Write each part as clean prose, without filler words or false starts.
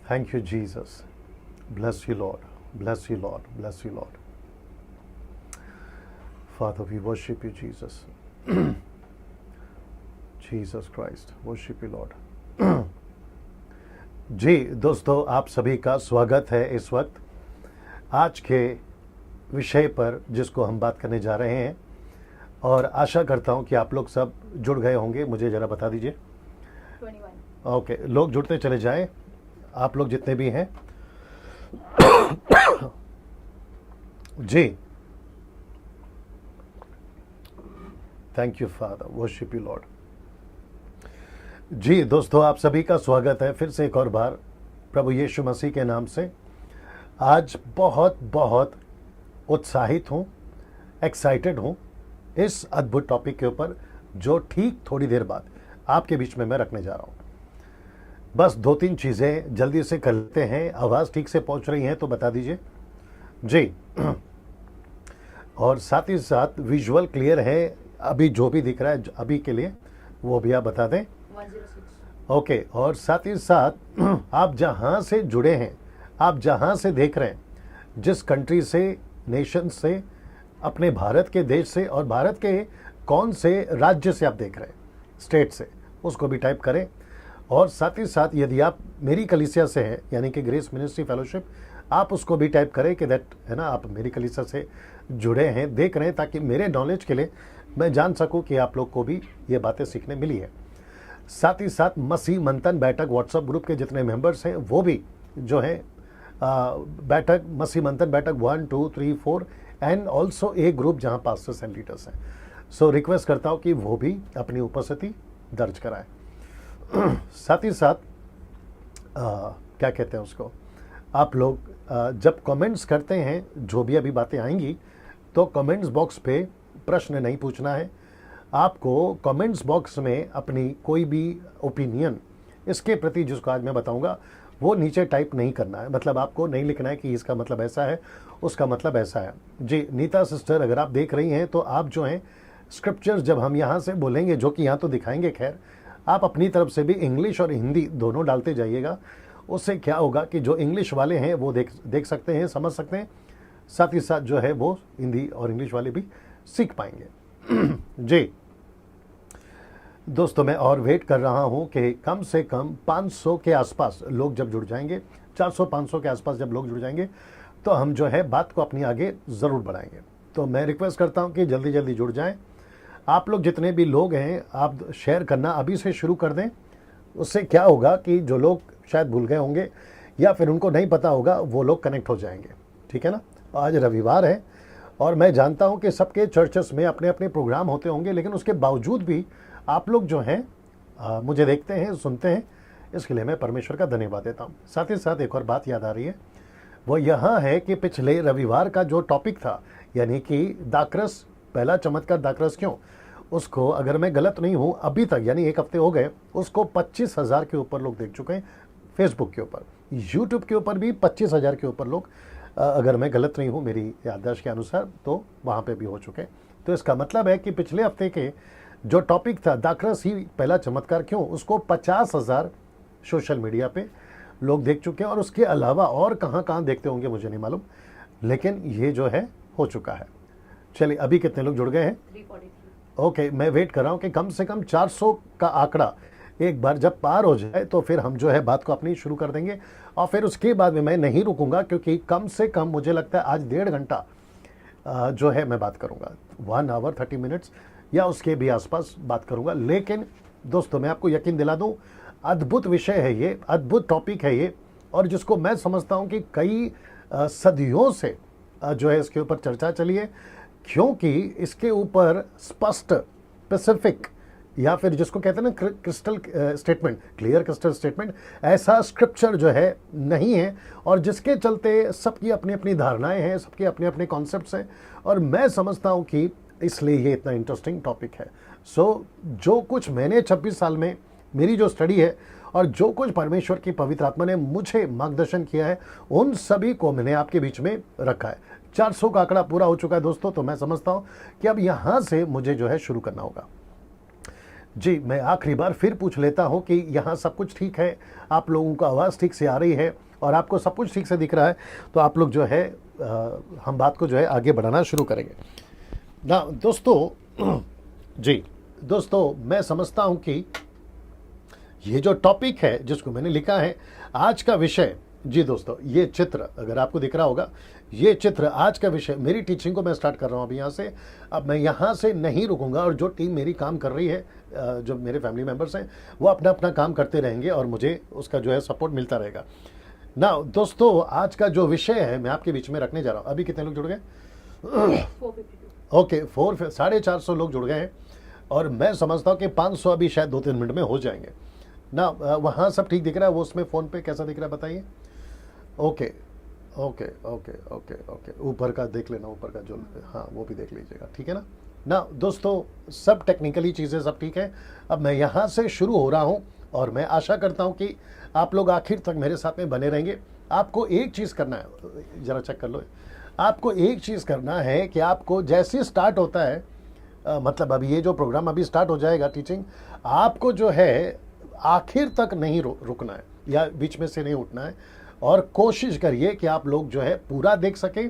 Thank you, Jesus. Bless you, Lord. Bless you, Lord. Bless you, Lord. Father, we worship you, Jesus. Jesus Christ. Worship you, Lord. जी दोस्तों, आप सभी का स्वागत है इस वक्त आज के विषय पर जिसको हम बात करने जा रहे हैं, और आशा करता हूं कि आप लोग सब जुड़ गए होंगे। मुझे ज़रा बता दीजिए। 21। ओके, लोग जुड़ते चले जाएं, आप लोग जितने भी हैं। जी, thank you father, worship you lord. जी दोस्तों, आप सभी का स्वागत है फिर से एक और बार प्रभु यीशु मसीह के नाम से। आज बहुत बहुत उत्साहित हूँ, एक्साइटेड हूँ इस अद्भुत टॉपिक के ऊपर जो ठीक थोड़ी देर बाद आपके बीच में मैं रखने जा रहा हूँ। बस 2-3 चीज़ें जल्दी से कर लेते हैं। आवाज़ ठीक से पहुँच रही है तो बता दीजिए जी। और साथ ही साथ विजुअल क्लियर है अभी जो भी दिख रहा है अभी के लिए, वो भी आप बता दें। 106। ओके, और साथ ही साथ आप जहाँ से जुड़े हैं, आप जहाँ से देख रहे हैं, जिस कंट्री से, नेशन से, अपने भारत के देश से, और भारत के कौन से राज्य से आप देख रहे हैं, स्टेट से, उसको भी टाइप करें। और साथ ही साथ यदि आप मेरी कलीसिया से हैं, यानी कि ग्रेस मिनिस्ट्री फेलोशिप, आप उसको भी टाइप करें कि दैट है ना, आप मेरी कलीसिया से जुड़े हैं, देख रहे हैं, ताकि मेरे नॉलेज के लिए मैं जान सकूं कि आप लोग को भी ये बातें सीखने मिली है। साथ ही साथ मसीह मंथन बैठक व्हाट्सएप ग्रुप के जितने मेंबर्स हैं वो भी जो है बैठक, मसीह मंथन बैठक 1, 2, 3, 4 एंड ऑल्सो ए ग्रुप जहां पास्टर्स एंड लीडर्स हैं। सो रिक्वेस्ट करता हूं कि वो भी अपनी उपस्थिति दर्ज कराएं। साथ ही साथ क्या कहते हैं उसको, आप लोग जब कमेंट्स करते हैं, जो भी अभी बातें आएंगी, तो कमेंट्स बॉक्स पे प्रश्न नहीं पूछना है आपको। कमेंट्स बॉक्स में अपनी कोई भी ओपिनियन इसके प्रति जिसको आज मैं बताऊंगा वो नीचे टाइप नहीं करना है। मतलब आपको नहीं लिखना है कि इसका मतलब ऐसा है, उसका मतलब ऐसा है। जी नीता सिस्टर, अगर आप देख रही हैं तो आप जो हैं स्क्रिप्चर्स जब हम यहाँ से बोलेंगे, जो कि यहाँ तो दिखाएंगे, खैर आप अपनी तरफ से भी इंग्लिश और हिंदी दोनों डालते जाइएगा। उससे क्या होगा कि जो इंग्लिश वाले हैं वो देख सकते हैं, समझ सकते हैं, साथ ही साथ जो है वो हिंदी और इंग्लिश वाले भी सीख पाएंगे। जी दोस्तों, मैं और वेट कर रहा हूं कि कम से कम 500 के आसपास लोग जब जुड़ जाएंगे, 400-500 के आसपास जब लोग जुड़ जाएंगे, तो हम जो है बात को अपनी आगे ज़रूर बढ़ाएंगे। तो मैं रिक्वेस्ट करता हूं कि जल्दी जल्दी जुड़ जाएं। आप लोग जितने भी लोग हैं, आप शेयर करना अभी से शुरू कर दें। उससे क्या होगा कि जो लोग शायद भूल गए होंगे या फिर उनको नहीं पता होगा, वो लोग कनेक्ट हो जाएंगे। ठीक है ना। आज रविवार है और मैं जानता हूं कि सबके चर्चेस में अपने अपने प्रोग्राम होते होंगे, लेकिन उसके बावजूद भी आप लोग जो हैं मुझे देखते हैं, सुनते हैं, इसके लिए मैं परमेश्वर का धन्यवाद देता हूं। साथ ही साथ एक और बात याद आ रही है, वो यहाँ है कि पिछले रविवार का जो टॉपिक था, यानी कि दाखरस, पहला चमत्कार दाखरस क्यों, उसको अगर मैं गलत नहीं हूँ अभी तक, यानी 1 हफ्ते हो गए, उसको 25,000 के ऊपर लोग देख चुके हैं। फेसबुक के ऊपर, यूट्यूब के ऊपर भी 25,000 के ऊपर लोग, अगर मैं गलत नहीं हूँ मेरी याददाश्त के अनुसार, तो वहाँ पे भी हो चुके हैं। तो इसका मतलब है कि पिछले हफ्ते के जो टॉपिक था दाखरस ही पहला चमत्कार क्यों, उसको 50,000 सोशल मीडिया पे लोग देख चुके हैं। और उसके अलावा और कहाँ कहाँ देखते होंगे मुझे नहीं मालूम, लेकिन ये जो है हो चुका है। चलिए, अभी कितने लोग जुड़ गए हैं? 343। ओके, मैं वेट कर रहा हूँ कि कम से कम 400 का आंकड़ा एक बार जब पार हो जाए तो फिर हम जो है बात को अपनी शुरू कर देंगे। और फिर उसके बाद में मैं नहीं रुकूंगा, क्योंकि कम से कम मुझे लगता है आज 1.5 घंटा जो है मैं बात करूंगा, 1 आवर 30 मिनट्स या उसके भी आसपास बात करूंगा। लेकिन दोस्तों, मैं आपको यकीन दिला दूं, अद्भुत विषय है ये, अद्भुत टॉपिक है ये, और जिसको मैं समझता हूं कि कई सदियों से जो है इसके ऊपर चर्चा चली है, क्योंकि इसके ऊपर स्पष्ट, स्पेसिफिक, या फिर जिसको कहते हैं ना crystal statement, clear crystal statement, ऐसा स्क्रिप्चर जो है नहीं है। और जिसके चलते सबकी अपनी अपनी धारणाएं हैं, सबके अपने अपने कॉन्सेप्ट्स हैं, और मैं समझता हूं कि इसलिए ये इतना इंटरेस्टिंग टॉपिक है। सो जो कुछ मैंने 26 साल में मेरी जो स्टडी है, और जो कुछ परमेश्वर की पवित्र आत्मा ने मुझे मार्गदर्शन किया है, उन सभी को मैंने आपके बीच में रखा है। 400 का आंकड़ा पूरा हो चुका है दोस्तों, तो मैं समझता हूं कि अब यहां से मुझे जो है शुरू करना होगा। जी, मैं आखिरी बार फिर पूछ लेता हूँ कि यहाँ सब कुछ ठीक है, आप लोगों को आवाज़ ठीक से आ रही है और आपको सब कुछ ठीक से दिख रहा है, तो आप लोग जो है हम बात को जो है आगे बढ़ाना शुरू करेंगे ना दोस्तों। जी दोस्तों, मैं समझता हूँ कि ये जो टॉपिक है जिसको मैंने लिखा है आज का विषय, जी दोस्तों, ये चित्र अगर आपको दिख रहा होगा, ये चित्र आज का विषय, मेरी टीचिंग को मैं स्टार्ट कर रहा हूँ अभी यहाँ से। अब मैं यहाँ से नहीं रुकूंगा और जो टीम मेरी काम कर रही है, जो मेरे फैमिली मेम्बर्स हैं, वो अपना अपना काम करते रहेंगे और मुझे उसका जो है सपोर्ट मिलता रहेगा ना दोस्तों। आज का जो विषय है मैं आपके बीच में रखने जा रहा हूँ। अभी कितने लोग जुड़ गए? 452. ओके, 450 लोग जुड़ गए हैं और मैं समझता हूँ कि 500 अभी शायद 2-3 मिनट में हो जाएंगे ना। वहाँ सब ठीक दिख रहा है? वो उसमें फ़ोन पे कैसा दिख रहा है बताइए? Okay okay okay okay okay, ऊपर का देख लेना, ऊपर का जो, हाँ वो भी देख लीजिएगा, ठीक है ना। ना दोस्तों, सब टेक्निकली चीज़ें सब ठीक है। अब मैं यहाँ से शुरू हो रहा हूँ और मैं आशा करता हूँ कि आप लोग आखिर तक मेरे साथ में बने रहेंगे। आपको एक चीज़ करना है, ज़रा चेक कर लो, आपको एक चीज़ करना है कि आपको जैसे स्टार्ट होता है, मतलब अभी ये जो प्रोग्राम अभी स्टार्ट हो जाएगा टीचिंग, आपको जो है आखिर तक नहीं रुकना है या बीच में से नहीं उठना है और कोशिश करिए कि आप लोग जो है पूरा देख सकें,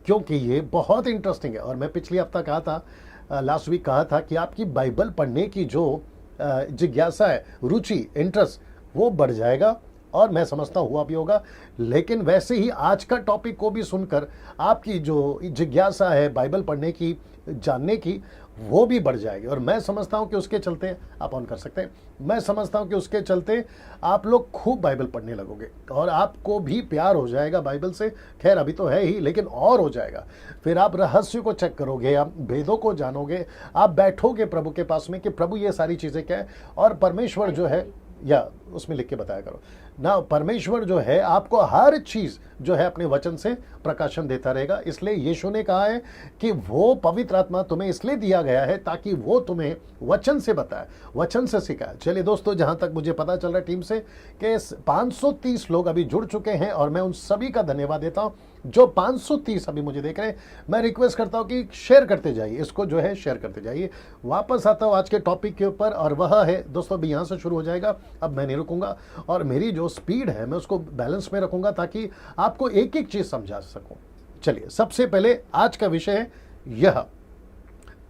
क्योंकि ये बहुत इंटरेस्टिंग है। और मैं पिछले हफ्ता कहा था, लास्ट वीक कहा था कि आपकी बाइबल पढ़ने की जो जिज्ञासा है, रुचि, इंटरेस्ट, वो बढ़ जाएगा और मैं समझता हुआ भी होगा। लेकिन वैसे ही आज का टॉपिक को भी सुनकर आपकी जो जिज्ञासा है बाइबल पढ़ने की, जानने की, वो भी बढ़ जाएगी। और मैं समझता हूँ कि उसके चलते, आप ऑन कर सकते हैं, मैं समझता हूँ कि उसके चलते आप लोग खूब बाइबल पढ़ने लगोगे और आपको भी प्यार हो जाएगा बाइबल से। खैर अभी तो है ही, लेकिन और हो जाएगा। फिर आप रहस्य को चेक करोगे, आप भेदों को जानोगे, आप बैठोगे प्रभु के पास में कि प्रभु ये सारी चीज़ें क्या है। और परमेश्वर जो है, या उसमें लिख के बताया करो ना, परमेश्वर जो है आपको हर चीज जो है अपने वचन से प्रकाशन देता रहेगा। इसलिए यीशु ने कहा है कि वो पवित्र आत्मा तुम्हें इसलिए दिया गया है ताकि वो तुम्हें वचन से बताए, वचन से सिखाए। चलिए दोस्तों, जहां तक मुझे पता चल रहा है टीम से कि 530 लोग अभी जुड़ चुके हैं और मैं उन सभी का धन्यवाद देता हूं जो 530 अभी मुझे देख रहे हैं। मैं रिक्वेस्ट करता हूं कि शेयर करते जाइए, इसको जो है शेयर करते जाइए। वापस आता हूं आज के टॉपिक के ऊपर और वह है दोस्तों, अभी यहां से शुरू हो जाएगा। अब मैं नहीं रुकूंगा और मेरी जो स्पीड है मैं उसको बैलेंस में रखूंगा ताकि आपको एक एक चीज समझा सकूं। चलिए, सबसे पहले आज का विषय है यह,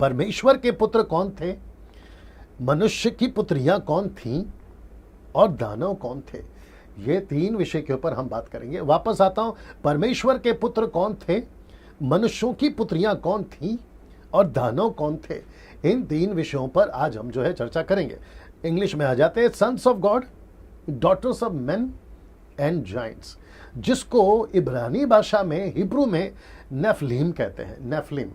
परमेश्वर के पुत्र कौन थे, मनुष्य की पुत्रियां कौन थीं और दानव कौन थे। ये 3 विषय के ऊपर हम बात करेंगे। वापस आता हूं, परमेश्वर के पुत्र कौन थे, मनुष्यों की पुत्रियां कौन थीं और दानव कौन थे। इन 3 विषयों पर आज हम जो है चर्चा करेंगे। इंग्लिश में आ जाते हैं, sons of God, daughters of men and giants, जिसको इब्रानी भाषा में, हिब्रू में नेफलीम कहते हैं। नेफलीम,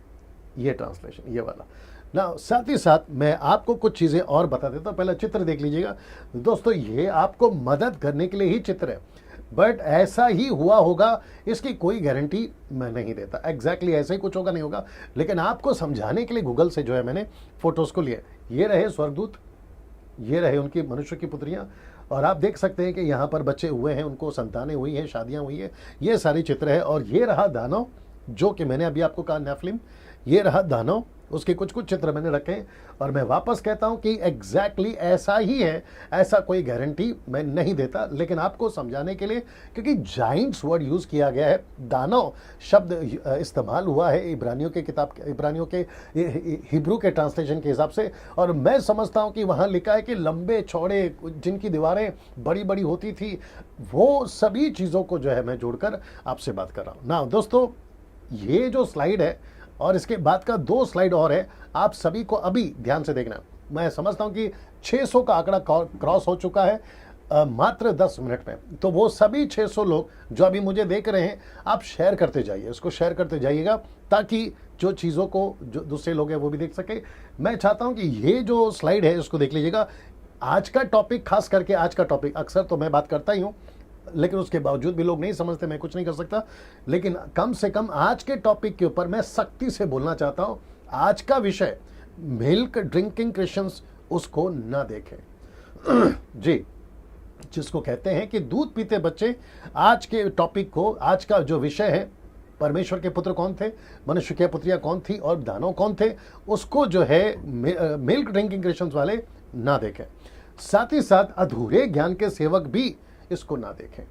ये ट्रांसलेशन, ये वाला ना। साथ ही साथ मैं आपको कुछ चीज़ें और बता देता हूँ। पहले चित्र देख लीजिएगा दोस्तों, ये आपको मदद करने के लिए ही चित्र है, बट ऐसा ही हुआ होगा इसकी कोई गारंटी मैं नहीं देता। एग्जैक्टली ऐसा ही कुछ होगा, नहीं होगा, लेकिन आपको समझाने के लिए गूगल से जो है मैंने फोटोज़ को लिए। ये रहे स्वर्गदूत, ये रहे उनकी मनुष्य की पुत्रियां, और आप देख सकते हैं कि यहाँ पर बच्चे हुए हैं, उनको संतानें हुई हैं, शादियां हुई हैं, ये सारी चित्र है। और ये रहा दानव, जो कि मैंने अभी आपको कहा नेफलिम, ये रहा दानव, उसके कुछ कुछ चित्र मैंने रखे हैं। और मैं वापस कहता हूं कि एग्जैक्टली ऐसा ही है, ऐसा कोई गारंटी मैं नहीं देता, लेकिन आपको समझाने के लिए, क्योंकि जाइंट्स वर्ड यूज किया गया है, दानव शब्द इस्तेमाल हुआ है इब्रानियों के किताब, इब्रानियों के हिब्रू के ट्रांसलेशन के हिसाब से। और मैं समझता हूं कि वहां लिखा है कि लंबे चौड़े, जिनकी दीवारें बड़ी बड़ी होती थी, वो सभी चीज़ों को जो है मैं जोड़कर आपसे बात कर रहा हूँ ना। दोस्तों, ये जो स्लाइड है और इसके बाद का 2 स्लाइड और है, आप सभी को अभी ध्यान से देखना। मैं समझता हूं कि 600 का आंकड़ा क्रॉस हो चुका है मात्र 10 मिनट में। तो वो सभी 600 लोग जो अभी मुझे देख रहे हैं, आप शेयर करते जाइए, इसको शेयर करते जाइएगा ताकि जो चीज़ों को जो दूसरे लोग हैं वो भी देख सके। मैं चाहता हूं कि ये जो स्लाइड है इसको देख लीजिएगा। आज का टॉपिक, खास करके आज का टॉपिक, अक्सर तो मैं बात करता ही हूँ, लेकिन उसके बावजूद भी लोग नहीं समझते, मैं कुछ नहीं कर सकता। लेकिन कम से कम आज के टॉपिक के ऊपर मैं सख्ती से बोलना चाहता हूं। आज का विषय, मिल्क ड्रिंकिंग क्रिश्चियंस उसको ना देखें जी, जिसको कहते हैं कि दूध पीते बच्चे। आज के टॉपिक को, आज का जो विषय है, परमेश्वर के पुत्र कौन थे, मनुष्य की पुत्रियां कौन थी और दानव कौन थे, उसको जो है मिल्क ड्रिंकिंग क्रिश्चियंस वाले ना देखें। साथ ही साथ अधूरे ज्ञान के सेवक भी इसको ना देखें।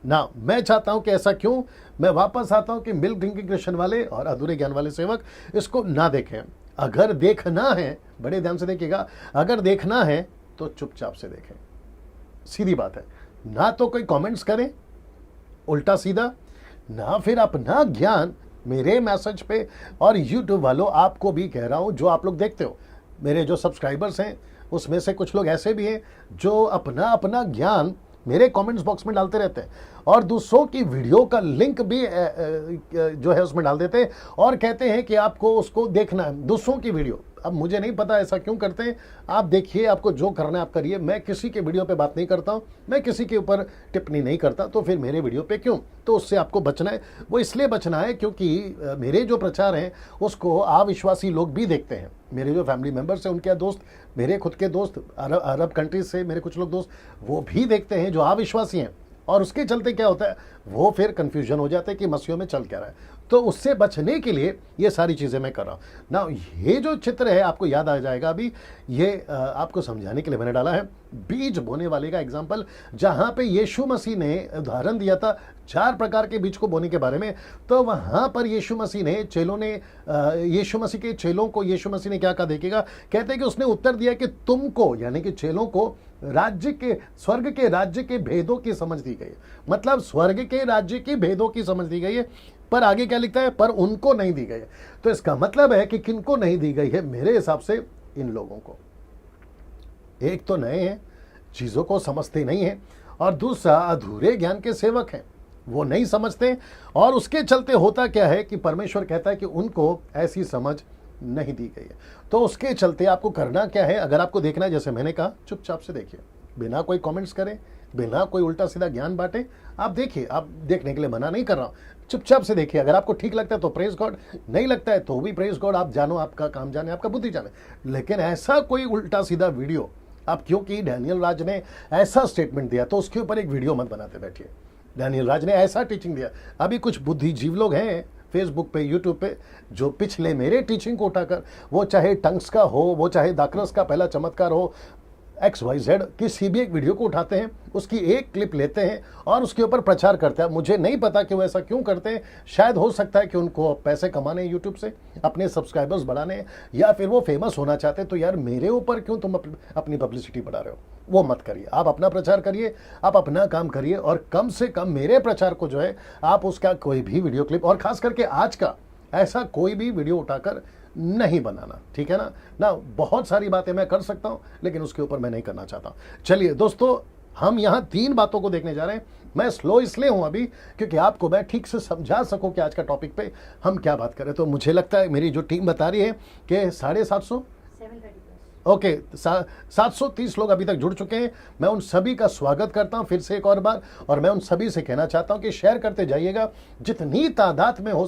ना मैं चाहता हूं कि ऐसा क्यों, मैं वापस आता हूं कि मिल्क ड्रिंकिंग क्रिश्चियन वाले और अधूरे ज्ञान वाले सेवक इसको ना देखें। अगर देखना है, बड़े ध्यान से देखिएगा, अगर देखना है तो चुपचाप से देखें, सीधी बात है। ना तो कोई कमेंट्स करें उल्टा सीधा, ना फिर अपना ज्ञान मेरे मैसेज पे। और यूट्यूब वालों, आपको भी कह रहा हूं, जो आप लोग देखते हो, मेरे जो सब्सक्राइबर्स हैं उसमें से कुछ लोग ऐसे भी हैं जो अपना अपना ज्ञान मेरे कमेंट्स बॉक्स में डालते रहते हैं और दूसरों की वीडियो का लिंक भी जो है उसमें डाल देते हैं और कहते हैं कि आपको उसको देखना है, दूसरों की वीडियो। अब मुझे नहीं पता ऐसा क्यों करते हैं, आप देखिए, आपको जो करना है आप करिए। मैं किसी के वीडियो पे बात नहीं करता हूं, मैं किसी के ऊपर टिप्पणी नहीं करता, तो फिर मेरे वीडियो पे क्यों? तो उससे आपको बचना है। वो इसलिए बचना है क्योंकि मेरे जो प्रचार हैं उसको अविश्वासी लोग भी देखते हैं। मेरे जो फैमिली मेंबर्स हैं, उनके दोस्त, मेरे खुद के दोस्त, अरब कंट्रीज से मेरे कुछ लोग दोस्त, वो भी देखते हैं जो अविश्वासी हैं। और उसके चलते क्या होता है, वो फिर कंफ्यूजन हो जाता है कि मसीहों में चल क्या रहा है। तो उससे बचने के लिए ये सारी चीज़ें मैं कर रहा हूँ ना। ये जो चित्र है आपको याद आ जाएगा, अभी ये आपको समझाने के लिए मैंने डाला है बीज बोने वाले का एग्जाम्पल, जहाँ पे यीशु मसीह ने उदाहरण दिया था 4 प्रकार के बीज को बोने के बारे में। तो वहाँ पर यीशु मसीह ने यीशु मसीह के चेलों को यीशु मसीह ने क्या कहा देखिएगा। कहते हैं कि उसने उत्तर दिया कि तुमको, यानी कि चेलों को, स्वर्ग के राज्य के भेदों की समझ दी गई है। मतलब स्वर्ग के राज्य की भेदों की समझ दी गई है। पर आगे क्या लिखता है, पर उनको नहीं दी गई है। तो इसका मतलब है कि किनको नहीं दी गई है? मेरे हिसाब से इन लोगों को। एक तो नए हैं, चीजों को समझते नहीं है, और दूसरा अधूरे ज्ञान के सेवक हैं, वो नहीं समझते। और उसके चलते होता क्या है कि परमेश्वर कहता है कि उनको ऐसी समझ नहीं दी गई है। तो उसके चलते आपको करना क्या है, अगर आपको देखना है, जैसे मैंने कहा, चुपचाप से देखिए, बिना कोई कमेंट्स करें, बिना कोई उल्टा सीधा ज्ञान बांटे। आप देखिए, आप देखने के लिए मना नहीं कर रहा हूं, चुपचाप से देखिए। अगर आपको ठीक लगता है तो प्रेज गॉड, नहीं लगता है तो भी प्रेज गॉड। आप जानो, आपका काम जाने, आपका बुद्धि जाने। लेकिन ऐसा कोई उल्टा सीधा वीडियो आप, क्योंकि डैनियल राज ने ऐसा स्टेटमेंट दिया तो उसके ऊपर एक वीडियो मत बनाते बैठिए। डैनियल राज ने ऐसा टीचिंग दिया। अभी कुछ बुद्धिजीव लोग हैं फेसबुक पे, यूट्यूब पे, जो पिछले मेरे टीचिंग को उठाकर, वो चाहे टंग्स का हो, वो चाहे दाकरस का पहला चमत्कार हो, XYZ किसी भी एक वीडियो को उठाते हैं, उसकी एक क्लिप लेते हैं और उसके ऊपर प्रचार करते हैं। मुझे नहीं पता कि वो ऐसा क्यों करते हैं। शायद हो सकता है कि उनको पैसे कमाने हैं यूट्यूब से, अपने सब्सक्राइबर्स बढ़ाने हैं, या फिर वो फेमस होना चाहते हैं। तो यार, मेरे ऊपर क्यों तुम अपनी पब्लिसिटी बढ़ा रहे हो? वो मत करिए। आप अपना प्रचार करिए, आप अपना काम करिए, और कम से कम मेरे प्रचार को जो है आप उसका कोई भी वीडियो क्लिप, और खास करके आज का, ऐसा कोई भी वीडियो उठाकर नहीं बनाना, ठीक है ना। बहुत सारी बातें मैं कर सकता हूं, लेकिन उसके ऊपर मैं नहीं करना चाहता। चलिए दोस्तों, हम यहां 3 बातों को देखने जा रहे हैं। मैं स्लो इसलिए हूं अभी क्योंकि आपको मैं ठीक से समझा सकूं कि आज का टॉपिक पे हम क्या बात करें। तो मुझे लगता है, मेरी जो टीम बता रही है कि 750 ओके, 730 लोग अभी तक जुड़ चुके हैं। मैं उन सभी का स्वागत करता हूं फिर से एक और बार, और मैं उन सभी से कहना चाहता हूं कि शेयर करते जाइएगा जितनी तादाद में हो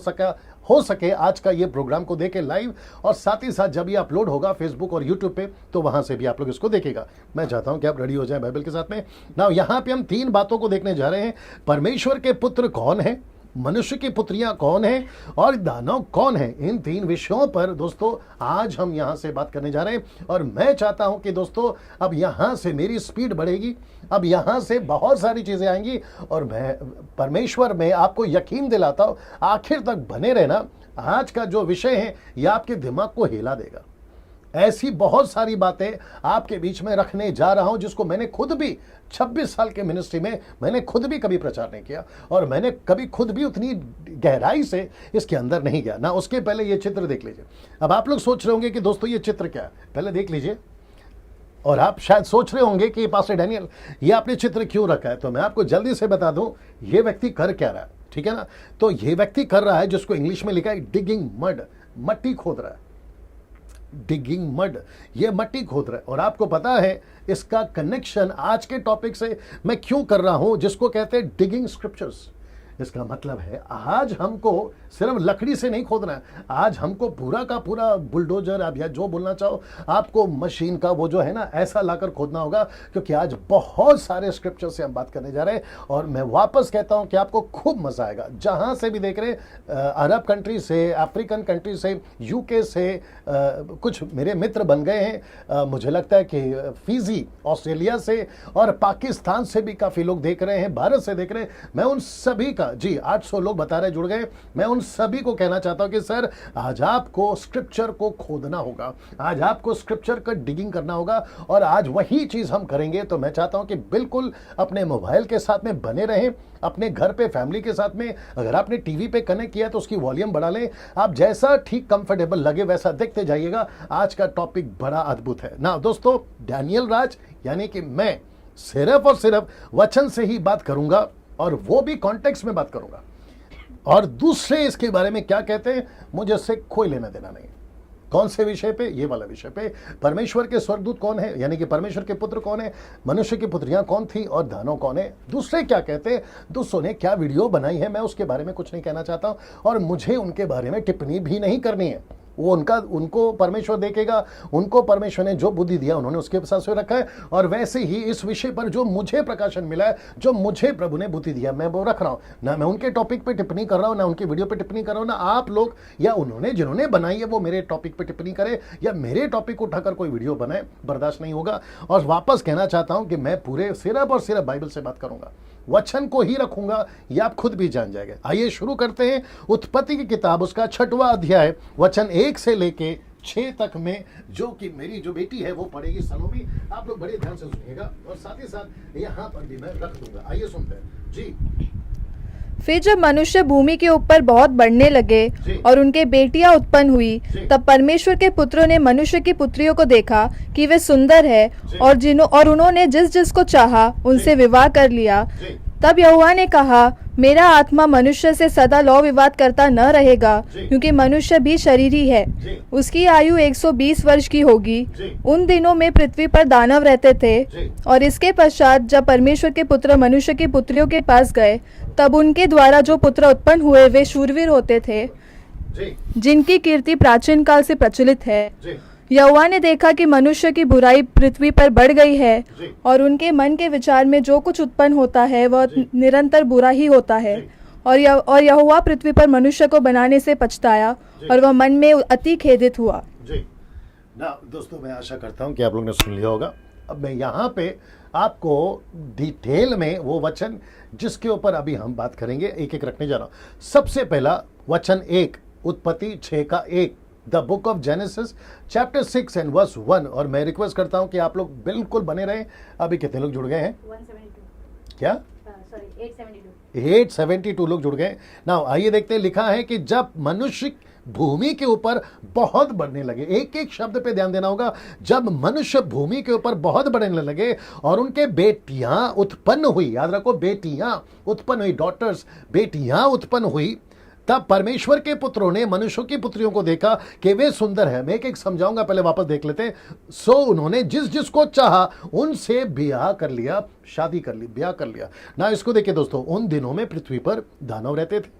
सके आज का ये प्रोग्राम को देखे लाइव, और साथ ही साथ जब ये अपलोड होगा फेसबुक और यूट्यूब पे, तो वहां से भी आप लोग इसको देखेगा। मैं चाहता हूं कि आप रेडी हो जाएं बाइबल के साथ में। ना यहां पे हम 3 बातों को देखने जा रहे हैं। परमेश्वर के पुत्र कौन है, मनुष्य की पुत्रियां कौन है, और दानव कौन है। इन 3 विषयों पर दोस्तों आज हम यहां से बात करने जा रहे हैं। और मैं चाहता हूं कि दोस्तों अब यहां से मेरी स्पीड बढ़ेगी, अब यहां से बहुत सारी चीजें आएंगी, और मैं परमेश्वर में आपको यकीन दिलाता हूं, आखिर तक बने रहना। आज का जो विषय है यह आपके दिमाग को हिला देगा। ऐसी बहुत सारी बातें आपके बीच में रखने जा रहा हूं जिसको मैंने खुद भी 26 साल के मिनिस्ट्री में मैंने खुद भी कभी प्रचार नहीं किया, और मैंने कभी खुद भी उतनी गहराई से इसके अंदर नहीं गया ना। उसके पहले ये चित्र देख लीजिए। अब आप लोग सोच रहे होंगे कि दोस्तों ये चित्र क्या है, पहले देख लीजिए। और आप शायद सोच रहे होंगे कि पास्टर डैनियल ये आपने चित्र क्यों रखा है। तो मैं आपको जल्दी से बता दूं ये व्यक्ति कर क्या रहा है, ठीक है ना। तो ये व्यक्ति कर रहा है जिसको इंग्लिश में लिखा है डिगिंग मड, मट्टी खोद रहा है। डिगिंग मड, ये मट्टी खोद रहा है। और आपको पता है इसका कनेक्शन आज के टॉपिक से मैं क्यों कर रहा हूं, जिसको कहते हैं डिगिंग स्क्रिप्चर्स। इसका मतलब है आज हमको सिर्फ लकड़ी से नहीं खोदना है, आज हमको पूरा का पूरा बुलडोजर, आप या जो बोलना चाहो, आपको मशीन का वो जो है ना ऐसा लाकर खोदना होगा, क्योंकि आज बहुत सारे स्क्रिप्चर से हम बात करने जा रहे हैं। और मैं वापस कहता हूं कि आपको खूब मजा आएगा, जहां से भी देख रहे हैं, अरब कंट्री से, अफ्रीकन कंट्री से, यूके से, कुछ मेरे मित्र बन गए हैं, मुझे लगता है कि फिजी ऑस्ट्रेलिया से और पाकिस्तान से भी काफी लोग देख रहे हैं, भारत से देख रहे हैं। मैं उन सभी का, जी 800 लोग बता रहे जुड़ गए, मैं उन सभी को कहना चाहता हूं कि सर आज आपको स्क्रिप्चर को खोदना होगा, आज आपको स्क्रिप्चर का डिगिंग करना होगा, और आज वही चीज हम करेंगे। तो मैं चाहता हूं कि बिल्कुल अपने मोबाइल के साथ में बने रहें, अपने घर पे फैमिली के साथ में, अगर आपने टीवी पे कनेक्ट किया तो उसकी वॉल्यूम बढ़ा लें, आप जैसा ठीक कंफर्टेबल लगे वैसा देखते जाइएगा। आज का टॉपिक बड़ा अद्भुत है ना दोस्तों। डैनियल राज यानी कि मैं सिर्फ और सिर्फ वचन से ही बात करूंगा, और वो भी कॉन्टेक्स्ट में बात करूंगा, और दूसरे इसके बारे में क्या कहते हैं मुझे इससे कोई लेना देना नहीं। कौन से विषय पे? ये वाला विषय पे, परमेश्वर के स्वर्गदूत कौन है, यानी कि परमेश्वर के पुत्र कौन है, मनुष्य की पुत्रियां कौन थी, और दानव कौन है, दूसरे क्या कहते हैं, दूसरों ने क्या वीडियो बनाई है, मैं उसके बारे में कुछ नहीं कहना चाहता हूं, और मुझे उनके बारे में टिप्पणी भी नहीं करनी है। वो उनको परमेश्वर देखेगा, उनको परमेश्वर ने जो बुद्धि दिया उन्होंने उसके साथ से रखा है, और वैसे ही इस विषय पर जो मुझे प्रकाशन मिला है, जो मुझे प्रभु ने बुद्धि दिया, मैं वो रख रहा हूं। ना मैं उनके टॉपिक पे टिप्पणी कर रहा हूं, ना उनकी वीडियो पे टिप्पणी कर रहा हूं, ना आप लोग या उन्होंने जिन्होंने बनाई है वो मेरे टॉपिक पे टिप्पणी करे या मेरे टॉपिक उठाकर कोई वीडियो बनाए, बर्दाश्त नहीं होगा। और वापस कहना चाहता हूं कि मैं पूरे सिर्फ और सिर्फ बाइबल से बात करूंगा, वचन को ही रखूंगा, ये आप खुद भी जान जाएंगे। आइए शुरू करते हैं उत्पत्ति की किताब, उसका 6वां अध्याय, वचन 1 से लेके 6 तक में, जो कि मेरी जो बेटी है वो पढ़ेगी। सलोमी, आप लोग बड़े ध्यान से सुनिएगा, और साथ ही साथ यहाँ पर भी मैं रख दूंगा। आइए सुनते हैं जी। फिर जब मनुष्य भूमि के ऊपर बहुत बढ़ने लगे और उनके बेटियां उत्पन्न हुई, तब परमेश्वर के पुत्रों ने मनुष्य की पुत्रियों को देखा कि वे सुंदर है, और उन्होंने जिस जिसको चाहा उनसे विवाह कर लिया। तब यहोवा ने कहा, मेरा आत्मा मनुष्य से सदा लौ विवाद करता न रहेगा, क्योंकि मनुष्य भी शरीरी है। उसकी आयु 120 वर्ष की होगी। उन दिनों में पृथ्वी पर दानव रहते थे। और इसके पश्चात जब परमेश्वर के पुत्र मनुष्य की पुत्रियों के पास गए, तब उनके द्वारा जो पुत्र उत्पन्न हुए वे शूरवीर होते थे, जिनकी कीर्ति प्राचीन काल से प्रचलित है। यहोवा ने देखा कि मनुष्य की बुराई पृथ्वी पर बढ़ गई है, और उनके मन के विचार में जो कुछ उत्पन्न होता है वह निरंतर बुरा ही होता है। और यहोवा पृथ्वी पर मनुष्य को बनाने से पछताया, और वह मन में अति खेदित हुआ। जी ना दोस्तों, मैं आशा करता हूं कि आप लोगों ने सुन लिया होगा। अब मैं यहाँ पे आपको डिटेल में वो वचन जिसके ऊपर अभी हम बात करेंगे एक एक रखने जा रहा हूं। सबसे पहला वचन 1, उत्पत्ति 6 का 1, the book of Genesis chapter 6 and verse 1। और मैं रिक्वेस्ट करता हूं कि आप लोग बिल्कुल बने रहें। अभी कितने लोग जुड़ गए हैं? 172 क्या? सॉरी 872 872 लोग जुड़ गए। नाउ आइए देखते हैं, लिखा है कि जब मनुष्य भूमि के ऊपर बहुत बढ़ने लगे, एक एक शब्द पे ध्यान देना होगा, जब मनुष्य भूमि के ऊपर बहुत बढ़ने लगे और उनके बेटियां उत्पन्न हुई, याद रखो बेटियां उत्पन्न हुई, डॉटर्स, बेटियां उत्पन्न हुई, तब परमेश्वर के पुत्रों ने मनुष्यों की पुत्रियों को देखा कि वे सुंदर है। मैं एक एक समझाऊंगा, पहले वापस देख लेते हैं। सो उन्होंने जिस जिसको चाहा उनसे ब्याह कर लिया, शादी कर ली, ब्याह कर लिया ना। इसको देखिए दोस्तों, उन दिनों में पृथ्वी पर दानव रहते थे।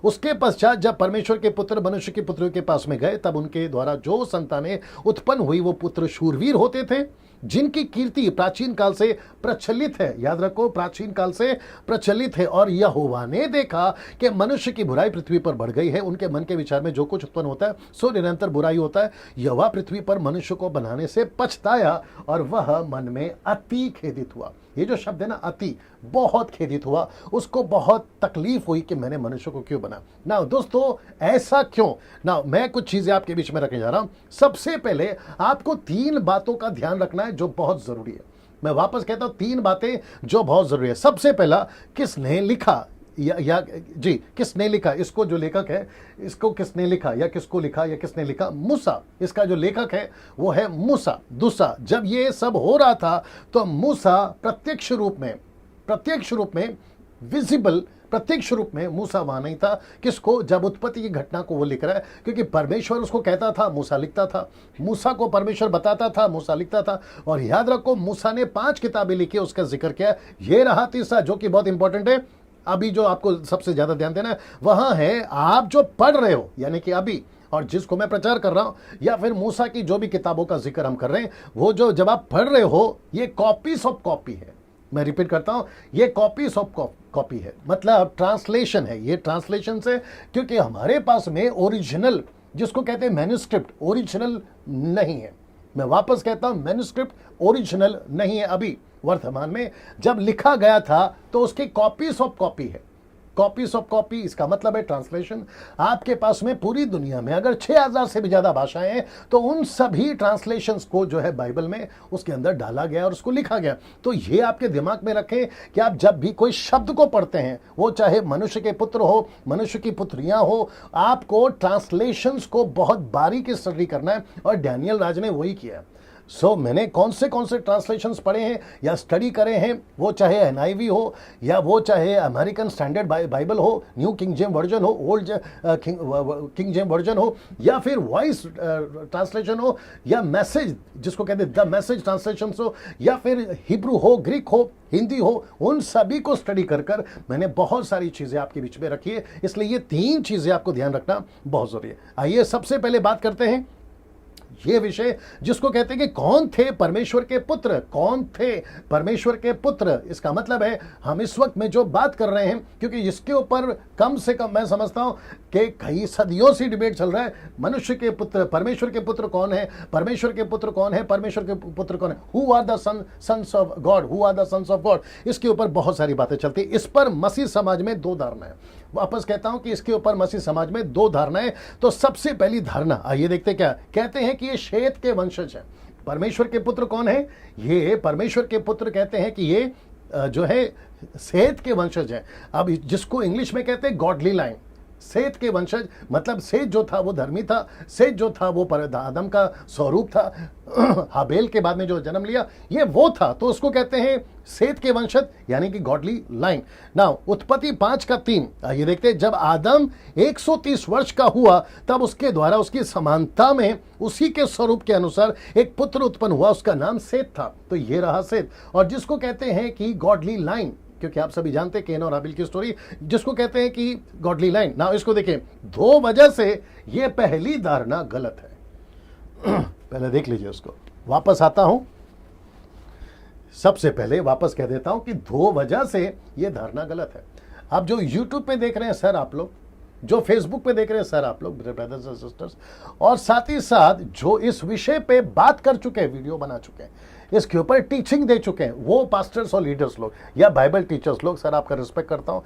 उसके पश्चात जब परमेश्वर के पुत्र मनुष्य की पुत्रियों के पास में गए, तब उनके द्वारा जो संतानें उत्पन्न हुई वो पुत्र शूरवीर होते थे, जिनकी कीर्ति प्राचीन काल से प्रचलित है। याद रखो, प्राचीन काल से प्रचलित है। और यहोवा ने देखा कि मनुष्य की बुराई पृथ्वी पर बढ़ गई है, उनके मन के विचार में जो कुछ उत्पन्न होता है सो निरंतर बुराई होता है। यहोवा पृथ्वी पर मनुष्य को बनाने से पछताया, और वह मन में अति खेदित हुआ। ये जो शब्द है ना, अति, बहुत खेदित हुआ, उसको बहुत तकलीफ हुई कि मैंने मनुष्य को क्यों बना। ना दोस्तों, ऐसा क्यों? ना मैं कुछ चीजें आपके बीच में रखने जा रहा हूं। सबसे पहले आपको 3 बातों का ध्यान रखना है जो बहुत जरूरी है। मैं वापस कहता हूं, 3 बातें जो बहुत जरूरी है। सबसे पहला, किसने लिखा जी किसने लिखा, इसको जो लेखक है इसको किसने लिखा या किसको लिखा या किसने लिखा? मूसा। इसका जो लेखक है वो है मूसा। दूसरा, जब ये सब हो रहा था तो मूसा प्रत्यक्ष रूप में विजिबल, प्रत्यक्ष रूप में मूसा वहां नहीं था। किसको? जब उत्पत्ति की घटना को वो लिख रहा है, क्योंकि परमेश्वर उसको कहता था, मूसा लिखता था। मूसा को परमेश्वर बताता था, मूसा लिखता था। और याद रखो, मूसा ने 5 किताबें लिखी, उसका जिक्र किया। ये रहा तीसरा जो कि बहुत इंपॉर्टेंट है, अभी जो आपको सबसे ज्यादा ध्यान देना है वहां है आप जो पढ़ रहे हो, यानी कि अभी, और जिसको मैं प्रचार कर रहा हूं, या फिर मूसा की जो भी किताबों का जिक्र हम कर रहे हैं, वो जो जब आप पढ़ रहे हो ये कॉपीज ऑफ कॉपी है। मैं रिपीट करता हूं, ये कॉपीज ऑफ कॉपी है, मतलब ट्रांसलेशन है। ये ट्रांसलेशन से, क्योंकि हमारे पास में ओरिजिनल, जिसको कहते हैं मैन्युस्क्रिप्ट, ओरिजिनल नहीं है। मैं वापस कहता हूं, मैन्युस्क्रिप्ट ओरिजिनल नहीं है। अभी वर्तमान में जब लिखा गया था तो उसकी कॉपीज ऑफ कॉपी है। कॉपीज ऑफ कॉपी, इसका मतलब है ट्रांसलेशन। आपके पास में पूरी दुनिया में अगर 6000 से भी ज्यादा भाषाएं हैं तो उन सभी ट्रांसलेशंस को जो है बाइबल में उसके अंदर डाला गया और उसको लिखा गया। तो ये आपके दिमाग में रखें कि आप जब भी कोई शब्द को पढ़ते हैं, वो चाहे मनुष्य के पुत्र हो, मनुष्य की पुत्रियां हो, आपको ट्रांसलेशंस को बहुत बारीकी से स्टडी करना है, और डैनियल राज ने वही किया। मैंने कौन से ट्रांसलेशंस पढ़े हैं या स्टडी करे हैं, वो चाहे एनआईवी हो, या वो चाहे अमेरिकन स्टैंडर्ड बाइबल हो, न्यू किंग जेम वर्जन हो, ओल्ड किंग जेम वर्जन हो, या फिर वॉइस ट्रांसलेशन हो, या मैसेज, जिसको कहते हैं द मैसेज ट्रांसलेशन हो, या फिर हिब्रू हो, ग्रीक हो, हिंदी हो, उन सभी को स्टडी कर मैंने बहुत सारी चीजें आपके बीच में रखी है। इसलिए ये 3 चीजें आपको ध्यान रखना बहुत जरूरी है। आइए सबसे पहले बात करते हैं ये विषय जिसको कहते हैं कि कौन थे परमेश्वर के पुत्र, कौन थे परमेश्वर के पुत्र। इसका मतलब है हम इस वक्त में जो बात कर रहे हैं, क्योंकि इसके ऊपर कम से कम मैं समझता हूं कि कई सदियों से डिबेट चल रहा है, मनुष्य के पुत्र, परमेश्वर के पुत्र कौन है, परमेश्वर के पुत्र कौन है, परमेश्वर के पुत्र कौन है, who are the sons of God, who are the sons of God. इसके ऊपर बहुत सारी बातें चलती है। इस पर मसीह समाज में 2 धारणाएं, वापस कहता हूं कि इसके ऊपर मसीह समाज में 2 धारणाएं। तो सबसे पहली धारणा, आइए देखते क्या कहते हैं कि ये शेत के वंशज है। परमेश्वर के पुत्र कौन है? ये परमेश्वर के पुत्र कहते हैं कि ये जो है सेत के वंशज है। अब जिसको इंग्लिश में कहते हैं गॉडली लाइन, सेत के वंशज, मतलब सेत जो था वो धर्मी था, सेत जो था वो आदम का स्वरूप था, हाबेल के बाद में जो जन्म लिया ये वो था, तो उसको कहते हैं सेत के वंशज, यानी कि गॉडली लाइन। नाउ उत्पत्ति 5:3 ये देखते हैं, जब आदम 130 वर्ष का हुआ तब उसके द्वारा उसकी समानता में उसी के स्वरूप के अनुसार एक पुत्र उत्पन्न हुआ, उसका नाम सेत था। तो ये रहा सेत, और जिसको कहते हैं कि गॉडली लाइन, क्योंकि आप सभी जानते हैं केन और हाबिल की स्टोरी, जिसको कहते हैं कि गॉडली लाइन। ना इसको देखें, 2 वजह से ये पहली धारणा गलत है। पहले देख लीजिए उसको, वापस आता हूं, सबसे पहले वापस कह देता हूं कि 2 वजह से ये धारणा गलत है। आप जो YouTube पे देख रहे हैं सर आप लोग, जो फेसबुक पे देख रहे हैं सर आप लोग, ब्रदर्स और सिस्टर्स, और साथ ही साथ जो इस विषय पे बात कर चुके हैं, वीडियो बना चुके हैं, इसके ऊपर टीचिंग दे चुके हैं, वो पास्टर्स और लीडर्स लोग या बाइबल टीचर्स लोग, सर आपका रिस्पेक्ट करता हूं,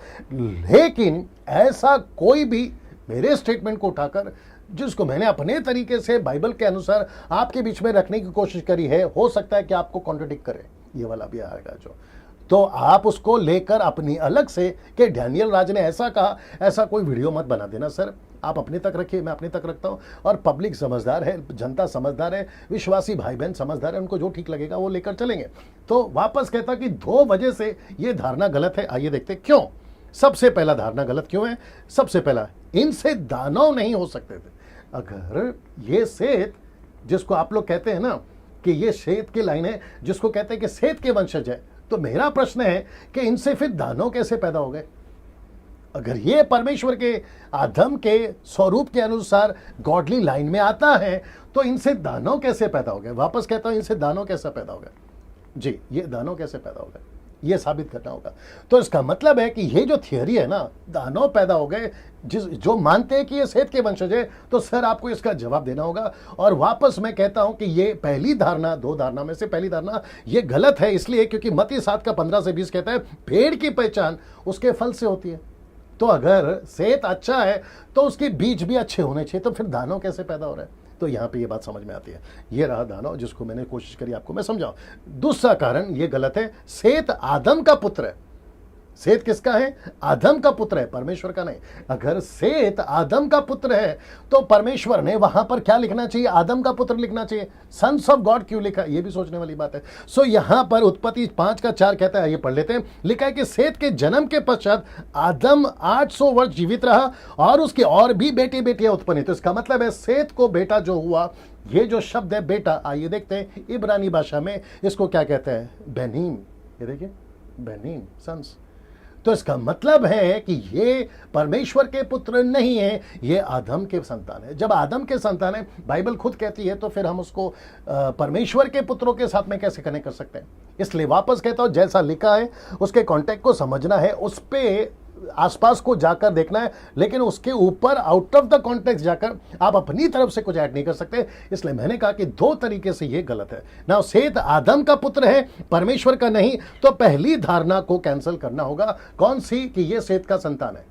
लेकिन ऐसा कोई भी मेरे स्टेटमेंट को उठाकर, जिसको मैंने अपने तरीके से बाइबल के अनुसार आपके बीच में रखने की कोशिश करी है, हो सकता है कि आपको कॉन्ट्रडिक्ट करे, ये वाला भी आएगा जो, तो आप उसको लेकर अपनी अलग से कि डैनियल राज ने ऐसा कहा, ऐसा कोई वीडियो मत बना देना सर। आप अपने तक रखिए, मैं अपने तक रखता हूं, और पब्लिक समझदार है, जनता समझदार है, विश्वासी भाई बहन समझदार है, उनको जो ठीक लगेगा वो लेकर चलेंगे। तो वापस कहता कि 2 वजह से ये धारणा गलत है। आइए देखते क्यों। सबसे पहला धारणा गलत क्यों है? सबसे पहला, इनसे दानव नहीं हो सकते थे। अगर ये सेत, जिसको आप लोग कहते हैं ना कि ये सेत की लाइन है, जिसको कहते हैं कि सेत के वंशज है, तो मेरा प्रश्न है कि इनसे फिर दानव कैसे पैदा हो गए? अगर ये परमेश्वर के आदम के स्वरूप के अनुसार गॉडली लाइन में आता है, तो इनसे दानव कैसे पैदा हो गए? वापस कहता हूं, इनसे दानव कैसे पैदा हो गए? जी, ये दानव कैसे पैदा हो गए, ये साबित करना होगा। तो इसका मतलब है कि ये जो थियरी है ना, दानव पैदा हो गए, जो मानते हैं कि ये सेत के वंशज है, तो सर आपको इसका जवाब देना होगा। और वापस मैं कहता हूं कि ये पहली धारणा, 2 धारणा में से पहली धारणा ये गलत है, इसलिए क्योंकि मत्ती 7:15-20 कहता है, पेड़ की पहचान उसके फल से होती है। तो अगर सेत अच्छा है तो उसके बीज भी अच्छे होने चाहिए, तो फिर दानव कैसे पैदा हो रहा है? तो यहां पे ये बात समझ में आती है। ये रहा दानव, जिसको मैंने कोशिश करी आपको मैं समझाऊं। दूसरा कारण ये गलत है, सेत आदम का पुत्र है। सेत किसका है? आदम का पुत्र है, परमेश्वर का नहीं। अगर सेत आदम का पुत्र है तो परमेश्वर ने वहां पर क्या लिखना चाहिए? आदम का पुत्र लिखना चाहिए। सन्स ऑफ गॉड क्यों लिखा? ये भी सोचने वाली बात है। सो यहां पर उत्पत्ति 5:4 कहता है, ये पढ़ लेते हैं, लिखा है कि सेत के जन्म के पश्चात आदम 800 वर्ष जीवित रहा और उसके और भी बेटे बेटियां उत्पन्न। तो इसका मतलब है सेत को बेटा जो हुआ, ये जो शब्द है बेटा, आइए देखते हैं इब्रानी भाषा में इसको क्या कहते हैं? बेनीम। ये देखिए, बेनीम, सन्स। तो इसका मतलब है कि ये परमेश्वर के पुत्र नहीं है, ये आदम के संतान है। जब आदम के संतान है, बाइबल खुद कहती है, तो फिर हम उसको परमेश्वर के पुत्रों के साथ में कैसे कनेक्ट कर सकते हैं? इसलिए वापस कहता हूं, जैसा लिखा है उसके कॉन्टेक्स्ट को समझना है, उस पे आसपास को जाकर देखना है, लेकिन उसके ऊपर आउट ऑफ द कॉन्टेक्स्ट जाकर आप अपनी तरफ से कुछ ऐड नहीं कर सकते। इसलिए मैंने कहा कि दो तरीके से ये गलत है ना। सेत आदम का पुत्र है, परमेश्वर का नहीं, तो पहली धारणा को कैंसिल करना होगा। कौन सी? कि ये सेत का संतान है।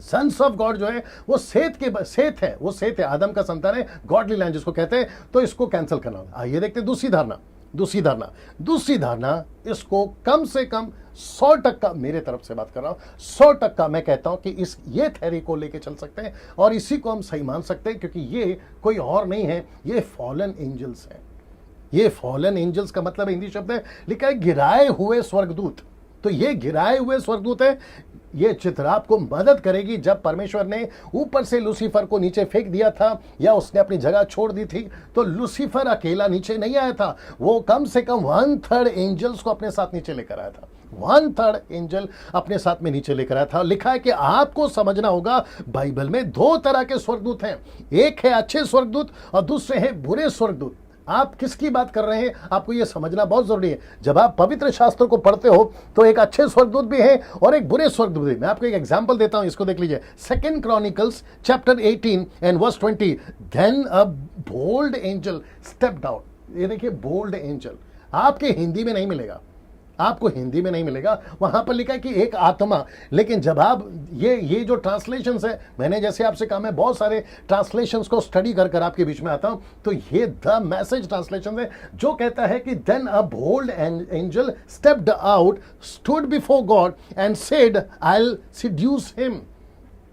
सन्स ऑफ गॉड जो है वो सेत है, वो सेत है, आदम का संतान है, गॉडली लाइन जिसको कहते हैं, तो इसको कैंसिल करना होगा। आइए देखते हैं दूसरी धारणा इसको कम से कम 100%, मेरे तरफ से बात कर रहा हूं, 100% मैं कहता हूं कि ये थ्योरी को लेके चल सकते हैं और इसी को हम सही मान सकते हैं, क्योंकि ये कोई और नहीं है, ये फॉलन एंजल्स है। ये फॉलन एंजल्स का मतलब हिंदी शब्द है, लिखा है गिराए हुए स्वर्गदूत। तो ये गिराए हुए स्वर्गदूत है। ये चित्र आपको मदद करेगी। जब परमेश्वर ने ऊपर से लूसीफर को नीचे फेंक दिया था या उसने अपनी जगह छोड़ दी थी, तो लूसीफर अकेला नीचे नहीं आया था, वो कम से कम 1/3 एंजल्स को अपने साथ नीचे लेकर आया था। 1/3 एंजल अपने साथ में नीचे लेकर आया था। लिखा है कि आपको समझना होगा, बाइबल में दो तरह के स्वर्गदूत हैं, एक है अच्छे स्वर्गदूत और दूसरे हैं बुरे स्वर्गदूत। आप किसकी बात कर रहे हैं, आपको यह समझना बहुत जरूरी है। जब आप पवित्र शास्त्र को पढ़ते हो तो एक अच्छे स्वर्गदूत भी हैं और एक बुरे स्वर्गदूत भी। मैं आपको एक एग्जांपल देता हूं, इसको देख लीजिए। 2 Chronicles chapter 18 and verse 20, then a bold angel stepped out. ये देखिए, बोल्ड एंजल आपके हिंदी में नहीं मिलेगा, आपको हिंदी में नहीं मिलेगा। वहां पर लिखा है कि एक आत्मा। लेकिन जब आप ये जो ट्रांसलेशंस है, मैंने जैसे आपसे कहा, मैं बहुत सारे ट्रांसलेशंस को स्टडी कर आपके बीच में आता हूं, तो ये द मैसेज ट्रांसलेशन है जो कहता है कि then a bold angel stepped out, stood before God and said, I will seduce him.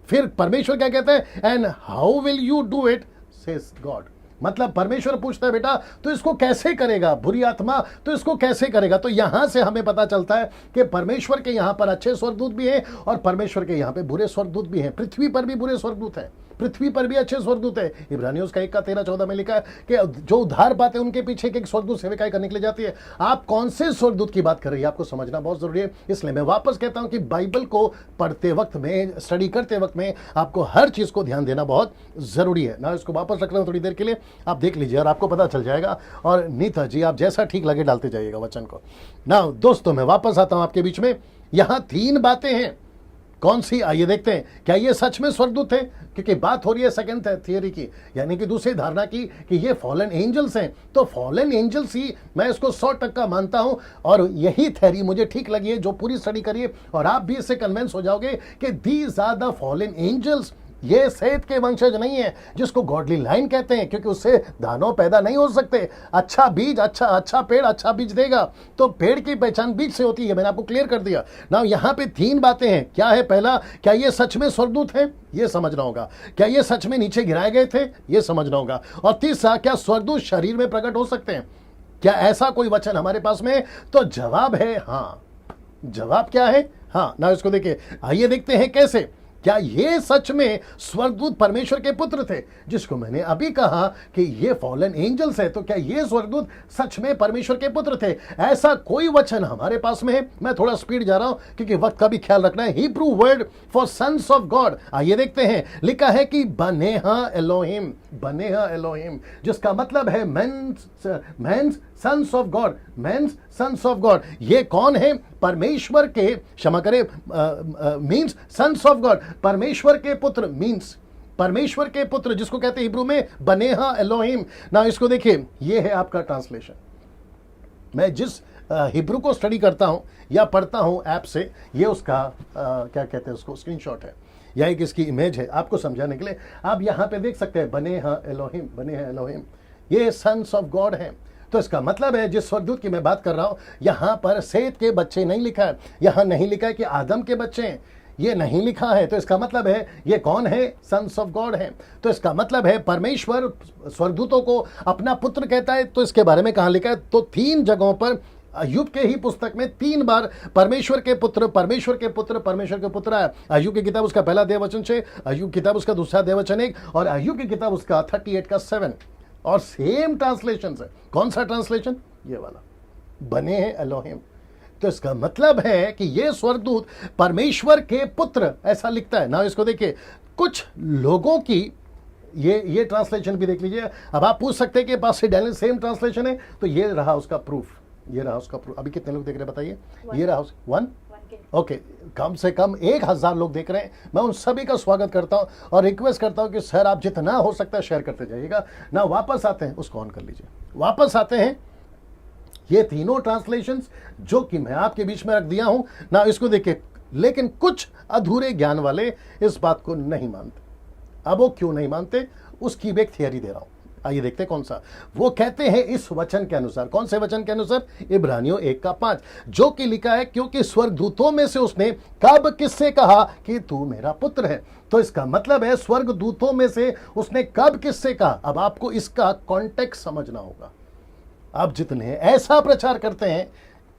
फिर परमेश्वर क्या कहता है? And how will you do it, says God. मतलब परमेश्वर पूछता है, बेटा तो इसको कैसे करेगा, बुरी आत्मा तो इसको कैसे करेगा? तो यहां से हमें पता चलता है कि परमेश्वर के यहां पर अच्छे स्वर्गदूत भी हैं और परमेश्वर के यहां पे बुरे स्वर्गदूत भी हैं। पृथ्वी पर भी बुरे स्वर्गदूत हैं, पृथ्वी पर भी अच्छे स्वर्गदूत है। इब्रानियों का 1:13-14 में लिखा है कि जो उद्धार पाते हैं उनके पीछे एक स्वर्गदूत सेविकाएं करने के लिए जाती है। आप कौन से स्वर्गदूत की बात कर रही है, आपको समझना बहुत जरूरी है। इसलिए मैं वापस कहता हूं कि बाइबल को पढ़ते वक्त में, स्टडी करते वक्त में, आपको हर चीज को ध्यान देना बहुत जरूरी है ना। इसको वापस रख रहा हूं थोड़ी देर के लिए, आप देख लीजिए और आपको पता चल जाएगा। और नीता जी, आप जैसा ठीक लगे डालते जाइएगा वचन को ना। दोस्तों, मैं वापस आता हूं आपके बीच में। यहां 3 बातें हैं। कौन सी? आइए देखते हैं। क्या ये सच में स्वर्गदूत है? क्योंकि बात हो रही है सेकंड थियरी की, यानी कि दूसरी धारणा की, कि ये फॉलन एंजल्स हैं। तो फॉलन एंजल्स ही मैं इसको 100% मानता हूं और यही थ्योरी मुझे ठीक लगी है, जो पूरी स्टडी करिए और आप भी इससे कन्विंस हो जाओगे कि these are the fallen angels. ये सेत के वंशज नहीं है, जिसको गॉडली लाइन कहते हैं, क्योंकि उससे दानव पैदा नहीं हो सकते। अच्छा बीज, अच्छा पेड़ अच्छा बीज देगा। तो पेड़ की पहचान बीज से होती है, मैंने आपको क्लियर कर दिया ना। यहाँ पे 3 बातें हैं। क्या है? पहला, क्या ये सच में स्वर्गदूत है? ये समझना होगा। क्या ये सच में नीचे गिराए गए थे? ये समझना होगा। और तीसरा, क्या स्वर्गदूत शरीर में प्रकट हो सकते हैं? क्या ऐसा कोई वचन हमारे पास में? तो जवाब है हाँ। जवाब क्या है? हाँ ना। इसको देखिए, आइए देखते हैं कैसे। क्या ये सच में स्वर्गदूत परमेश्वर के पुत्र थे, जिसको मैंने अभी कहा कि ये फॉलन एंजल्स है? तो क्या ये स्वर्गदूत सच में परमेश्वर के पुत्र थे? ऐसा कोई वचन हमारे पास में है? मैं थोड़ा स्पीड जा रहा हूं क्योंकि वक्त का भी ख्याल रखना है। Hebrew word for sons of God, आइए देखते हैं। लिखा है कि बनेहा एलोहिम, बनेहा एलोहिम, जिसका मतलब है means sons of God, means sons of God. ये कौन है? परमेश्वर के, क्षमा करें, मीन्स सन्स ऑफ गॉड, परमेश्वर के पुत्र, मीन्स परमेश्वर के पुत्र, जिसको कहते हैं हिब्रू में बनेहा एलोहिम ना। इसको देखिए, ये है आपका ट्रांसलेशन। मैं जिस हिब्रू को स्टडी करता हूं या पढ़ता हूं ऐप से, ये उसका क्या कहते हैं उसको, स्क्रीनशॉट है या एक इसकी इमेज है, आपको समझाने के लिए। आप यहां पे देख सकते हैं बनेहा एलोहिम, बनेहा एलोहिम, ये सन्स ऑफ गॉड है। तो इसका मतलब है, जिस स्वर्गदूत की मैं बात कर रहा हूं, यहां पर सेत के बच्चे नहीं लिखा है, यहां नहीं लिखा है कि आदम के बच्चे हैं, ये नहीं लिखा है। तो इसका मतलब है ये कौन है? सन्स ऑफ गॉड है। तो इसका मतलब है परमेश्वर स्वर्गदूतों को अपना पुत्र कहता है। तो इसके बारे में कहां लिखा है? तो 3 जगहों पर, अय्यूब के ही पुस्तक में 3 बार परमेश्वर के पुत्र, परमेश्वर के पुत्र, परमेश्वर के पुत्र है। अय्यूब की किताब उसका पहला अध्याय वचन 6, अय्यूब किताब उसका दूसरा अध्याय वचन 1 और अय्यूब की किताब उसका 38 का 7। और सेम ट्रांसलेशन है। कौन सा ट्रांसलेशन? ये वाला, बने हैं एलोहिम। तो इसका मतलब है कि ये स्वर्गदूत परमेश्वर के पुत्र, ऐसा लिखता है ना। इसको देखिए, कुछ लोगों की ये ट्रांसलेशन भी देख लीजिए। अब आप पूछ सकते हैं कि पास से डैनियल सेम ट्रांसलेशन है, तो ये रहा उसका प्रूफ, ये रहा उसका प्रूफ। अभी कितने लोग देख रहे हैं बताइए? ये रहा 1 ओके, कम से कम 1000 लोग देख रहे हैं। मैं उन सभी का स्वागत करता हूं और रिक्वेस्ट करता हूं कि सर आप जितना हो सकता है शेयर करते जाइएगा ना। वापस आते हैं, उसको ऑन कर लीजिए। वापस आते हैं, ये तीनों ट्रांसलेशंस जो कि मैं आपके बीच में रख दिया हूं ना, इसको देखिए। लेकिन कुछ अधूरे ज्ञान वाले इस बात को नहीं मानते। अब वो क्यों नहीं मानते, उसकी भी एक थियरी दे रहा हूं। आइए देखते हैं कौन सा। वो कहते हैं इस वचन के अनुसार, कौन से वचन के अनुसार? इब्रानियों 1:5, जो कि लिखा है क्योंकि स्वर्गदूतों में से उसने कब किससे कहा कि तू मेरा पुत्र है। तो इसका मतलब है स्वर्गदूतों में से उसने कब किससे कहा। अब आपको इसका कॉन्टेक्स्ट समझना होगा। आप जितने ऐसा प्रचार करते हैं,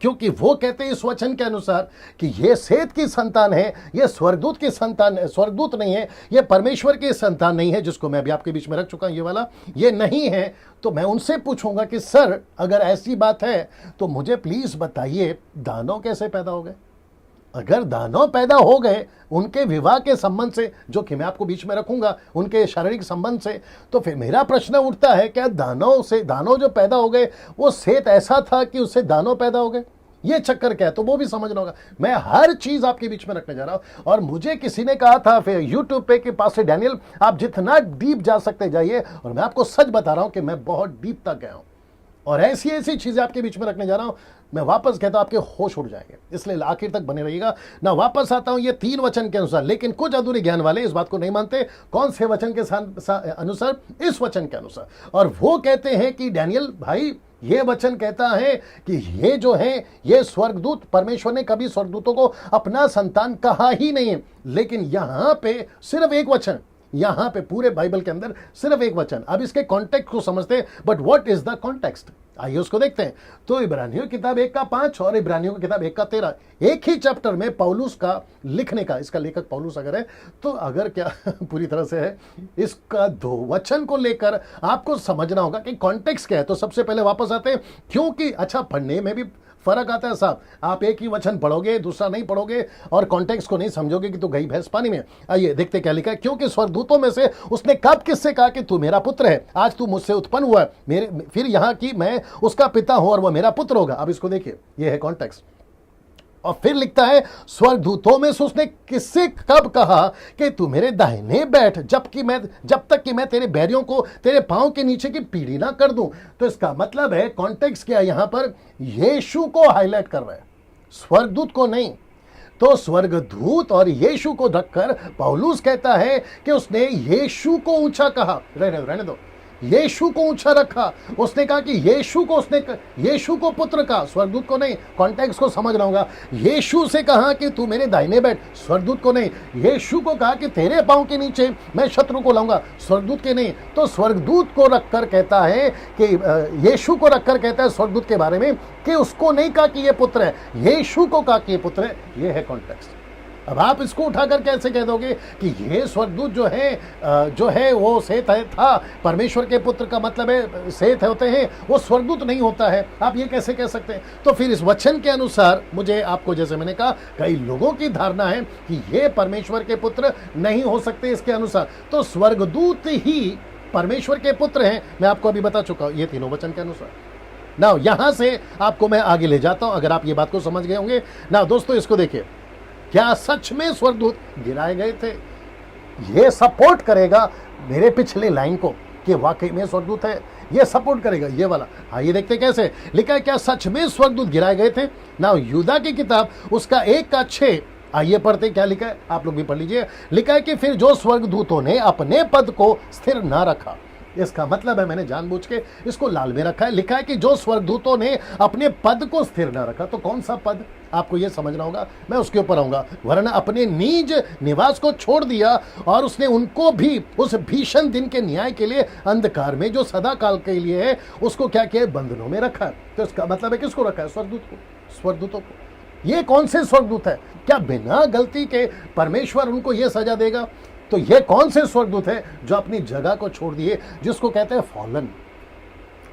क्योंकि वो कहते हैं इस वचन के अनुसार कि ये सेत की संतान है, ये स्वर्गदूत की संतान है, स्वर्गदूत नहीं है, ये परमेश्वर की संतान नहीं है, जिसको मैं भी आपके बीच में रख चुका हूं, ये वाला ये नहीं है। तो मैं उनसे पूछूंगा कि सर अगर ऐसी बात है तो मुझे प्लीज बताइए दानव कैसे पैदा हो गए। अगर दानव पैदा हो गए उनके विवाह के संबंध से, जो कि मैं आपको बीच में रखूंगा, उनके शारीरिक संबंध से, तो फिर मेरा प्रश्न उठता है क्या दानव जो पैदा हो गए वो सेत ऐसा था कि उससे दानव पैदा हो गए? ये चक्कर क्या है, तो वो भी समझना होगा। मैं हर चीज आपके बीच में रखने जा रहा हूं। और मुझे किसी ने कहा था फिर यूट्यूब पे कि पास्टर डैनियल आप जितना डीप जा सकते जाइए, और मैं आपको सच बता रहा हूं कि मैं बहुत डीप तक गया हूं और ऐसी ऐसी चीजें आपके बीच में रखने जा रहा हूं। मैं वापस कहता हूं आपके होश उड़ जाएंगे, इसलिए आखिर तक बने रहिएगा ना। वापस आता हूं ये 3 वचन के अनुसार, लेकिन कुछ अधूरे ज्ञान वाले इस बात को नहीं मानते। कौन से वचन के अनुसार? इस वचन के अनुसार। और वो कहते हैं कि डैनियल भाई ये वचन कहता है कि ये जो है ये स्वर्गदूत, परमेश्वर ने कभी स्वर्गदूतों को अपना संतान कहा ही नहीं है। लेकिन यहां पे सिर्फ एक वचन, यहां पे पूरे बाइबल के अंदर सिर्फ एक वचन। अब इसके कॉन्टेक्स्ट को समझते हैं, but what is the context, आइए उसको देखते हैं। तो इब्रानियों की किताब 1:5 और इब्रानियों की किताब 1:13, एक ही चैप्टर में पौलुस का लिखने का, इसका लेखक पौलुस अगर है तो अगर क्या पूरी तरह से है, इसका 2 वचन को लेकर आपको समझना होगा कि कॉन्टेक्स्ट क्या है। तो सबसे पहले वापस आते हैं, क्योंकि अच्छा पढ़ने में भी फर्क आता है साहब। आप एक ही वचन पढ़ोगे, दूसरा नहीं पढ़ोगे और कॉन्टेक्स्ट को नहीं समझोगे कि तो गई भैंस पानी में। आइए देखते क्या लिखा है। क्योंकि स्वर्गदूतों में से उसने कब किससे कहा कि तू मेरा पुत्र है, आज तू मुझसे उत्पन्न हुआ है, मेरे फिर यहाँ की मैं उसका पिता हूं और वह मेरा पुत्र होगा। अब इसको देखिए, यह है कॉन्टेक्स्ट। और फिर लिखता है स्वर्गदूतों में से उसने किससे कब कहा कि तू मेरे दाहिने बैठ, जब तक कि मैं तेरे बैरियों को तेरे पांव के नीचे की पीढ़ी ना कर दूं। तो इसका मतलब है कॉन्टेक्स्ट क्या है, यहां पर यीशु को हाईलाइट कर रहा है, स्वर्गदूत को नहीं। तो स्वर्गदूत और यीशु को रखकर पौलुस कहता है कि उसने यीशु को ऊंचा कहा। रहने दो, यीशु को ऊंचा रखा। उसने कहा कि यीशु को पुत्र का, स्वर्गदूत को नहीं। कॉन्टेक्स्ट को समझना होगा। यीशु से कहा कि तू मेरे दाहिने बैठ, स्वर्गदूत को नहीं। यीशु को कहा कि तेरे पांव के नीचे मैं शत्रु को लाऊंगा, स्वर्गदूत के नहीं। तो स्वर्गदूत को रखकर कहता है कि यीशु को रखकर कहता है स्वर्गदूत के बारे में कि उसको नहीं कहा कि ये पुत्र है, यीशु को कहा कि ये पुत्र है। ये है कॉन्टेक्स्ट। अब आप इसको उठाकर कैसे कह दोगे कि ये स्वर्गदूत जो है वो सेत था, परमेश्वर के पुत्र का मतलब है सेत होते हैं, वो स्वर्गदूत नहीं होता है। आप ये कैसे कह सकते हैं? तो फिर इस वचन के अनुसार मुझे आपको, जैसे मैंने कहा, कई लोगों की धारणा है कि ये परमेश्वर के पुत्र नहीं हो सकते इसके अनुसार। तो स्वर्गदूत ही परमेश्वर के पुत्र हैं। मैं आपको अभी बता चुका हूं ये तीनों वचन के अनुसार। ना यहां से आपको मैं आगे ले जाता हूं, अगर आप ये बात को समझ गए होंगे। ना दोस्तों इसको देखिए, क्या सच में स्वर्गदूत गिराए गए थे? यह सपोर्ट करेगा मेरे पिछले लाइन को कि वाकई में स्वर्गदूत है, यह सपोर्ट करेगा ये वाला। आइए देखते कैसे लिखा है, क्या सच में स्वर्गदूत गिराए गए थे? ना यूदा की किताब उसका 1:6, आइए पढ़ते क्या लिखा है, आप लोग भी पढ़ लीजिए। लिखा है कि फिर जो स्वर्गदूतों ने अपने पद को स्थिर ना रखा, इसका मतलब है, मैंने जानबूझ के इसको लाल में रखा है, लिखा है कि जो स्वर्गदूतों ने अपने पद को स्थिर ना रखा। तो कौन सा पद, आपको यह समझना होगा, मैं उसके ऊपर आऊंगा। वरना अपने निज निवास को छोड़ दिया और उसने उनको भी उस भीषण दिन के न्याय के लिए अंधकार में, जो सदा काल के लिए है, उसको क्या किया, बंधनों में रखा। तो इसका मतलब है किसको रखा है? स्वर्गदूतों को। ये कौन से स्वर्गदूत है? क्या बिना गलती के परमेश्वर उनको यह सजा देगा? तो ये कौन से स्वर्गदूत है जो अपनी जगह को छोड़ दिए, जिसको कहते हैं फॉलन,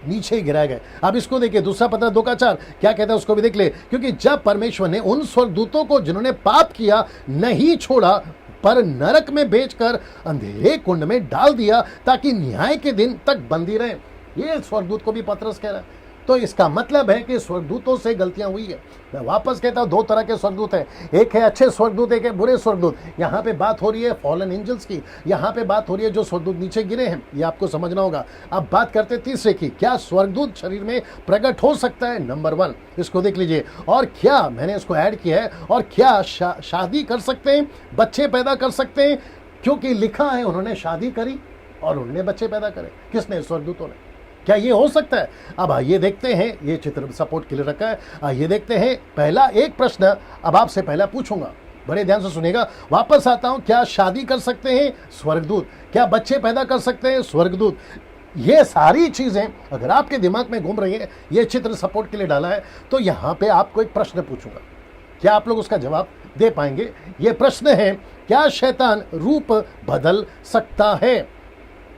नीचे गिराए गए। अब इसको देखिए, दूसरा पत्र 2:4 क्या कहता है उसको भी देख ले। क्योंकि जब परमेश्वर ने उन स्वर्गदूतों को जिन्होंने पाप किया नहीं छोड़ा पर नरक में बेचकर अंधेरे कुंड में डाल दिया ताकि न्याय के दिन तक बंदी रहे, ये स्वर्गदूत को भी पतरस कह रहा है। तो इसका मतलब है कि स्वर्गदूतों से गलतियां हुई है। मैं वापस कहता हूं, दो तरह के स्वर्गदूत हैं, एक है अच्छे स्वर्गदूत, एक है बुरे स्वर्गदूत। यहाँ पे बात हो रही है फॉलन एंजल्स की, यहाँ पे बात हो रही है जो स्वर्गदूत नीचे गिरे हैं, ये आपको समझना होगा। अब बात करते तीसरे की, क्या स्वर्गदूत शरीर में प्रकट हो सकता है? नंबर 1 इसको देख लीजिए। और क्या, मैंने इसको ऐड किया है, और क्या शादी कर सकते हैं, बच्चे पैदा कर सकते हैं? क्योंकि लिखा है उन्होंने शादी करी और उन्होंने बच्चे पैदा करे। किसने? स्वर्गदूतों ने। क्या ये हो सकता है? अब आइए देखते हैं, ये चित्र सपोर्ट के लिए रखा है। आइए देखते हैं। पहला एक प्रश्न अब आपसे पहला पूछूंगा, बड़े ध्यान से सुनिएगा। वापस आता हूं, क्या शादी कर सकते हैं? स्वर्गदूत। क्या बच्चे पैदा कर सकते हैं? स्वर्गदूत। ये सारी चीजें अगर आपके दिमाग में घूम रही है, ये चित्र सपोर्ट के लिए डाला है, तो यहां पे आपको एक प्रश्न पूछूंगा, क्या आप लोग उसका जवाब दे पाएंगे? ये प्रश्न है, क्या शैतान रूप बदल सकता है?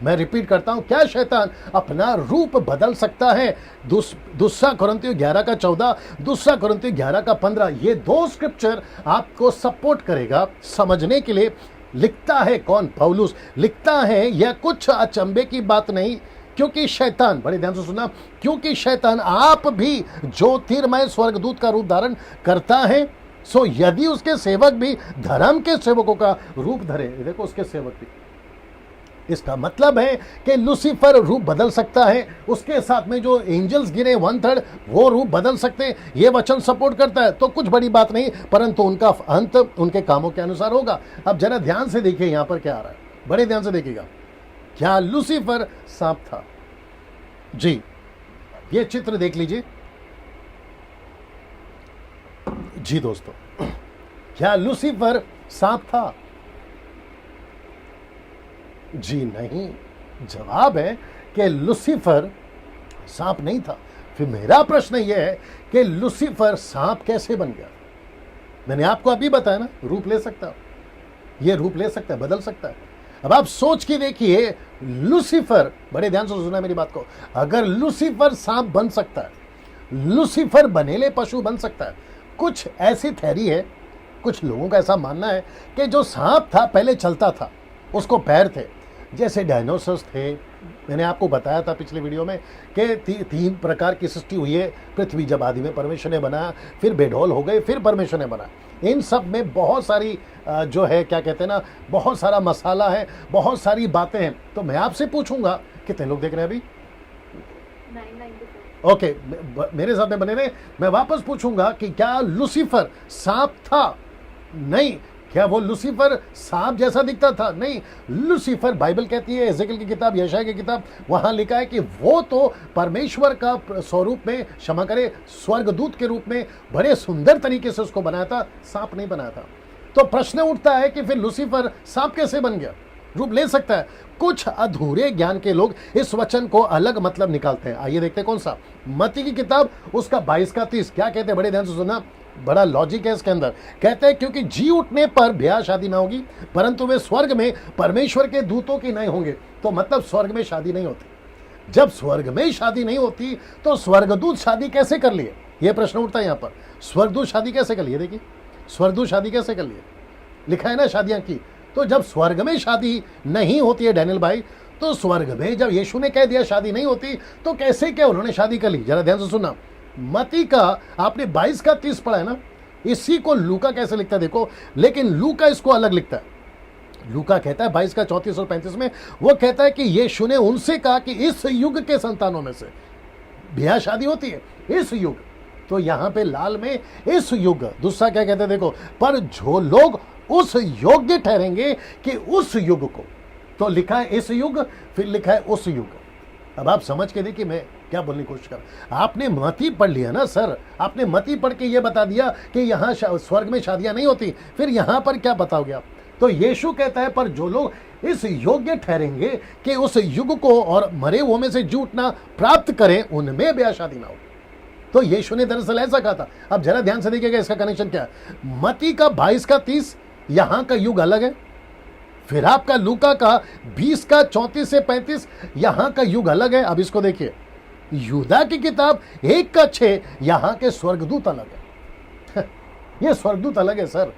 मैं रिपीट करता हूं, क्या शैतान अपना रूप बदल सकता है? दूसरा कुरिन्थियों 11:14, दूसरा कुरिन्थियों 11:15, ये दो स्क्रिप्चर आपको सपोर्ट करेगा समझने के लिए। लिखता है कौन? पौलुस लिखता है। यह कुछ अचंभे की बात नहीं, क्योंकि शैतान, बड़े ध्यान से सुनना, क्योंकि शैतान आप भी ज्योतिर्मय स्वर्गदूत का रूप धारण करता है, सो यदि उसके सेवक भी धर्म के सेवकों का रूप धरे। देखो, उसके सेवक भी, इसका मतलब है कि लूसीफर रूप बदल सकता है, उसके साथ में जो एंजल्स गिरे 1/3 वो रूप बदल सकते हैं। ये वचन सपोर्ट करता है, तो कुछ बड़ी बात नहीं, परंतु उनका अंत उनके कामों के अनुसार होगा। अब जरा ध्यान से देखिए यहां पर क्या आ रहा है, बड़े ध्यान से देखिएगा। क्या लूसीफर सांप था? जी, ये चित्र देख लीजिए। जी दोस्तों, क्या लूसीफर सांप था? जी नहीं। जवाब है कि लूसीफर सांप नहीं था। फिर मेरा प्रश्न यह है कि लूसीफर सांप कैसे बन गया? मैंने आपको अभी बताया ना, रूप ले सकता है, ये रूप ले सकता है, बदल सकता है। अब आप सोच के देखिए, लूसीफर, बड़े ध्यान से सुनना मेरी बात को, अगर लूसीफर सांप बन सकता है, लूसीफर बनेले पशु बन सकता है। कुछ ऐसी थ्योरी है, कुछ लोगों का ऐसा मानना है कि जो सांप था पहले चलता था, उसको पैर थे, जैसे डायनासोर्स थे। मैंने आपको बताया था पिछले वीडियो में कि 3 प्रकार की सृष्टि हुई है। पृथ्वी जब आदि में परमेश्वर ने बनाया, फिर बेढौल हो गए, फिर परमेश्वर ने बनाया। इन सब में बहुत सारी जो है, क्या कहते हैं ना, बहुत सारा मसाला है, बहुत सारी बातें हैं। तो मैं आपसे पूछूंगा, कितने लोग देख रहे हैं अभी? 994। ओके, मेरे साथ में बने रहे। मैं वापस पूछूंगा कि क्या लूसीफर सांप था? नहीं। क्या वो लूसीफर सांप जैसा दिखता था? नहीं। लूसीफर, बाइबल कहती है, एजेकियल की किताब, यशायाह की किताब, वहां लिखा है कि वो तो परमेश्वर का स्वरूप में, क्षमा करे, स्वर्गदूत के रूप में बड़े सुंदर तरीके से उसको बनाया था, सांप नहीं बनाया था। तो प्रश्न उठता है कि फिर लूसीफर सांप कैसे बन गया? रूप ले सकता है। कुछ अधूरे ज्ञान के लोग इस वचन को अलग मतलब निकालते हैं। आइए देखते हैं कौन सा। मत्ती की किताब, उसका 22:30 क्या कहते हैं? बड़े ध्यान से सुनना, बड़ा लॉजिक है इसके अंदर। कहते हैं, क्योंकि जी उठने पर ब्याह शादी ना होगी, परंतु वे स्वर्ग में परमेश्वर के दूतों की नहीं होंगे। तो मतलब स्वर्ग में शादी नहीं होती। जब स्वर्ग में शादी नहीं होती तो स्वर्गदूत शादी कैसे कर लिए? यह प्रश्न उठता है यहां पर। स्वर्गदूत शादी कैसे कर लिए? देखिए, स्वर्गदूत शादी कैसे कर लिए, लिखा है ना, शादियां की। तो जब स्वर्ग में शादी नहीं होती है डैनियल भाई, तो स्वर्ग में जब यीशु ने कह दिया शादी नहीं होती, तो कैसे क्या उन्होंने शादी कर ली? जरा ध्यान से सुनना। मती का आपने 22:30 पढ़ा है ना, इसी को लूका कैसे लिखता है देखो, लेकिन लूका इसको अलग लिखता है। लूका कहता है 22:34 और 35 में, वो कहता है कि यीशु ने उनसे कहा कि इस युग के संतानों में से ब्याह शादी होती है, इस युग। तो यहां पे लाल में इस युग, दूसरा क्या कहते हैं देखो, पर जो लोग उस योग्य ठहरेंगे कि उस युग को, तो लिखा है इस युग, फिर लिखा है उस युग। अब आप समझ के देखिए मैं क्या बोलने की कोशिश कर। आपने मती पढ़ लिया ना सर, आपने मती पढ़ के ये बता दिया कि यहाँ स्वर्ग में शादियां नहीं होती, फिर यहाँ पर क्या बताओगे आप? तो यीशु कहता है, पर जो लोग इस योग्य ठहरेंगे कि उस युग को और मरे हुओं में से जी उठना प्राप्त करें, उनमें ब्याह शादी ना हो। तो यीशु ने दरअसल ऐसा कहा था। अब जरा ध्यान से देखिएगा इसका कनेक्शन क्या है। मती का 22:30 यहां का युग अलग है, फिर आपका लूका का 20:34 से 35 यहां का युग अलग है। अब इसको देखिए, यूदा की किताब 1 का 6, यहाँ के स्वर्गदूत अलग है। ये स्वर्गदूत अलग है सर।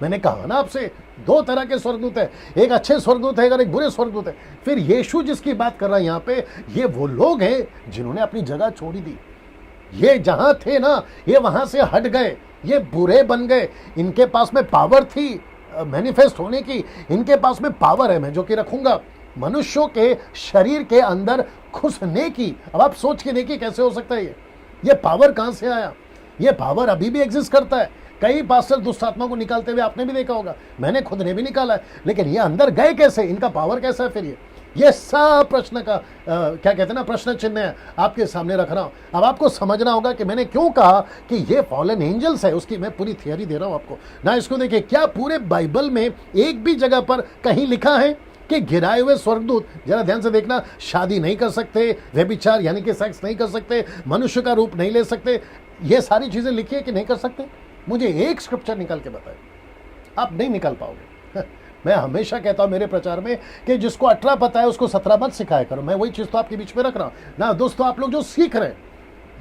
मैंने कहा ना आपसे, 2 तरह के स्वर्गदूत है, एक अच्छे स्वर्गदूत है और एक बुरे स्वर्गदूत है। फिर यीशु जिसकी बात कर रहा है यहाँ पे, ये वो लोग हैं जिन्होंने अपनी जगह छोड़ी दी। ये जहां थे ना, ये वहां से हट गए, ये बुरे बन गए। इनके पास में पावर थी मैनिफेस्ट होने की, इनके पास में पावर है, मैं जो कि रखूंगा मनुष्यों के शरीर के अंदर घुसने की। अब आप सोच के देखिए कैसे हो सकता है ये पावर कहां से आया? ये पावर अभी भी एग्जिस्ट करता है। कई पास्टर दुष्ट आत्मा को निकालते हुए आपने भी देखा होगा, मैंने खुद ने भी निकाला है, लेकिन ये अंदर गए कैसे? इनका पावर कैसा है? फिर ये सब प्रश्न का क्या कहते हैं ना, प्रश्न चिन्ह है आपके सामने रख रहा हूं। अब आपको समझना होगा कि मैंने क्यों कहा कि ये फॉलन एंजल्स है, उसकी मैं पूरी थियरी दे रहा हूं आपको ना। इसको देखिए, क्या पूरे बाइबल में एक भी जगह पर कहीं लिखा है कि गिराए हुए स्वर्गदूत, जरा ध्यान से देखना, शादी नहीं कर सकते, व्यभिचार यानी कि सेक्स नहीं कर सकते, मनुष्य का रूप नहीं ले सकते, ये सारी चीजें लिखी है कि नहीं कर सकते? मुझे एक स्क्रिप्चर निकाल के बताए। आप नहीं निकाल पाओगे। मैं हमेशा कहता हूं मेरे प्रचार में कि जिसको 18 पता है उसको 17 मत सिखाया करो। मैं वही चीज तो आपके बीच में रख रहा हूं ना। दोस्तों, आप लोग जो सीख रहे हैं,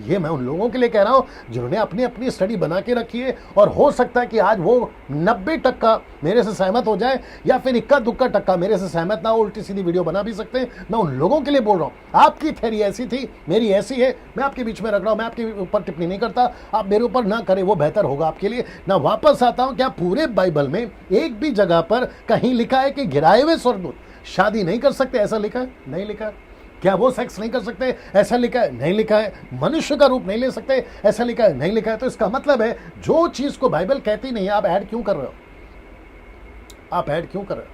ये मैं उन लोगों के लिए कह रहा हूं जिन्होंने अपनी अपनी स्टडी बना के रखी है, और हो सकता है कि आज वो 90% मेरे से सहमत हो जाए, या फिर 1-2% मेरे से सहमत ना हो, उल्टी सीधी वीडियो बना भी सकते हैं। मैं उन लोगों के लिए बोल रहा हूं। आपकी थ्योरी ऐसी थी, मेरी ऐसी है, मैं आपके बीच में रख रहा हूं, मैं आपके ऊपर टिप्पणी नहीं करता। आप मेरे ऊपर ना करें, वो बेहतर होगा आपके लिए ना। वापस आता हूं, क्या पूरे बाइबल में एक भी जगह पर कहीं लिखा है कि गिराए हुए स्वर्गदूत शादी नहीं कर सकते? ऐसा लिखा है? नहीं लिखा है। क्या वो सेक्स नहीं कर सकते? ऐसा लिखा है? नहीं लिखा है। मनुष्य का रूप नहीं ले सकते? ऐसा लिखा है? नहीं लिखा है। तो इसका मतलब है जो चीज को बाइबल कहती नहीं है, आप ऐड क्यों कर रहे हो? आप ऐड क्यों कर रहे हो?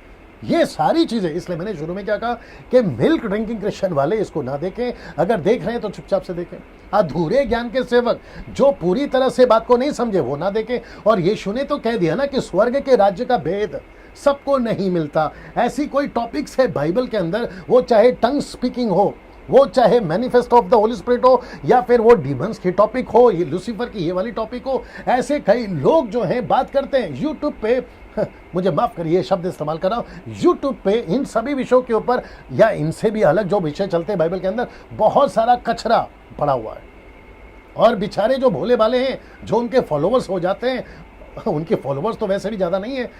ये सारी चीजें, इसलिए मैंने शुरू में क्या कहा कि मिल्क ड्रिंकिंग क्रिश्चियन वाले इसको ना देखें। अगर देख रहे हैं तो चुपचाप से देखें। अधूरे ज्ञान के सेवक जो पूरी तरह से बात को नहीं समझे, वो ना देखें। और यीशु ने तो कह दिया ना कि स्वर्ग के राज्य का भेद सबको नहीं मिलता। ऐसी कोई टॉपिक्स है बाइबल के अंदर, वो चाहे टंग स्पीकिंग हो, वो चाहे manifest of the Holi spirit हो, या फिर वो डीमंस की टॉपिक हो, ये लूसीफर की ये वाली टॉपिक हो। ऐसे कई लोग जो हैं बात करते हैं यूट्यूब पे, मुझे माफ करिए शब्द इस्तेमाल कर रहा हूं, यूट्यूब पे इन सभी विषयों के ऊपर, या इनसे भी अलग जो विषय चलते हैं बाइबल के अंदर, बहुत सारा कचरा पड़ा हुआ है। और बेचारे जो भोले भाले हैं, जो उनके फॉलोवर्स हो जाते हैं, उनके फॉलोवर्स तो वैसे भी ज़्यादा नहीं है,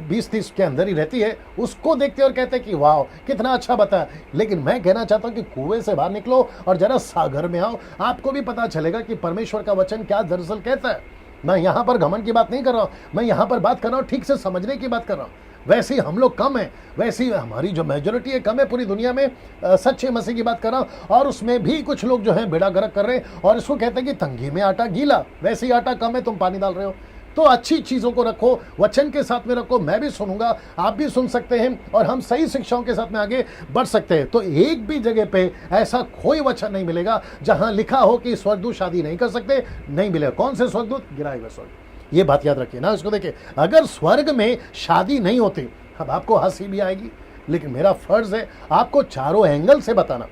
20-30 के अंदर ही रहती है, उसको देखते और कहते हैं कि वाह कितना अच्छा बताया। लेकिन मैं कहना चाहता हूं कि कुएं से बाहर निकलो और जरा सागर में आओ, आपको भी पता चलेगा कि परमेश्वर का वचन क्या दरअसल कहता है। मैं यहां पर घमंड की बात नहीं कर रहा हूं, मैं यहां पर बात कर रहा हूं ठीक से समझने की बात कर रहा हूं। वैसे ही हम लोग कम हैं, वैसे ही हमारी जो मेजोरिटी है कम है पूरी दुनिया में। सच्चे मसीह की बात कर रहा हूं, और उसमें भी कुछ लोग जो हैं बेड़ा गर्क कर रहे हैं, और इसको कहते हैं कि तंगी में आटा गीला, वैसे ही आटा कम है, तुम पानी डाल रहे हो। तो अच्छी चीजों को रखो, वचन के साथ में रखो, मैं भी सुनूंगा, आप भी सुन सकते हैं, और हम सही शिक्षाओं के साथ में आगे बढ़ सकते हैं। तो एक भी जगह पे ऐसा कोई वचन नहीं मिलेगा जहां लिखा हो कि स्वर्गदूत शादी नहीं कर सकते, नहीं मिलेगा। कौन से स्वर्गदूत? गिराए हुए स्वर्ग। ये बात याद रखिए ना। इसको देखिए, अगर स्वर्ग में शादी नहीं होती, अब आपको हंसी भी आएगी, लेकिन मेरा फर्ज है आपको चारों एंगल से बताना।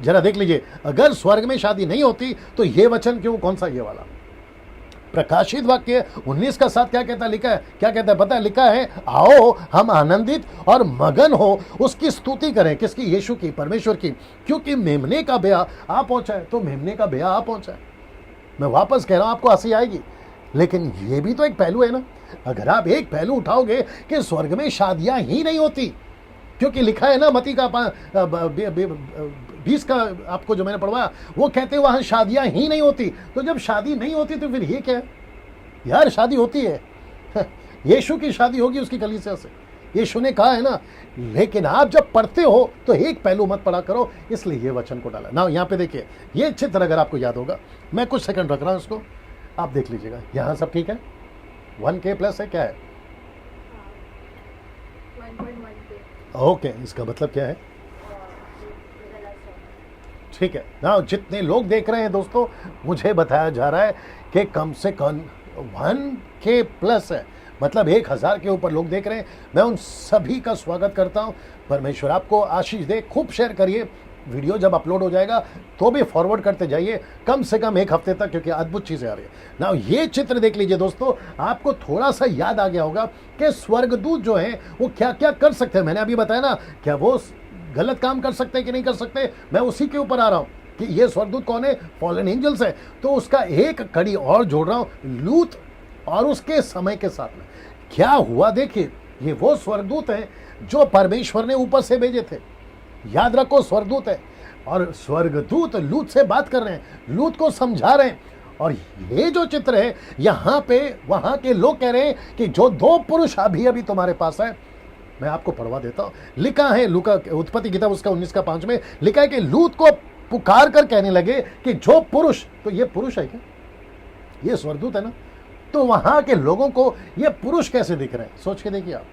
जरा देख लीजिए, अगर स्वर्ग में शादी नहीं होती तो ये वचन क्यों? कौन सा? ये वाला प्रकाशित वाक्य 19:7 क्या कहता है? लिखा है, क्या कहता है पता है? लिखा है, आओ हम आनंदित और मगन हो उसकी स्तुति करें। किसकी? यीशु की, परमेश्वर की, क्योंकि मेमने का ब्याह आ पहुंचा है। तो मेमने का ब्याह आ पहुंचा है। मैं वापस कह रहा हूं, आपको हंसी आएगी, लेकिन ये भी तो एक पहलू है ना। अगर आप एक पहलू उठाओगे कि स्वर्ग में शादियां ही नहीं होती, क्योंकि लिखा है ना मती का 20 का आपको जो मैंने पढ़वाया, वो कहते हैं वहां शादियां ही नहीं होती। तो जब शादी नहीं होती तो फिर ये क्या है? यार शादी होती है, यीशु की शादी होगी उसकी कलीसिया से, यीशु ने कहा है ना। लेकिन आप जब पढ़ते हो तो एक पहलू मत पढ़ा करो, इसलिए ये वचन को डाला ना। यहाँ पे देखिए, ये चित्र अगर आपको याद होगा, मैं कुछ सेकंड रख रहा हूं इसको, आप देख लीजिएगा। यहाँ सब ठीक है, 1K प्लस है, क्या है? 1.1K। ओके, इसका मतलब क्या है? ठीक है ना। जितने लोग देख रहे हैं दोस्तों, मुझे बताया जा रहा है कि कम से कम 1K प्लस है, मतलब 1000 के ऊपर लोग देख रहे हैं। मैं उन सभी का स्वागत करता हूं। परमेश्वर आपको आशीष दे। खूब शेयर करिए, वीडियो जब अपलोड हो जाएगा तो भी फॉरवर्ड करते जाइए, कम से कम 1 हफ्ते तक, क्योंकि अद्भुत चीजें आ रही है ना। ये चित्र देख लीजिए दोस्तों, आपको थोड़ा सा याद आ गया होगा कि स्वर्गदूत जो हैं वो क्या क्या कर सकते हैं। मैंने अभी बताया ना, क्या वो गलत काम कर सकते हैं कि नहीं कर सकते, मैं उसी के ऊपर आ रहा हूं कि ये स्वर्गदूत कौन है, फॉलन एंजल्स है। तो उसका एक कड़ी और जोड़ रहा हूं, लूत और उसके समय के साथ में क्या हुआ। देखिए, ये वो स्वर्गदूत हैं जो परमेश्वर ने ऊपर से भेजे थे। याद रखो, स्वर्गदूत है और स्वर्गदूत लूत से बात कर रहे हैं, लूत को समझा रहे हैं। और ये जो चित्र है, यहां पे वहां के लोग कह रहे हैं कि जो दो पुरुष अभी अभी तुम्हारे पास है, मैं आपको पढ़वा देता हूं। लिखा है लूका उत्पत्ति किताब उसका 19:5 में लिखा है कि लूत को पुकार कर कहने लगे कि जो पुरुष, तो ये पुरुष है क्या, ये स्वर्गदूत है ना। तो वहां के लोगों को ये पुरुष कैसे दिख रहे हैं, सोच के देखिए आप।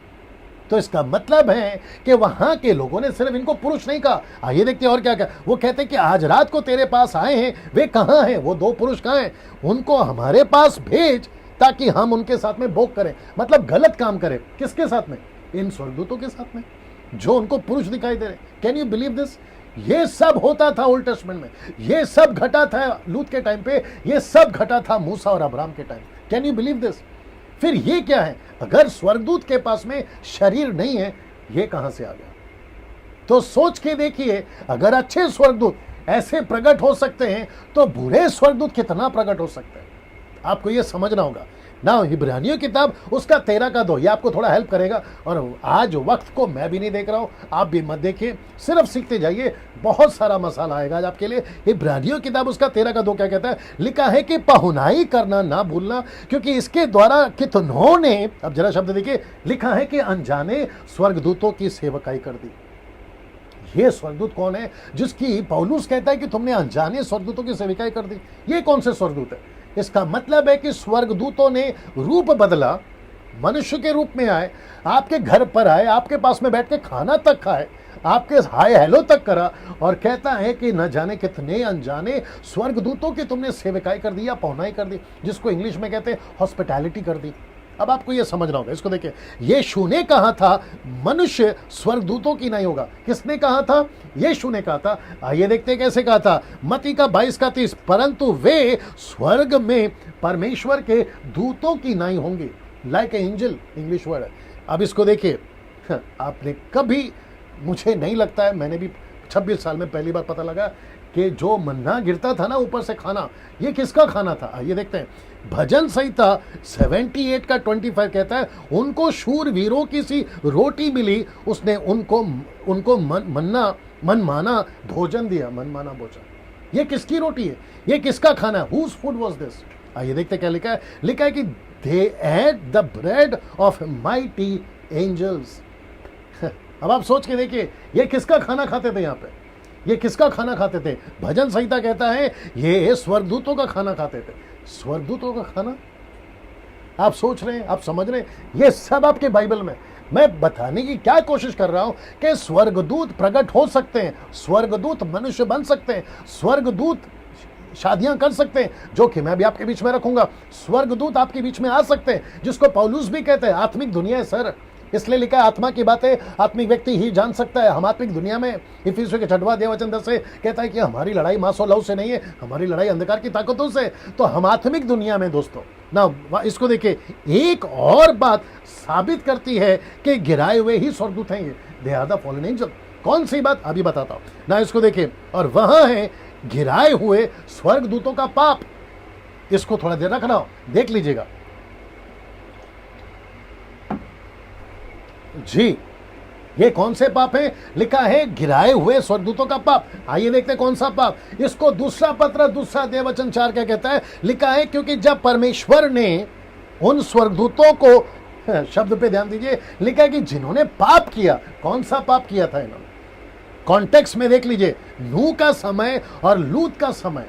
तो इसका मतलब है कि वहां के लोगों ने सिर्फ इनको पुरुष नहीं कहा। आइए देखते हैं और क्या क्या वो कहते हैं कि आज रात को तेरे पास आए हैं, वे कहां हैं, वो दो पुरुष कहां हैं, उनको हमारे पास भेज ताकि हम उनके साथ में भोग करें। मतलब गलत काम करें, किसके साथ में, इन स्वर्गदूतों के साथ में जो उनको पुरुष दिखाई दे रहे। Can you believe this. ये सब होता था ओल्ड टेस्टमेंट में, ये सब घटा था लूत के टाइम पे, ये सब घटा था मूसा और अब्राहम के time. Can you believe this. फिर ये क्या है, अगर स्वर्गदूत के पास में शरीर नहीं है, ये कहां से आ गया। तो सोच के देखिए, अगर अच्छे स्वर्गदूत ऐसे प्रकट हो सकते हैं तो बुरे स्वर्गदूत कितना प्रकट हो सकते हैं, आपको ये समझना होगा ना। इब्रानियों किताब उसका 13:2 ये आपको थोड़ा हेल्प करेगा। और आज वक्त को मैं भी नहीं देख रहा हूं, आप भी मत देखिए, सिर्फ सीखते जाइए, बहुत सारा मसाला आएगा आज आपके लिए। इब्रानियों किताब उसका 13:2 क्या कहता है, लिखा है कि पहुनाई करना ना भूलना, क्योंकि इसके द्वारा कितनों ने, अब जरा शब्द देखिए, लिखा है कि अनजाने स्वर्गदूतों की सेवकाई कर दी। ये स्वर्गदूत कौन है जिसकी पौलुस कहता है कि तुमने अनजाने स्वर्गदूतों की सेवकाई कर दी। ये कौन से स्वर्गदूत है। इसका मतलब है कि स्वर्गदूतों ने रूप बदला, मनुष्य के रूप में आए, आपके घर पर आए, आपके पास में बैठ के खाना तक खाए, आपके हाय हेलो तक करा, और कहता है कि न जाने कितने अनजाने स्वर्गदूतों की तुमने सेवकाई कर दी या पहुनाई कर दी, जिसको इंग्लिश में कहते हैं हॉस्पिटैलिटी कर दी। अब आपको यह समझना होगा, इसको देखिए, यीशु ने कहा था मनुष्य स्वर्गदूतों की नहीं होगा। किसने कहा था, यीशु ने कहा था। आइए देखते हैं कैसे कहा था, मत्ती का 22:30, परंतु वे स्वर्ग में परमेश्वर के दूतों की नहीं होंगे, like a angel, English word है। अब इसको देखिए, आपने कभी, मुझे नहीं लगता है, मैंने भी 26 साल में पहली बार पता लगा कि जो मन्ना गिरता था ना ऊपर से खाना, ये किसका खाना था। आइए देखते हैं, भजन संहिता 78:25 कहता है, उनको शूरवीरों की सी रोटी मिली, उसने उनको मन माना भोजन दिया, मन माना भोजन। ये किसकी रोटी है, ये किसका खाना है, हुज फूड वाज दिस। आइए देखते क्या लिखा है, लिखा है कि they eat the bread of mighty angels. अब आप सोच के देखिए, ये किसका खाना खाते थे, यहाँ पे ये किसका खाना खाते थे। भजन संहिता कहता है ये स्वर्गदूतों का खाना खाते थे। स्वर्गदूतों का खाना, आप सोच रहे हैं, आप समझ रहे हैं, ये सब आपके बाइबल में। मैं बताने की क्या कोशिश कर रहा हूं कि स्वर्गदूत प्रकट हो सकते हैं, स्वर्गदूत मनुष्य बन सकते हैं, स्वर्गदूत शादियां कर सकते हैं, जो कि मैं भी आपके बीच में रखूंगा। स्वर्गदूत आपके बीच में आ सकते हैं, जिसको पौलुस भी कहते हैं आत्मिक दुनिया है सर, इसलिए लिखा है आत्मा की बातें आत्मिक व्यक्ति ही जान सकता है। हम आत्मिक दुनिया में, इफिसियों के 6:10 से कहता है कि हमारी लड़ाई मांस और लहू से नहीं है, हमारी लड़ाई अंधकार की ताकतों से। तो हम आत्मिक दुनिया में दोस्तों ना, इसको देखिए, एक और बात साबित करती है कि गिराए हुए ही स्वर्गदूत हैं, ये they are the fallen angel. कौन सी बात, अभी बताता हूं ना, इसको देखिए, और वहां है गिराए हुए स्वर्गदूतों का पाप। इसको थोड़ा देर रखना, देख लीजिएगा जी, ये कौन से पाप है, लिखा है गिराए हुए स्वर्गदूतों का पाप। आइए देखते हैं कौन सा पाप। इसको दूसरा पत्र 2 देववचन 4 क्या कहता है, लिखा है क्योंकि जब परमेश्वर ने उन स्वर्गदूतों को, शब्द पे ध्यान दीजिए, लिखा है कि जिन्होंने पाप किया। कौन सा पाप किया था इन्होंने, कॉन्टेक्स्ट में देख लीजिए, नूह का समय और लूत का समय।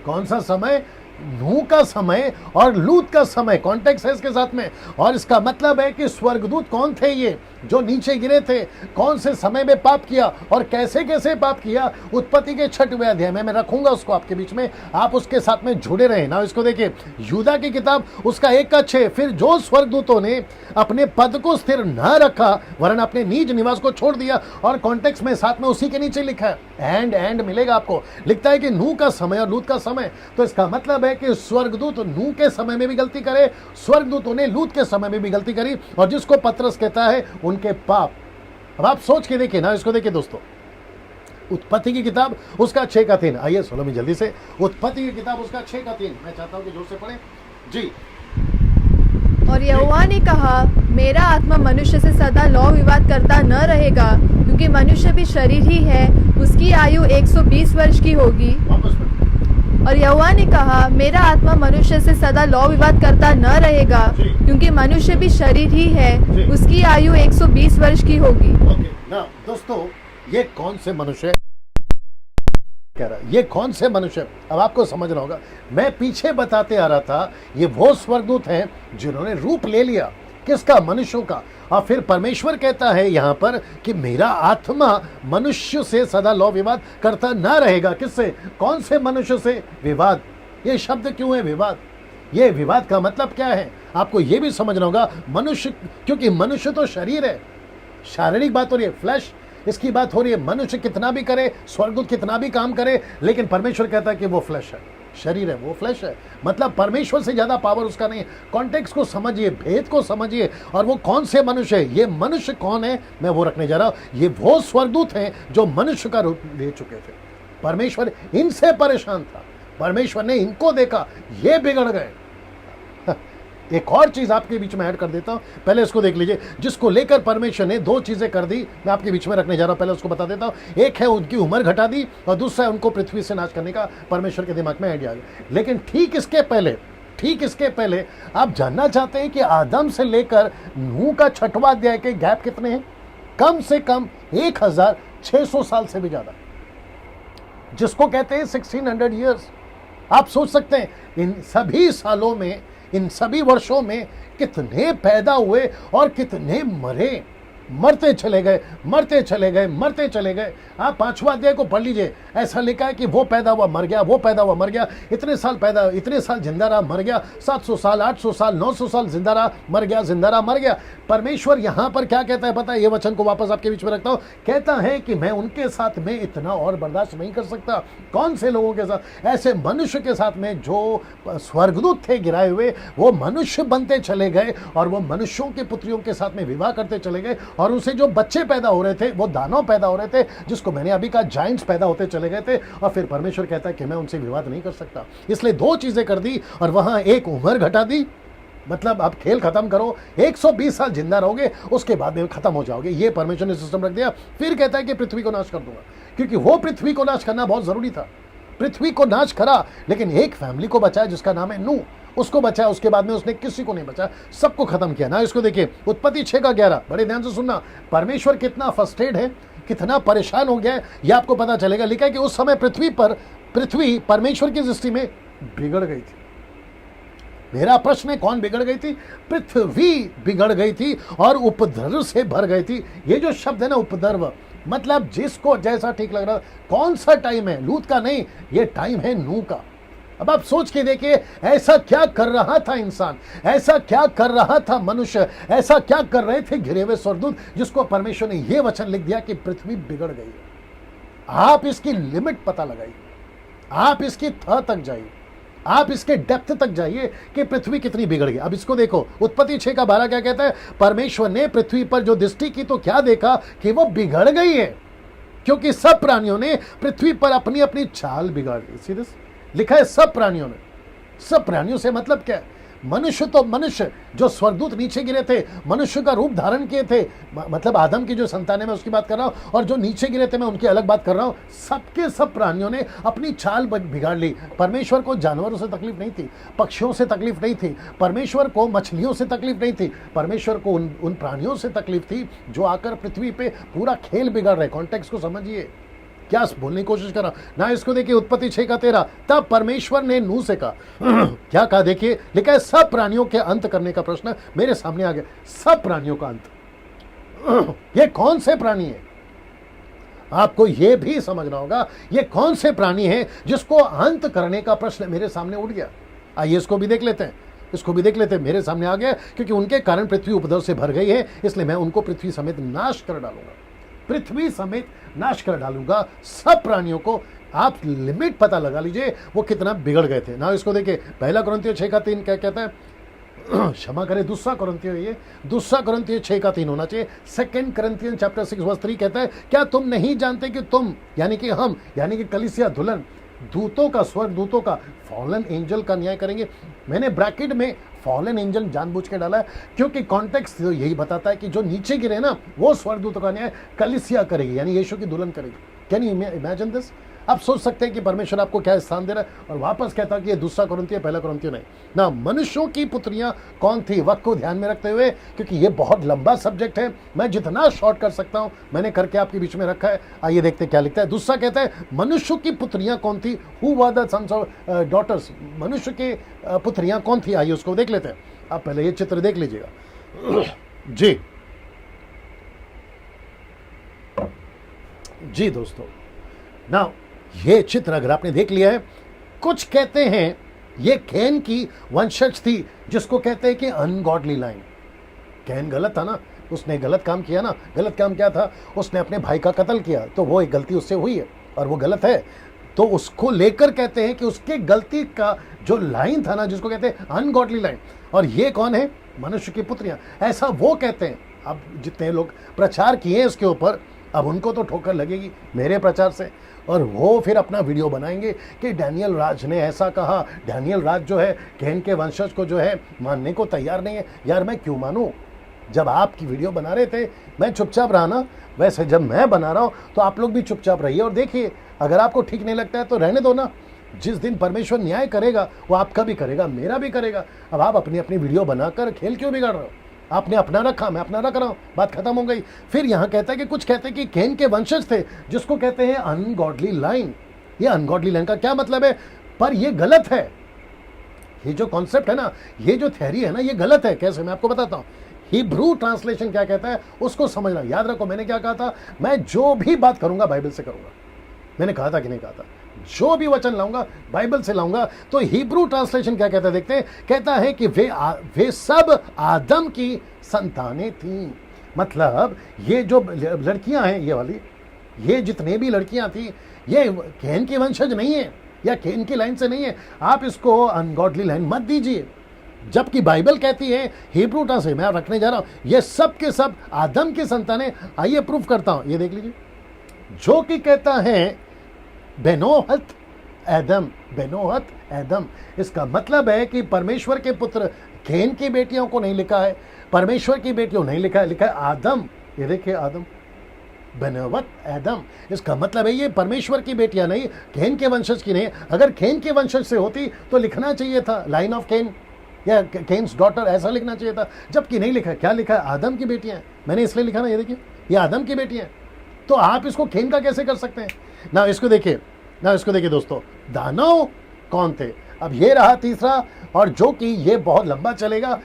कौन सा समय, नूह का समय और लूत का समय, कॉन्टेक्स्ट है इसके साथ में। और इसका मतलब है कि स्वर्गदूत कौन थे, ये जो नीचे गिरे थे, कौन से समय में पाप किया और कैसे कैसे पाप किया, उत्पत्ति के 6वें अध्याय में मैं रखूंगा उसको आपके बीच में, आप उसके साथ में जुड़े रहे ना। इसको देखिए, यूदा की किताब उसका 1:6, फिर जो स्वर्गदूतों ने अपने पद को स्थिर न रखा वरन अपने निज निवास को छोड़ दिया, और कॉन्टेक्स्ट में साथ में उसी के नीचे लिखा है एंड मिलेगा आपको, लिखता है कि नूह का समय और लूत का समय। तो इसका मतलब है कि स्वर्गदूत नूह के समय में भी गलती करे, स्वर्गदूतों ने लूत के समय में भी गलती करी, और जिसको पतरस कहता है उनके पाप। अब आप सोच के देखिए ना, इसको देखिए दोस्तों, उत्पत्ति की किताब उसका 6:3। आइए सुनो भी जल्दी से, उत्पत्ति की किताब उसका 6:3। मैं चाहता हूं कि जोर से पढ़ें जी। और यहोवा ने कहा, मेरा आत्मा मनुष्य से सदा लौ विवाद करता न रहेगा, क्योंकि मनुष्य भी शरीर ही है, उसकी आयु 120 वर्ष की होगी। वापस पढ़ें। और यहोवा ने कहा, मेरा आत्मा मनुष्य से सदा लौ विवाद करता न रहेगा, क्योंकि मनुष्य भी शरीर ही है, उसकी आयु 120 वर्ष की होगी। ओके ना दोस्तों, ये कौन से मनुष्य कह रहा है, ये कौन से मनुष्य, अब आपको समझना होगा। मैं पीछे बताते आ रहा था, ये वो स्वर्गदूत हैं जिन्होंने रूप ले लिया, किसका? मनुष्यों का। और फिर परमेश्वर कहता है यहां पर कि मेरा आत्मा मनुष्य से सदा लौ विवाद करता ना रहेगा। किससे? कौन से मनुष्य से? विवाद। ये शब्द क्यों है विवाद? ये विवाद का मतलब क्या है आपको ये भी समझना होगा। मनुष्य, क्योंकि मनुष्य तो शरीर है, शारीरिक बात हो रही है, फ्लैश, इसकी बात हो रही है। मनुष्य कितना भी करे, स्वर्गदूत कितना भी काम करे, लेकिन परमेश्वर कहता है कि वो फ्लैश है, शरीर है, वो फ्लैश है। मतलब परमेश्वर से ज्यादा पावर उसका नहीं है। कॉन्टेक्स्ट को समझिए, भेद को समझिए। और वो कौन से मनुष्य है, ये मनुष्य कौन है, मैं वो रखने जा रहा हूं। ये वो स्वर्गदूत हैं जो मनुष्य का रूप ले चुके थे। परमेश्वर इनसे परेशान था, परमेश्वर ने इनको देखा, ये बिगड़ गए। एक और चीज आपके बीच में ऐड कर देता हूं, पहले इसको देख लीजिए, जिसको लेकर परमेश्वर ने दो चीजें कर दी, मैं आपके बीच में रखने जा रहा हूं, पहले उसको बता देता हूं। एक है उनकी उम्र घटा दी, और दूसरा है उनको पृथ्वी से नाश करने का परमेश्वर के दिमाग में आइडिया आ गया। लेकिन ठीक इसके पहले आप जानना चाहते हैं कि आदम से लेकर नूह का 6वां अध्याय के गैप कितने हैं? कम से कम 1600 साल से भी ज्यादा, जिसको कहते हैं 1600 ईयर्स। आप सोच सकते हैं इन सभी सालों में, इन सभी वर्षों में कितने पैदा हुए और कितने मरे, मरते चले गए। आप 5वां अध्याय को पढ़ लीजिए, ऐसा लिखा है कि वो पैदा हुआ मर गया, वो पैदा हुआ मर गया, इतने साल पैदा, इतने साल जिंदा रहा मर गया, 700 साल, 800 साल, 900 साल जिंदा रहा मर गया। परमेश्वर यहां पर क्या कहता है पता है? ये वचन को वापस आपके बीच में रखता हूं। कहता है कि मैं उनके साथ में इतना और बर्दाश्त नहीं कर सकता। कौन से लोगों के साथ? ऐसे मनुष्य के साथ में जो स्वर्गदूत थे गिराए हुए, वो मनुष्य बनते चले गए और वो मनुष्यों के पुत्रियों के साथ में विवाह करते चले गए, और उनसे जो बच्चे पैदा हो रहे थे वो दानव पैदा हो रहे थे, जिसको मैंने अभी कहा जाइंट्स पैदा होते चले गए थे। और फिर परमेश्वर कहता है कि मैं उनसे विवाद नहीं कर सकता, इसलिए दो चीजें कर दी, और वहां एक उम्र घटा दी, मतलब अब खेल खत्म करो, 120 साल जिंदा रहोगे, उसके बाद में खत्म हो जाओगे। ये परमेश्वर ने सिस्टम रख दिया। फिर कहता है कि पृथ्वी को नाश कर दूंगा, क्योंकि वो पृथ्वी को नाश करना बहुत जरूरी था। पृथ्वी को नाश करा, लेकिन एक फैमिली को बचाया जिसका नाम है नूह, उसको बचाया। उसके बाद में उसने किसी को नहीं बचाया, सबको खत्म किया ना। इसको देखिए, उत्पत्ति 6:11, बड़े ध्यान से सुनना। परमेश्वर कितना फ्रस्ट्रेट है, कितना परेशान हो गया है, ये आपको पता चलेगा। लिखा है कि उस समय पृथ्वी परमेश्वर की दृष्टि में बिगड़ गई थी। मेरा प्रश्न है, कौन बिगड़ गई थी? पृथ्वी बिगड़ गई थी और उपद्रव से भर गई थी। ये जो शब्द है ना, उपद्रव, मतलब जिसको जैसा ठीक लग रहा। कौन सा टाइम है? लूत का नहीं, ये टाइम है नूह का। अब आप सोच के देखिए, ऐसा क्या कर रहा था इंसान, ऐसा क्या कर रहा था मनुष्य, ऐसा क्या कर रहे थे घिरे हुए स्वर्गदूत, जिसको परमेश्वर ने यह वचन लिख दिया कि पृथ्वी बिगड़ गई है। आप इसकी लिमिट पता लगाइए, आप इसकी थ तक जाइए, आप इसके डेप्थ तक जाइए कि पृथ्वी कितनी बिगड़ गई। अब इसको देखो, उत्पत्ति 6:12 क्या कहता है? परमेश्वर ने पृथ्वी पर जो दृष्टि की तो क्या देखा कि वो बिगड़ गई है, क्योंकि सब प्राणियों ने पृथ्वी पर अपनी अपनी चाल बिगाड़ ली। सीधे लिखा है सब प्राणियों ने। सब प्राणियों से मतलब क्या है? मनुष्य तो मनुष्य, जो स्वर्गदूत नीचे गिरे थे, मनुष्य का रूप धारण किए थे, मतलब आदम की जो संतान है मैं उसकी बात कर रहा हूं, और जो नीचे गिरे थे मैं उनकी अलग बात कर रहा हूं। सबके सब प्राणियों ने अपनी चाल बिगाड़ ली। परमेश्वर को जानवरों से तकलीफ नहीं थी, पक्षियों से तकलीफ नहीं थी, परमेश्वर को मछलियों से तकलीफ नहीं थी, परमेश्वर को उन प्राणियों से तकलीफ थी जो आकर पृथ्वी पे पूरा खेल बिगाड़ रहे। कॉन्टेक्स्ट को समझिए, क्या बोलने की कोशिश कर रहा ना। इसको देखिए, उत्पत्ति 6:13, तब परमेश्वर ने नूह से कहा क्या कहा? देखिए, लिखा है सब प्राणियों के अंत करने का प्रश्न मेरे सामने आ गया। सब प्राणियों का अंत ये कौन से प्राणी है? आपको यह भी समझना होगा, ये कौन से प्राणी है जिसको अंत करने का प्रश्न मेरे सामने उठ गया। आइए इसको भी देख लेते हैं, मेरे सामने आ गया, क्योंकि उनके कारण पृथ्वी उपद्रव से भर गई है, इसलिए मैं उनको पृथ्वी समेत नाश कर डालूंगा, पृथ्वी समेत नाश कर डालूंगा सब प्राणियों को। आप लिमिट पता लगा लीजिए वो कितना बिगड़ गए थे ना। इसको देखिए, 1 कुरिन्थियों 6:3 क्या कहता है? क्षमा करें, दूसरा कुरिन्थियों, ये दूसरा कुरिन्थियों 6:3 होना चाहिए। 2 Corinthians chapter 6 verse 3 कहता है, क्या तुम नहीं जानते कि तुम यानी कि हम यानी कि कलीसिया दुल्हन दूतों का, स्वर्ग दूतों का, फॉलन एंजल का न्याय करेंगे। मैंने ब्रैकेट में फॉलन एंजल जानबूझ के डाला है क्योंकि कॉन्टेक्स्ट तो यही बताता है कि जो नीचे गिरे ना वो स्वर्ग दूतों का न्याय कलीसिया करेगी, यानी यीशु की दुल्हन करेगी। Can you imagine this? आप सोच सकते हैं कि परमेश्वर आपको क्या स्थान दे रहा है। और वापस कहता है कि ये दूसरा कुरिन्थियों, पहला कुरिन्थियों नहीं ना। मनुष्यों की पुत्रियां कौन थी, वक्त को ध्यान में रखते हुए, क्योंकि ये बहुत लंबा सब्जेक्ट है, मैं जितना शॉर्ट कर सकता हूं मैंने करके आपके बीच में रखा है। आइए देखते क्या लिखता है। दूसरा कहता है मनुष्यों की पुत्रियां कौन थी, who were the sons of daughters, मनुष्य की पुत्रियां कौन थी। आइए उसको देख लेते हैं। आप पहले ये चित्र देख लीजिएगा। जी दोस्तों, ना ये चित्र अगर आपने देख लिया है, कुछ कहते हैं ये कैन की वंशज थी, जिसको कहते हैं कि अनगॉडली लाइन। कैन गलत था ना, उसने गलत काम किया ना। गलत काम क्या था? उसने अपने भाई का कत्ल किया, तो वो एक गलती उससे हुई है और वो गलत है। तो उसको लेकर कहते हैं कि उसके गलती का जो लाइन था ना, जिसको कहते हैं अनगॉडली लाइन, और ये कौन है? मनुष्य की पुत्रियां, ऐसा वो कहते हैं। अब जितने लोग प्रचार किए इसके ऊपर, अब उनको तो ठोकर लगेगी मेरे प्रचार से, और वो फिर अपना वीडियो बनाएंगे कि डैनियल राज ने ऐसा कहा। डैनियल राज जो है कैन के वंशज को जो है मानने को तैयार नहीं है। यार मैं क्यों मानूं? जब आपकी वीडियो बना रहे थे मैं चुपचाप रहा ना, वैसे जब मैं बना रहा हूं तो आप लोग भी चुपचाप रहिए और देखिए। अगर आपको ठीक नहीं लगता है तो रहने दो ना। जिस दिन परमेश्वर न्याय करेगा वो आपका भी करेगा, मेरा भी करेगा। अब आप अपनी अपनी वीडियो बनाकर खेल क्यों बिगाड़ रहे हो? आपने अपना रखा, मैं अपना रख रहा हूं, बात खत्म हो गई। फिर यहां कहता है कि कुछ कहते हैं कि कैन के वंशज थे, जिसको कहते हैं अनगॉडली लाइन। ये अनगॉडली लाइन का क्या मतलब है? पर ये गलत है। ये जो कॉन्सेप्ट है ना, ये जो थ्योरी है ना, ये गलत है। कैसे? मैं आपको बताता हूं। हिब्रू ट्रांसलेशन क्या कहता है उसको समझना। याद रखो मैंने क्या कहा था, मैं जो भी बात करूंगा बाइबल से करूंगा। मैंने कहा था कि नहीं कहा था? जो भी वचन लाऊंगा बाइबल से लाऊंगा। तो हिब्रू ट्रांसलेशन क्या कहता है देखते हैं। कहता है कि वे सब आदम की संतानें थीं। मतलब ये जो लड़कियां हैं, ये वाली, ये जितने भी लड़कियां थी, ये कैन की वंशज नहीं है या कैन की लाइन से नहीं है। आप इसको अनगॉडली लाइन मत दीजिए, जबकि बाइबल कहती है, हिब्रू ट्रांसलेशन मैं रखने जा रहा हूं, ये सब के सब आदम की संतानें। आइए प्रूफ करता हूं, ये देख लीजिए। जो कि कहता है बेनोहत एदम, बेनोहत एदम, इसका मतलब है कि परमेश्वर के पुत्र कैन की बेटियों को नहीं लिखा है, परमेश्वर की बेटियों नहीं लिखा है, लिखा है आदम। ये देखिए आदम, बेनोहत एदम, इसका मतलब है ये परमेश्वर की बेटियां नहीं, कैन के वंशज की नहीं। अगर कैन के वंशज से होती तो लिखना चाहिए था लाइन ऑफ कैन या केन्स डॉटर, ऐसा लिखना चाहिए था, जबकि नहीं लिखा है। क्या लिखा है? आदम की बेटियां। मैंने इसलिए लिखा ना, ये देखिए, ये आदम की बेटियां। तो आप इसको कैन का कैसे कर सकते हैं ना? इसको देखिए ना, इसको देखिए दोस्तों, दानव कौन थे? अब ये रहा तीसरा, और जो कि ये बहुत लंबा चलेगा,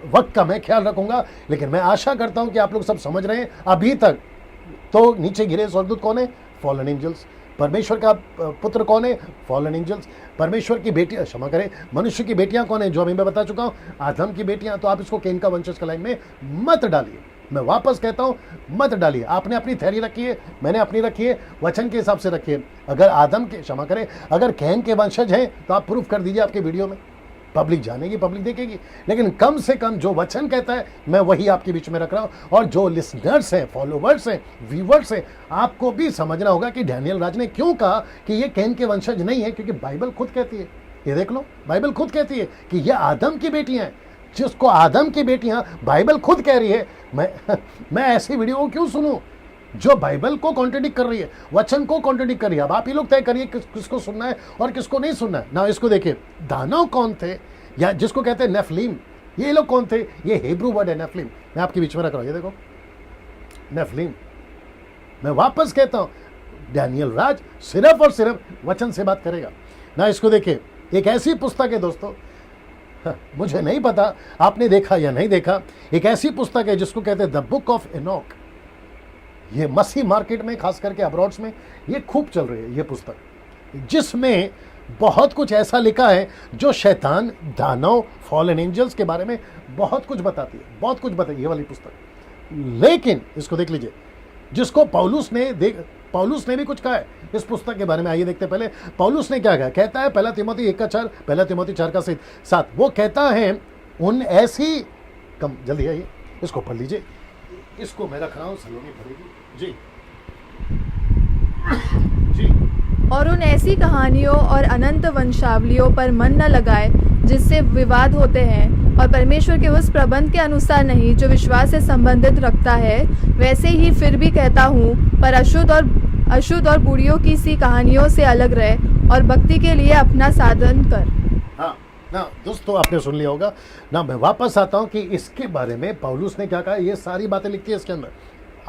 वक्त का मैं ख्याल रखूंगा, लेकिन मैं आशा करता हूं कि आप लोग सब समझ रहे हैं अभी तक। तो नीचे गिरे स्वर्गदूत कौन है? Fallen angels. परमेश्वर का पुत्र कौन है? Fallen angels. परमेश्वर की बेटियां, क्षमा करें, मनुष्य की बेटियां कौन है? जो अभी मैं बता चुका हूं, आदम की बेटियां। तो आप इसको कैन का वंशज का लाइन में मत डालिए। मैं वापस कहता हूं, मत डालिए। आपने अपनी थ्योरी रखी है, मैंने अपनी रखी है, वचन के हिसाब से रखिए। अगर आदम के, क्षमा करें, अगर कैन के वंशज हैं तो आप प्रूफ कर दीजिए आपके वीडियो में। पब्लिक जानेगी, पब्लिक देखेगी, लेकिन कम से कम जो वचन कहता है मैं वही आपके बीच में रख रहा हूं। और जो लिसनर्स हैं, फॉलोवर्स हैं, व्यूवर्स हैं, आपको भी समझना होगा कि डैनियल राज ने क्यों कहा कि ये कैन के वंशज नहीं है, क्योंकि बाइबल खुद कहती है। ये देख लो, बाइबल खुद कहती है कि ये आदम की बेटियां हैं। जिसको आदम की बेटियां बाइबल खुद कह रही है, मैं ऐसी वीडियो को क्यों सुनूं जो बाइबल को कॉन्ट्रडिक्ट कर रही है, वचन को कॉन्ट्रडिक्ट कर रही है। अब आप ही लोग तय करिए किसको सुनना है और किसको नहीं सुनना है ना। इसको देखिए, दानव कौन थे, या जिसको कहते हैं नेफलीम, ये लोग कौन थे? ये हिब्रू वर्ड है नेफलीम, मैं आपके बीच में रख रहा हूं। ये देखो नेफलीम। मैं वापस कहता हूं, डैनियल राज सिर्फ और सिर्फ वचन से बात करेगा ना। इसको देखिए, एक ऐसी पुस्तक है दोस्तों, मुझे नहीं पता आपने देखा या नहीं देखा, एक ऐसी पुस्तक है जिसको कहते हैं द बुक ऑफ एनोक। ये मसीह मार्केट में, खास करके अब्रॉड्स में ये खूब चल रही है ये पुस्तक, जिसमें बहुत कुछ ऐसा लिखा है जो शैतान, दानव, फॉलन एंजल्स के बारे में बहुत कुछ बताती है, बहुत कुछ बताती है ये वाली पुस्तक। लेकिन इसको देख लीजिए, जिसको पौलुस ने भी कुछ कहा है इस पुस्तक के बारे में। आइए देखते हैं पहले पौलुस ने क्या कहा। कहता है पहला तिमोथी 1:4, पहला तिमोथी 4:7, वो कहता है उन ऐसी कम जल्दी आइए, इसको पढ़ लीजिए, इसको मैं रख रहा हूँ, सलोनी पढ़ेगी जी जी। और उन ऐसी कहानियों और अनंत वंशावलियों पर मन न लगाए जिससे विवाद होते हैं और परमेश्वर के उस प्रबंध के अनुसार नहीं जो विश्वास से संबंधित रखता है। वैसे ही फिर भी कहता हूँ, पर अशुद्ध और बुढ़ियों की सी कहानियों से अलग रहे और भक्ति के लिए अपना साधन कर। हाँ ना दोस्तों, आपने सुन लिया होगा ना। मैं वापस आता हूँ कि इसके बारे में पौलुस ने क्या कहा, ये सारी बातें लिखती है इसके अंदर।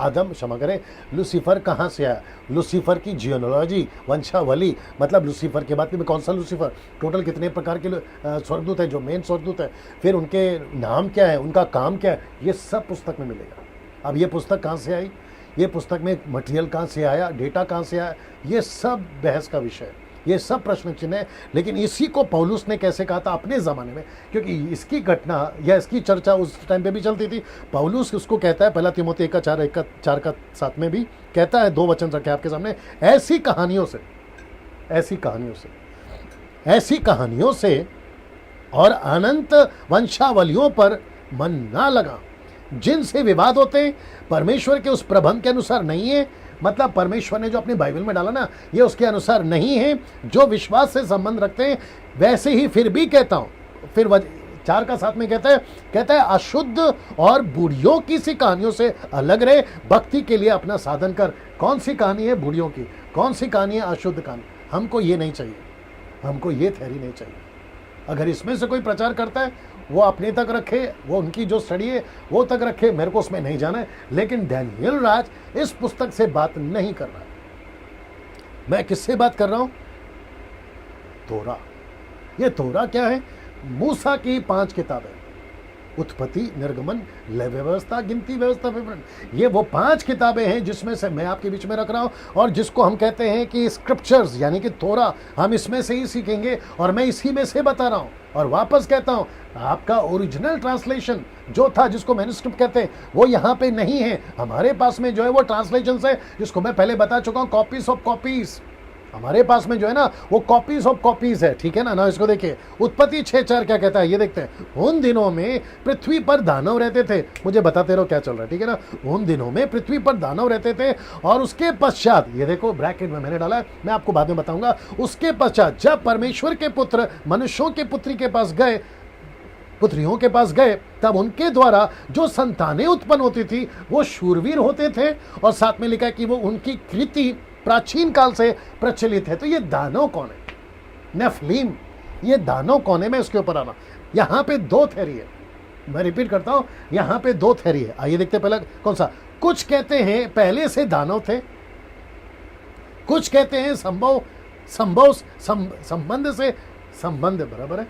आदम, क्षमा करें, लूसीफर कहाँ से आया, लूसीफर की जियोनोलॉजी, वंशावली, मतलब लूसीफर के बाद में कौन सा लूसीफर, टोटल कितने प्रकार के स्वर्गदूत हैं जो मेन स्वर्गदूत हैं, फिर उनके नाम क्या है, उनका काम क्या है, ये सब पुस्तक में मिलेगा। अब ये पुस्तक कहाँ से आई, ये पुस्तक में मटेरियल कहाँ से आया, डेटा कहाँ से आया, ये सब बहस का विषय है, ये सब प्रश्न चिन्ह है। लेकिन इसी को पौलुस ने कैसे कहा था अपने ज़माने में, क्योंकि इसकी घटना या इसकी चर्चा उस टाइम पे भी चलती थी। पौलुस उसको कहता है, पहला तीमुथियुस 1:4 में भी कहता है, 2 वचन रखे आपके सामने, ऐसी कहानियों से और अनंत वंशावलियों पर मन ना लगा जिनसे विवाद होते हैं, परमेश्वर के उस प्रबंध के अनुसार नहीं है। मतलब परमेश्वर ने जो अपनी बाइबल में डाला ना, ये उसके अनुसार नहीं है, जो विश्वास से संबंध रखते हैं। वैसे ही फिर भी कहता हूं, फिर 4:7 में कहता है अशुद्ध और बुढ़ियों की सी कहानियों से अलग रहे, भक्ति के लिए अपना साधन कर। कौन सी कहानी है बुढ़ियों की, कौन सी कहानी है अशुद्ध कहानी? हमको ये नहीं चाहिए, हमको ये थ्योरी नहीं चाहिए। अगर इसमें से कोई प्रचार करता है वो अपने तक रखे, वो उनकी जो स्टडी है वो तक रखे, मेरे को उसमें नहीं जाना है। लेकिन डैनियल राज इस पुस्तक से बात नहीं कर रहा है। मैं किससे बात कर रहा हूं? तोरा। ये तोरा क्या है? मूसा की 5 किताबें, उत्पत्ति, निर्गमन, लय व्यवस्था, गिनती व्यवस्था, विवरण। ये वो 5 किताबें हैं जिसमें से मैं आपके बीच में रख रहा हूं, और जिसको हम कहते हैं कि स्क्रिप्चर्स, यानी कि तोरा। हम इसमें से ही सीखेंगे और मैं इसी में से बता रहा हूं। और वापस कहता हूं, आपका ओरिजिनल ट्रांसलेशन जो था, जिसको मैन्युस्क्रिप्ट कहते हैं, वो यहाँ पे नहीं है। हमारे पास में जो है वो ट्रांसलेशन है, जिसको मैं पहले बता चुका हूँ, कॉपीज ऑफ कॉपीज। हमारे पास में जो है ना वो कॉपीज ऑफ कॉपीज है, ठीक है ना। इसको देखिए, उत्पत्ति 6:4 क्या कहता है, ये देखते हैं। उन दिनों में पृथ्वी पर दानव रहते थे। मुझे बताते रहो क्या चल रहा है, ठीक है ना। उन दिनों में पृथ्वी पर दानव रहते थे, और उसके पश्चात, ये देखो ब्रैकेट में मैंने डाला है, मैं आपको बाद में बताऊंगा। उसके पश्चात जब परमेश्वर के पुत्र मनुष्यों के पुत्रियों के पास गए, तब उनके द्वारा जो संतानें उत्पन्न होती थी वो शूरवीर होते थे, और साथ में लिखा है कि वो उनकी कृति प्राचीन काल से प्रचलित है। तो ये दानव कौन है? नेफलीम। ये दानव कौन है? मैं इसके ऊपर आना। यहाँ पे 2 थ्योरी है, मैं रिपीट करता हूँ, यहाँ पे 2 थ्योरी है। आइए देखते हैं पहला कौन सा। कुछ कहते हैं पहले से दानव थे, कुछ कहते हैं संबंध बराबर है,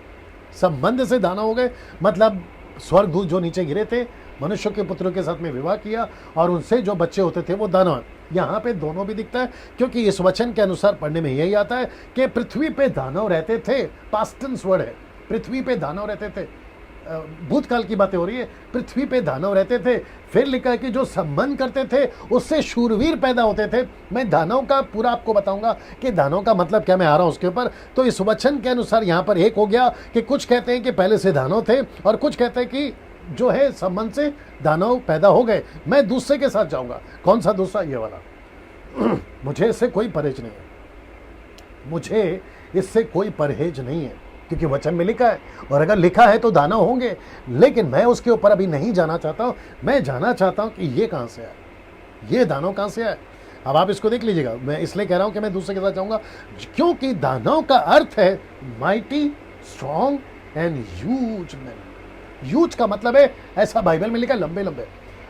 संबंध से दानव हो गए। मतलब स्वर्गदूत जो नीचे गिरे थे, मनुष्य के पुत्रों के साथ में विवाह किया, और उनसे जो बच्चे होते थे वो दानव है। यहाँ पे दोनों भी दिखता है, क्योंकि इस वचन के अनुसार पढ़ने में यही आता है कि पृथ्वी पे दानव रहते थे। पास्ट टेंस वर्ड है, पृथ्वी पे दानव रहते थे। भूतकाल की बातें हो रही है, पृथ्वी पे दानव रहते थे। फिर लिखा है कि जो संबंध करते थे उससे शूरवीर पैदा होते थे। मैं दानव का पूरा आपको बताऊंगा कि दानव का मतलब क्या, मैं आ रहा हूं उसके ऊपर। तो इस वचन के अनुसार यहाँ पर एक हो गया कि कुछ कहते हैं कि पहले से दानव थे, और कुछ कहते हैं कि जो है संबंध से दानव पैदा हो गए। मैं दूसरे के साथ जाऊंगा। कौन सा दूसरा? ये वाला। मुझे इससे कोई परहेज नहीं है, मुझे इससे कोई परहेज नहीं है, क्योंकि वचन में लिखा है, और अगर लिखा है तो दानव होंगे। लेकिन मैं उसके ऊपर अभी नहीं जाना चाहता हूं। मैं जाना चाहता हूं कि ये कहां से आया, ये दानव कहां से आया। अब आप इसको देख लीजिएगा। मैं इसलिए कह रहा हूं कि मैं दूसरे के साथ जाऊंगा, क्योंकि दानव का अर्थ है mighty, strong and huge man. Huge का मतलब है, ऐसा बाइबल में लिखा, लंबे लंबे।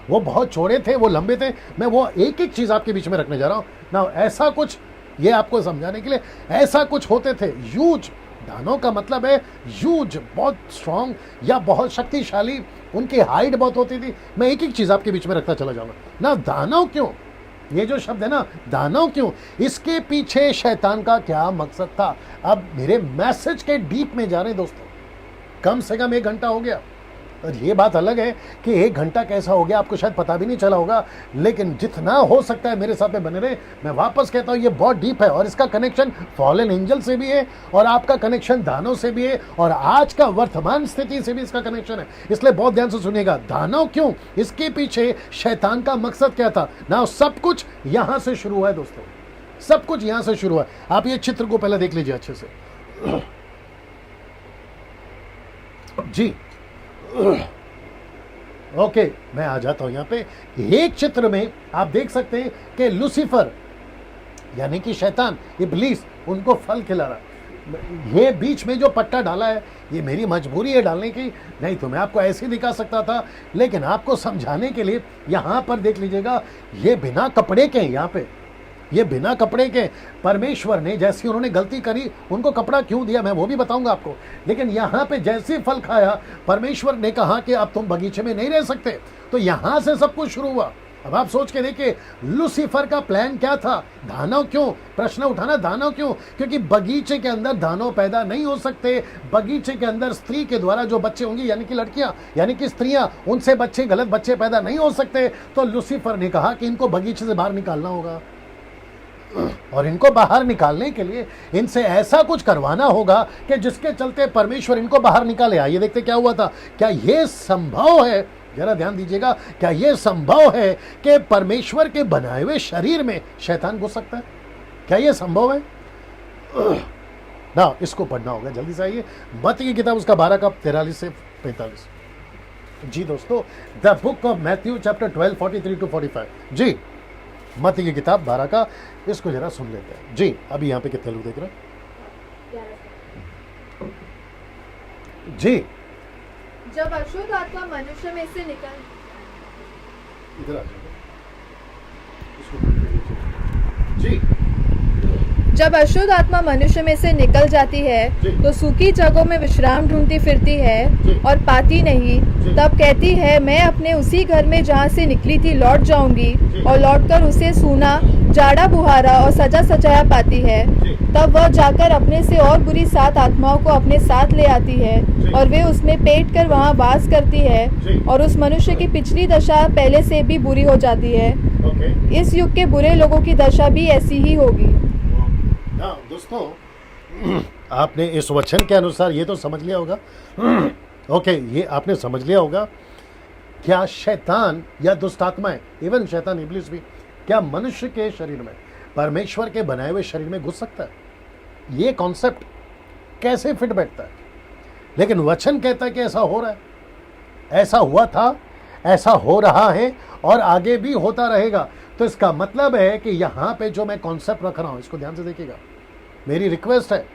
वो बहुत चौड़े थे, वो लंबे थे। मैं वो एक एक चीज आपके बीच में रखने जा रहा हूं ना। ऐसा कुछ, ये आपको समझाने के लिए, ऐसा कुछ होते थे ह्यूज। दानव का मतलब है ह्यूज, बहुत स्ट्रांग या बहुत शक्तिशाली। उनकी हाइट बहुत होती थी। मैं एक एक चीज आपके बीच में रखता चला जाऊंगा ना। दानव क्यों, ये जो शब्द है ना, दानव क्यों, इसके पीछे शैतान का क्या मकसद था। अब मेरे मैसेज के डीप में जा रहे हैं दोस्तों। कम से कम 1 घंटा हो गया। और ये बात अलग है कि 1 घंटा कैसा हो गया आपको शायद पता भी नहीं चला होगा, लेकिन जितना हो सकता है मेरे साथ में बने रहे। मैं वापस कहता हूँ ये बहुत डीप है और इसका कनेक्शन फॉलन एंजल से भी है और आपका कनेक्शन दानव से भी है और आज का वर्तमान स्थिति से भी इसका कनेक्शन है। इसलिए बहुत ध्यान से सुनिएगा। दानव क्यों, इसके पीछे शैतान का मकसद क्या था ना, सब कुछ यहां से शुरू हुआ है दोस्तों, सब कुछ यहां से शुरू हुआ है। आप ये चित्र को पहले देख लीजिए अच्छे से जी। ओके, मैं आ जाता हूं यहां पे। एक चित्र में आप देख सकते हैं कि लूसीफर यानी कि शैतान, इब्लीस, उनको फल खिला रहा। ये बीच में जो पट्टा डाला है ये मेरी मजबूरी है डालने की, नहीं तो मैं आपको ऐसे ही दिखा सकता था, लेकिन आपको समझाने के लिए यहां पर देख लीजिएगा। ये बिना कपड़े के, यहां पे ये बिना कपड़े के परमेश्वर ने जैसी उन्होंने गलती करी उनको कपड़ा क्यों दिया मैं वो भी बताऊंगा आपको। लेकिन यहाँ पे जैसे फल खाया परमेश्वर ने कहा कि अब तुम बगीचे में नहीं रह सकते, तो यहाँ से सब कुछ शुरू हुआ। अब आप सोच के देखिए लूसीफर का प्लान क्या था। दानव क्यों, प्रश्न उठाना दानव क्यों, क्योंकि बगीचे के अंदर दानव पैदा नहीं हो सकते। बगीचे के अंदर स्त्री के द्वारा जो बच्चे होंगे यानी कि लड़कियां यानी कि स्त्रियां, उनसे बच्चे, गलत बच्चे पैदा नहीं हो सकते। तो लूसीफर ने कहा कि इनको बगीचे से बाहर निकालना होगा और इनको बाहर निकालने के लिए इनसे ऐसा कुछ करवाना होगा कि जिसके चलते परमेश्वर इनको बाहर निकाले। आइए देखते क्या हुआ था। क्या यह संभव है, जरा ध्यान दीजिएगा, क्या यह संभव है कि परमेश्वर के बनाए हुए शरीर में शैतान घुस सकता है? क्या यह संभव है ना? इसको पढ़ना होगा, जल्दी से आइए। मत्ती की किताब उसका 12 का 43 से 45। जी दोस्तों, the book of Matthew chapter 12 43 to 45। जी, मत्ती की किताब 12 का, इसको जरा सुन लेते हैं जी। अभी यहाँ पे कितने लोग देख रहे हैं जी? जब अशुद्ध आत्मा मनुष्य में से निकल इधर आ जाओ, इसको जी। जब अशुद्ध आत्मा मनुष्य में से निकल जाती है तो सूखी जगहों में विश्राम ढूंढती फिरती है और पाती नहीं। तब कहती है मैं अपने उसी घर में जहाँ से निकली थी लौट जाऊंगी, और लौटकर उसे सूना, जाड़ा बुहारा और सजा सजाया पाती है। तब वह जाकर अपने से और बुरी 7 आत्माओं को अपने साथ ले आती है और वे उसमें पेट कर वहाँ वास करती है, और उस मनुष्य की पिछली दशा पहले से भी बुरी हो जाती है। इस युग के बुरे लोगों की दशा भी ऐसी ही होगी। दोस्तों, आपने इस वचन के अनुसार ये तो समझ लिया होगा ओके, ये आपने समझ लिया होगा। क्या शैतान या दुष्ट आत्माएं, इवन शैतान इब्लिस भी, क्या मनुष्य के शरीर में, परमेश्वर के बनाए हुए शरीर में घुस सकता है? ये कॉन्सेप्ट कैसे फिट बैठता है? लेकिन वचन कहता है कि ऐसा हो रहा है, ऐसा हुआ था, ऐसा हो रहा है और आगे भी होता रहेगा। तो इसका मतलब है कि यहाँ पे जो मैं कॉन्सेप्ट रख रहा हूँ, इसको ध्यान से देखिएगा। मेरी रिक्वेस्ट है,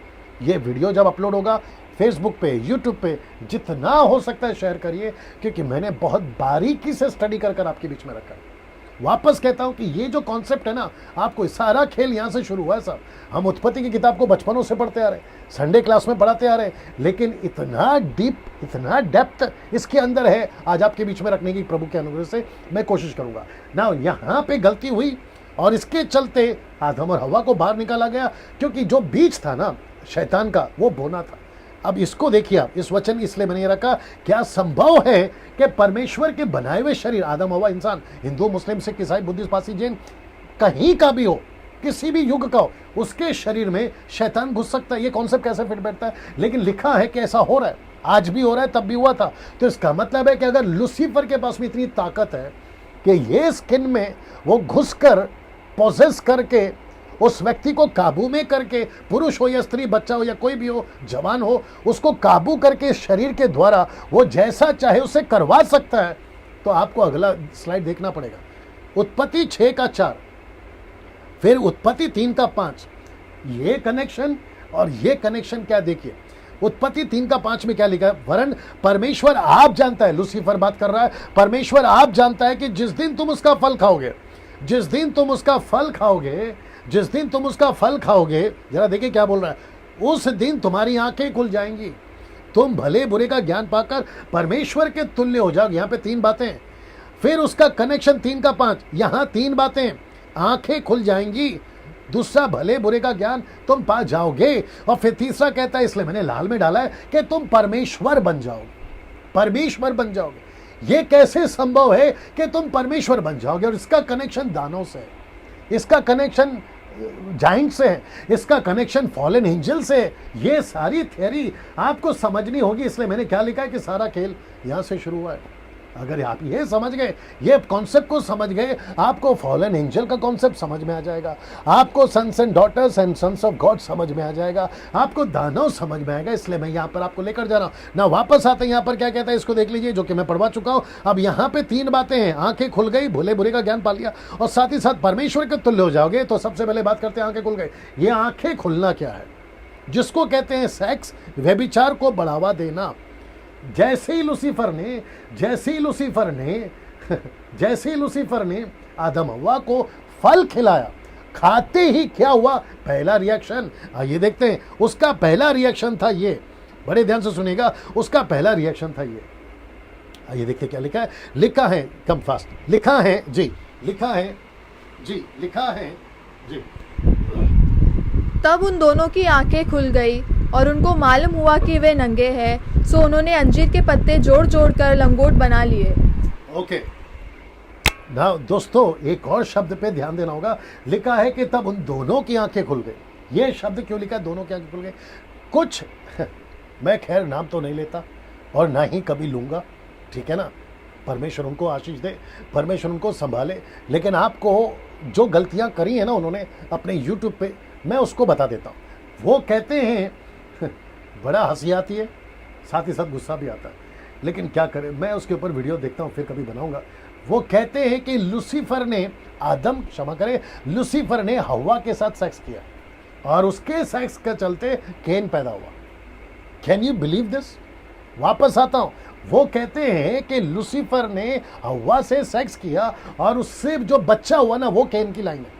ये वीडियो जब अपलोड होगा फेसबुक पे, यूट्यूब पे, जितना हो सकता है शेयर करिए, क्योंकि मैंने बहुत बारीकी से स्टडी कर कर आपके बीच में रखा है। वापस कहता हूं कि ये जो कॉन्सेप्ट है ना, आपको सारा खेल यहां से शुरू हुआ है साहब। हम उत्पत्ति की किताब को बचपनों से पढ़ते आ रहे, संडे क्लास में पढ़ाते आ रहे, लेकिन इतना डीप, इतना डेप्थ इसके अंदर है, आज आपके बीच में रखने की प्रभु के अनुग्रह से मैं कोशिश करूंगा ना। यहाँ पे गलती हुई और इसके चलते आदम और हवा को बाहर निकाला गया, क्योंकि जो बीज था ना शैतान का, वो बोना था। अब इसको देखिए आप, इस वचन इसलिए मैंने रखा, क्या संभव है कि परमेश्वर के बनाए हुए शरीर, आदम हवा, इंसान, हिंदू, मुस्लिम, सिख, ईसाई, बुद्धिस्ट, पारसी, जैन, कहीं का भी हो, किसी भी युग का हो, उसके शरीर में शैतान घुस सकता है? ये कॉन्सेप्ट कैसे फिट बैठता है? लेकिन लिखा है कि ऐसा हो रहा है, आज भी हो रहा है, तब भी हुआ था। तो इसका मतलब है कि अगर लूसीफर के पास में इतनी ताकत है कि ये स्किन में वो घुसकर पॉजेस करके उस व्यक्ति को काबू में करके, पुरुष हो या स्त्री, बच्चा हो या कोई भी हो, जवान हो, उसको काबू करके शरीर के द्वारा वो जैसा चाहे उसे करवा सकता है, तो आपको अगला स्लाइड देखना पड़ेगा। उत्पत्ति 6 का 4, फिर उत्पत्ति 3 का 5, ये कनेक्शन और ये कनेक्शन क्या देखिए। उत्पत्ति 3 का 5 में क्या लिखा है? वरन परमेश्वर आप जानता है, लूसीफर बात कर रहा है, परमेश्वर आप जानता है कि जिस दिन तुम उसका फल खाओगे, जिस दिन तुम उसका फल खाओगे, जिस दिन तुम उसका फल खाओगे, जरा देखिए क्या बोल रहा है, उस दिन तुम्हारी आंखें खुल जाएंगी, तुम भले बुरे का ज्ञान पाकर परमेश्वर के तुल्य हो जाओगे। यहाँ पे 3 बातें, फिर उसका कनेक्शन 3 का 5, यहाँ 3 बातें, आंखें खुल जाएंगी, दूसरा भले बुरे का ज्ञान तुम पा जाओगे, और फिर तीसरा कहता है, इसलिए मैंने लाल में डाला है, कि तुम परमेश्वर बन जाओगे। परमेश्वर बन जाओगे। ये कैसे संभव है कि तुम परमेश्वर बन जाओगे? और इसका कनेक्शन दानों से है, इसका कनेक्शन जाइंट से है, इसका कनेक्शन फॉलन एंजल से है। ये सारी थियरी आपको समझनी होगी। इसलिए मैंने क्या लिखा है कि सारा खेल यहां से शुरू हुआ है। अगर आप ये समझ गए, ये कॉन्सेप्ट को समझ गए, आपको फॉलन एंजल का कॉन्सेप्ट समझ में आ जाएगा, आपको sons and daughters and sons of God समझ में आ जाएगा, आपको दानव समझ में आएगा। इसलिए मैं यहाँ पर आपको लेकर जा रहा हूँ ना। वापस आते हैं यहाँ पर क्या कहता है, इसको देख लीजिए, जो कि मैं पढ़वा चुका हूँ। अब यहाँ पे 3 बातें हैं। आंखें खुल गई, भूले बुरे का ज्ञान पा लिया, और साथ ही साथ परमेश्वर के तुल्य हो जाओगे। तो सबसे पहले बात करते हैं आंखें खुल गई। ये आंखें खुलना क्या है? जिसको कहते हैं सेक्स, व्यभिचार को बढ़ावा देना। जैसे ही लूसीफर ने आदम हव्वा को फल खिलाया, खाते ही क्या हुआ? पहला रिएक्शन आइए देखते हैं। उसका पहला रिएक्शन था ये, बड़े ध्यान से सुनिएगा, उसका पहला रिएक्शन था ये। आइए देखते क्या लिखा है। लिखा है, कम फास्ट, लिखा है जी, लिखा है जी, लिखा है जी। तब उन दोनों की आंखें खुल गई और उनको मालूम हुआ कि वे नंगे हैं, सो उन्होंने अंजीर के पत्ते जोड़ जोड़ कर लंगोट बना लिए। ओके ना दोस्तों, एक और शब्द पे ध्यान देना होगा। लिखा है कि तब उन दोनों की आंखें खुल गई। ये शब्द क्यों लिखा? दोनों की आंखें खुल गई। कुछ मैं खैर नाम तो नहीं लेता और ना ही कभी लूंगा, ठीक है ना। परमेश्वर उनको आशीष दे, परमेश्वर उनको संभाले। लेकिन आपको जो गलतियां करी है ना उन्होंने अपने यूट्यूब पे, मैं उसको बता देता हूँ। वो कहते हैं, बड़ा हंसी आती है, साथ ही साथ गुस्सा भी आता है, लेकिन क्या करें, मैं उसके ऊपर वीडियो देखता हूँ, फिर कभी बनाऊंगा। वो कहते हैं कि लूसीफर ने क्षमा करे, लूसीफर ने हव्वा के साथ सेक्स किया और उसके सेक्स के चलते केन पैदा हुआ। Can you believe this? वापस आता हूं। वो कहते हैं कि लूसीफर ने हव्वा से सेक्स किया और उससे जो बच्चा हुआ ना, वो केन की लाइन है,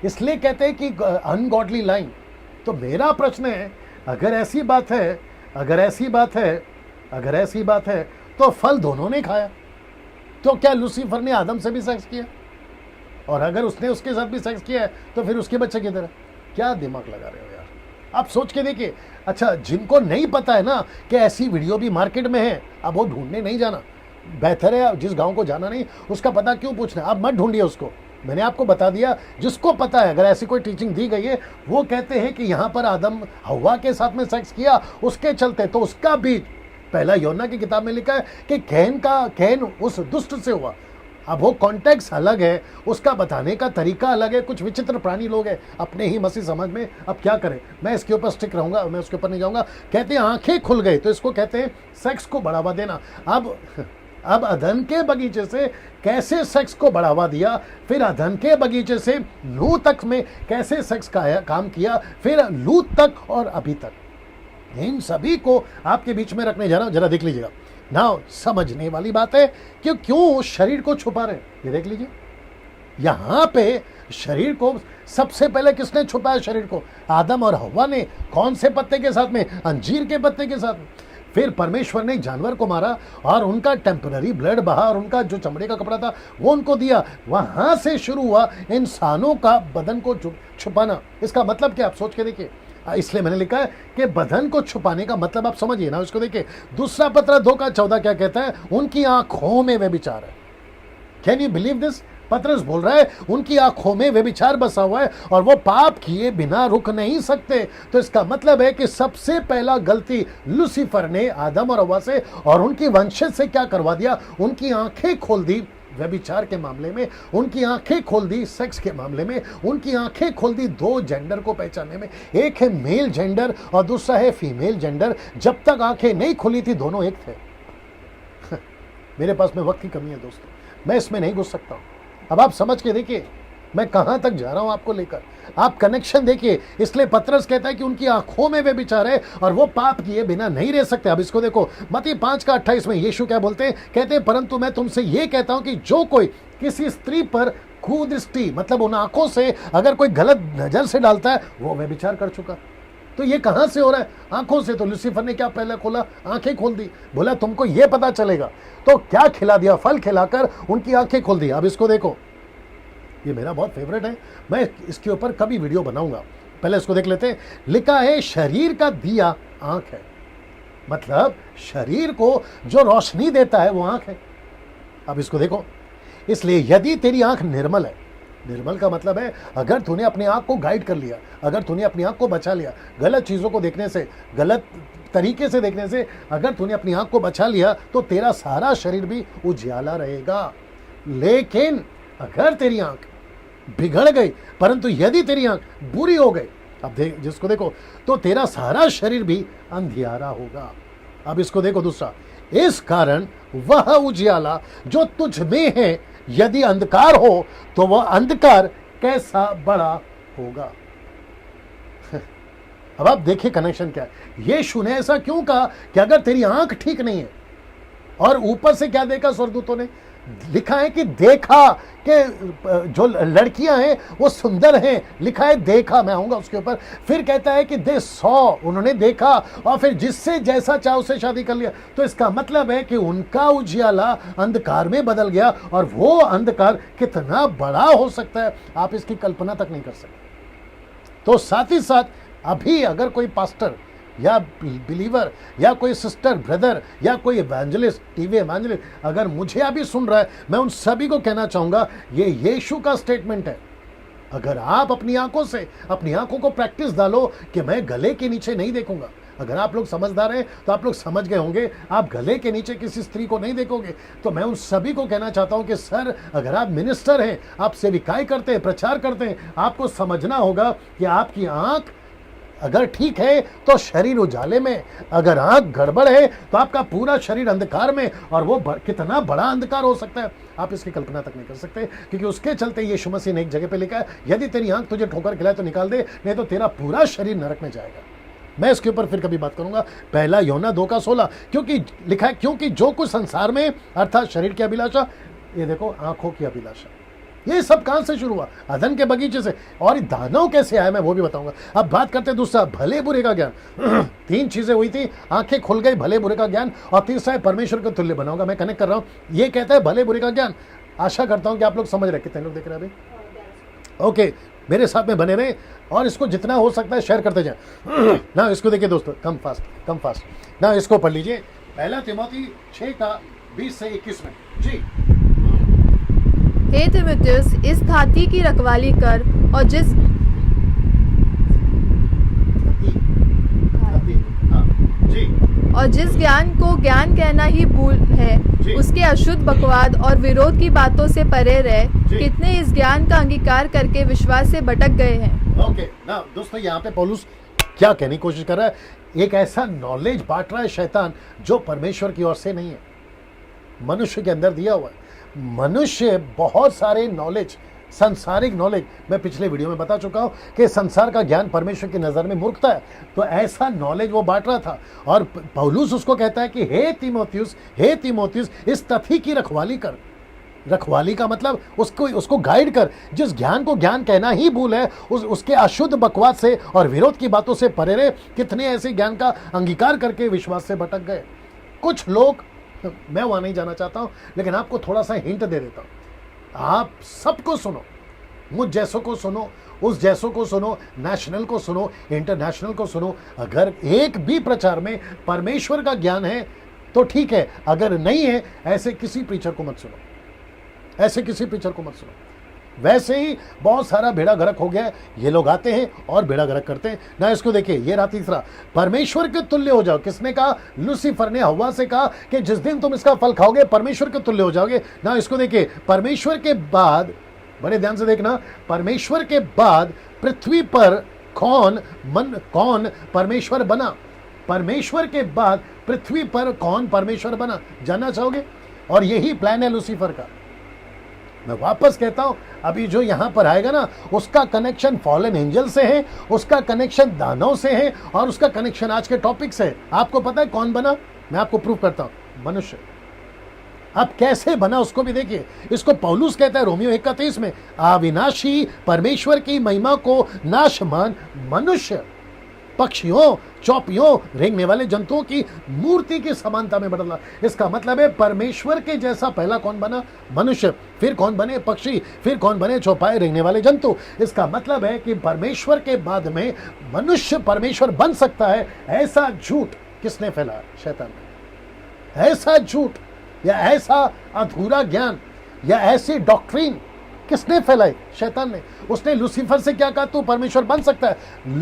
इसलिए कहते हैं कि अनगॉडली लाइन। तो मेरा प्रश्न है, अगर ऐसी बात है तो फल दोनों ने खाया, तो क्या लूसीफर ने आदम से भी सेक्स किया? और अगर उसने उसके साथ भी सेक्स किया है तो फिर उसके बच्चे किधर है? क्या दिमाग लगा रहे हो यार, आप सोच के देखिए। अच्छा, जिनको नहीं पता है ना कि ऐसी वीडियो भी मार्केट में है, अब वो ढूंढने नहीं जाना। बेहतर है जिस गांव को जाना नहीं उसका पता क्यों पूछना, अब मत ढूंढिए उसको। मैंने आपको बता दिया, जिसको पता है, अगर ऐसी कोई टीचिंग दी गई है, वो कहते हैं कि यहाँ पर आदम हव्वा के साथ में सेक्स किया, उसके चलते तो उसका बीज, पहला यूहन्ना की किताब में लिखा है कि कैन उस दुष्ट से हुआ। अब वो कॉन्टेक्स्ट अलग है, उसका बताने का तरीका अलग है। कुछ विचित्र प्राणी लोग हैं अपने ही मसीह समझ में। अब क्या करें, मैं इसके ऊपर स्टिक रहूंगा, मैं उसके ऊपर नहीं जाऊंगा। कहते हैं आंखें खुल गई, तो इसको कहते हैं सेक्स को बढ़ावा देना। अब अदन के बगीचे से कैसे सेक्स को बढ़ावा दिया, फिर अदन के बगीचे से लूत तक में कैसे सेक्स का काम किया, फिर लूत तक और अभी तक, इन सभी को आपके बीच में रखने जा रहा हूं। जरा देख लीजिएगा ना, समझने वाली बात है कि क्यों शरीर को छुपा रहे। ये देख लीजिए, यहां पे शरीर को सबसे पहले किसने छुपाया? शरीर को आदम और हव्वा ने। कौन से पत्ते के साथ में? अंजीर के पत्ते के साथ में। फिर परमेश्वर ने जानवर को मारा और उनका टेम्पररी ब्लड बहा और उनका जो चमड़े का कपड़ा था वो उनको दिया। वहां से शुरू हुआ इंसानों का बदन को छुपाना। इसका मतलब क्या, आप सोच के देखिए। इसलिए मैंने लिखा है कि बदन को छुपाने का मतलब आप समझिए ना, उसको देखिए। दूसरा पत्र 2:14 क्या कहता है? उनकी आंखों में व्यभिचार है। Can you believe this? पतरस बोल रहा है उनकी आंखों में व्यभिचार बसा हुआ है और वो पाप किए बिना रुक नहीं सकते। तो इसका मतलब है कि सबसे पहला गलती लूसीफर ने आदम और हव्वा से और उनकी वंशज से क्या करवा दिया? उनकी आंखें खोल दी व्यभिचार के मामले में, उनकी आंखें खोल दी सेक्स के मामले में, उनकी आंखें खोल दी 2 जेंडर को पहचानने में। एक है मेल जेंडर और दूसरा है फीमेल जेंडर। जब तक आंखें नहीं खुली थी दोनों एक थे। मेरे पास में वक्त की कमी है दोस्तों, मैं इसमें नहीं घुस सकता हूं। अब आप समझ के देखिए मैं कहां तक जा रहा हूं आपको लेकर, आप कनेक्शन देखिए। इसलिए पतरस कहता है कि उनकी आंखों में वे विचार है और वो पाप किए बिना नहीं रह सकते। अब इसको देखो, मत्ती 5:28 में यीशु क्या बोलते हैं? कहते हैं परंतु मैं तुमसे ये कहता हूं कि जो कोई किसी स्त्री पर कुदृष्टि, मतलब उन आंखों से अगर कोई गलत नजर से डालता है, वो व्यभिचार कर चुका। तो ये कहां से हो रहा है? आंखों से। तो लूसीफर ने क्या पहले खोला? आंखें खोल दी। बोला तुमको ये पता चलेगा, तो क्या खिला दिया? फल खिलाकर उनकी आंखें खोल दी। अब इसको देखो, ये मेरा बहुत फेवरेट है, मैं इसके ऊपर कभी वीडियो बनाऊंगा। पहले इसको देख लेते हैं। लिखा है शरीर का दिया आंख है। मतलब शरीर को जो रोशनी देता है वो आंख है। अब इसको देखो, इसलिए यदि तेरी आंख निर्मल है, निर्मल का मतलब है अगर तूने अपनी आंख को गाइड कर लिया, अगर तूने अपनी आंख को बचा लिया गलत चीजों को देखने से, गलत तरीके से देखने से, अगर तूने अपनी आंख को बचा लिया तो तेरा सारा शरीर भी उजियाला रहेगा। लेकिन अगर तेरी आंख बिगड़ गई, परंतु यदि तेरी आंख बुरी हो गई, अब देख जिसको देखो, तो तेरा सारा शरीर भी अंधियारा होगा। अब इसको देखो दूसरा, इस कारण वह उजियाला जो तुझ में है यदि अंधकार हो तो वह अंधकार कैसा बड़ा होगा। अब आप देखिए कनेक्शन क्या है। यीशु ने ऐसा क्यों कहा कि अगर तेरी आंख ठीक नहीं है, और ऊपर से क्या देखा स्वर्गदूतों ने, लिखा है कि देखा कि जो लड़कियां हैं वो सुंदर हैं, लिखा है देखा, मैं आऊंगा उसके ऊपर। फिर कहता है कि दे सॉ, उन्होंने देखा और फिर जिससे जैसा चाहे उससे शादी कर लिया। तो इसका मतलब है कि उनका उजियाला अंधकार में बदल गया, और वो अंधकार कितना बड़ा हो सकता है आप इसकी कल्पना तक नहीं कर सकते। तो साथ ही साथ अभी अगर कोई पास्टर या बिलीवर या कोई सिस्टर ब्रदर या कोई इवेंजलिस्ट, टीवी इवेंजलिस्ट अगर मुझे अभी सुन रहा है, मैं उन सभी को कहना चाहूंगा ये यीशु का स्टेटमेंट है। अगर आप अपनी आंखों से, अपनी आंखों को प्रैक्टिस डालो कि मैं गले के नीचे नहीं देखूंगा। अगर आप लोग समझदार हैं तो आप लोग समझ गए होंगे, आप गले के नीचे किसी स्त्री को नहीं देखोगे। तो मैं उन सभी को कहना चाहता हूं कि सर, अगर आप मिनिस्टर हैं, आप सेविकाई करते हैं, प्रचार करते हैं, आपको समझना होगा कि आपकी आंख अगर ठीक है तो शरीर उजाले में, अगर आंख गड़बड़ है तो आपका पूरा शरीर अंधकार में, और वो कितना बड़ा अंधकार हो सकता है आप इसकी कल्पना तक नहीं कर सकते। क्योंकि उसके चलते यीशु मसीह ने एक जगह पे लिखा है, यदि तेरी आंख तुझे ठोकर खिलाए तो निकाल दे, नहीं तो तेरा पूरा शरीर नरक में जाएगा। मैं इसके ऊपर फिर कभी बात करूंगा। पहला यूहन्ना 2:16, क्योंकि लिखा है, क्योंकि जो कुछ संसार में अर्थात शरीर की अभिलाषा, ये देखो आंखों की अभिलाषा, ये सब कहां से शुरू हुआ? अदन के बगीचे से। और दानव कैसे आए मैं वो भी बताऊंगा। अब बात करते हैं दूसरा, भले बुरे का ज्ञान। तीन चीजें हुई थी, आंखें खुल गई, भले बुरे का ज्ञान, और तीसरा है परमेश्वर को तुल्य बनाऊंगा। मैं कनेक्ट कर रहा हूं, ये कहता है भले बुरे का ज्ञान। आशा करता हूं कि आप लोग समझ रहे। कितने लोग देख रहे हैं अभी? ओके, मेरे साथ में बने रहे और इसको जितना हो सकता है शेयर करते जाए ना। इसको देखिए दोस्तों, कम फास्ट ना, इसको पढ़ लीजिए। पहला तिमोथी 6:20 से 21 में जी। हे तीमुथियुस, इस थाती की रखवाली कर, और जिस ज्ञान को ज्ञान कहना ही भूल है, उसके अशुद्ध बकवाद और विरोध की बातों से परे रहे। कितने इस ज्ञान का अंगीकार करके विश्वास से भटक गए हैं। ओके ना दोस्तों, यहाँ पे पौलुस क्या कहने की कोशिश कर रहा है? एक ऐसा नॉलेज बांट रहा है शैतान जो परमेश्वर की ओर से नहीं है, मनुष्य के अंदर दिया हुआ है। मनुष्य बहुत सारे नॉलेज, संसारिक नॉलेज, मैं पिछले वीडियो में बता चुका हूं कि संसार का ज्ञान परमेश्वर की नजर में मूर्खता है। तो ऐसा नॉलेज वो बांट रहा था, और पौलुस उसको कहता है कि हे तीमुथियुस, इस तथ्य की रखवाली कर। रखवाली का मतलब उसको गाइड कर। जिस ज्ञान को ज्ञान कहना ही भूल है, उसके अशुद्ध बकवास से और विरोध की बातों से परे रहे। कितने ऐसे ज्ञान का अंगीकार करके विश्वास से भटक गए। कुछ लोग, मैं वहां नहीं जाना चाहता हूं, लेकिन आपको थोड़ा सा हिंट दे देता हूं। आप सबको सुनो, मुझ जैसों को सुनो, उस जैसों को सुनो, नेशनल को सुनो, इंटरनेशनल को सुनो। अगर एक भी प्रचार में परमेश्वर का ज्ञान है तो ठीक है, अगर नहीं है ऐसे किसी प्रीचर को मत सुनो, ऐसे किसी प्रीचर को मत सुनो। वैसे ही बहुत सारा बेड़ा गर्क हो गया है। ये लोग आते हैं और बेड़ा गर्क करते हैं ना। इसको देखिए, ये रहा तीसरा, परमेश्वर के तुल्य हो जाओ। किसने कहा? लूसीफर ने हव्वा से कहा कि जिस दिन तुम इसका फल खाओगे परमेश्वर के तुल्य हो जाओगे ना। इसको देखिए, परमेश्वर के बाद, बड़े ध्यान से देखना, परमेश्वर के बाद पृथ्वी पर कौन परमेश्वर बना? परमेश्वर के बाद पृथ्वी पर कौन परमेश्वर बना? जानना चाहोगे? और यही प्लान है लूसीफर का। मैं वापस कहता हूं, अभी जो यहां पर आएगा ना, उसका कनेक्शन फॉलन एंजल से है, उसका कनेक्शन दानव से है, और उसका कनेक्शन आज के टॉपिक से है। आपको पता है कौन बना? मैं आपको प्रूव करता हूं, मनुष्य। अब कैसे बना उसको भी देखिए। इसको पौलुस कहता है रोमियो 1:23 में, अविनाशी परमेश्वर की महिमा को नाशमान मनुष्य पक्षियों, चौपियों, रेंगने वाले जंतुओं की मूर्ति की समानता में बदला। इसका मतलब है परमेश्वर के जैसा पहला कौन बना? मनुष्य। फिर कौन बने? पक्षी। फिर कौन बने? चौपाए, रेंगने वाले जंतु। इसका मतलब है कि परमेश्वर के बाद में मनुष्य परमेश्वर बन सकता है, ऐसा झूठ किसने फैलाया? शैतान ने। ऐसा झूठ या ऐसा अधूरा ज्ञान या ऐसी डॉक्ट्रीन किसने फैलाई? शैतान ने। उसने लूसीफर से क्या कहा? तू परमेश्वर बन सकता है।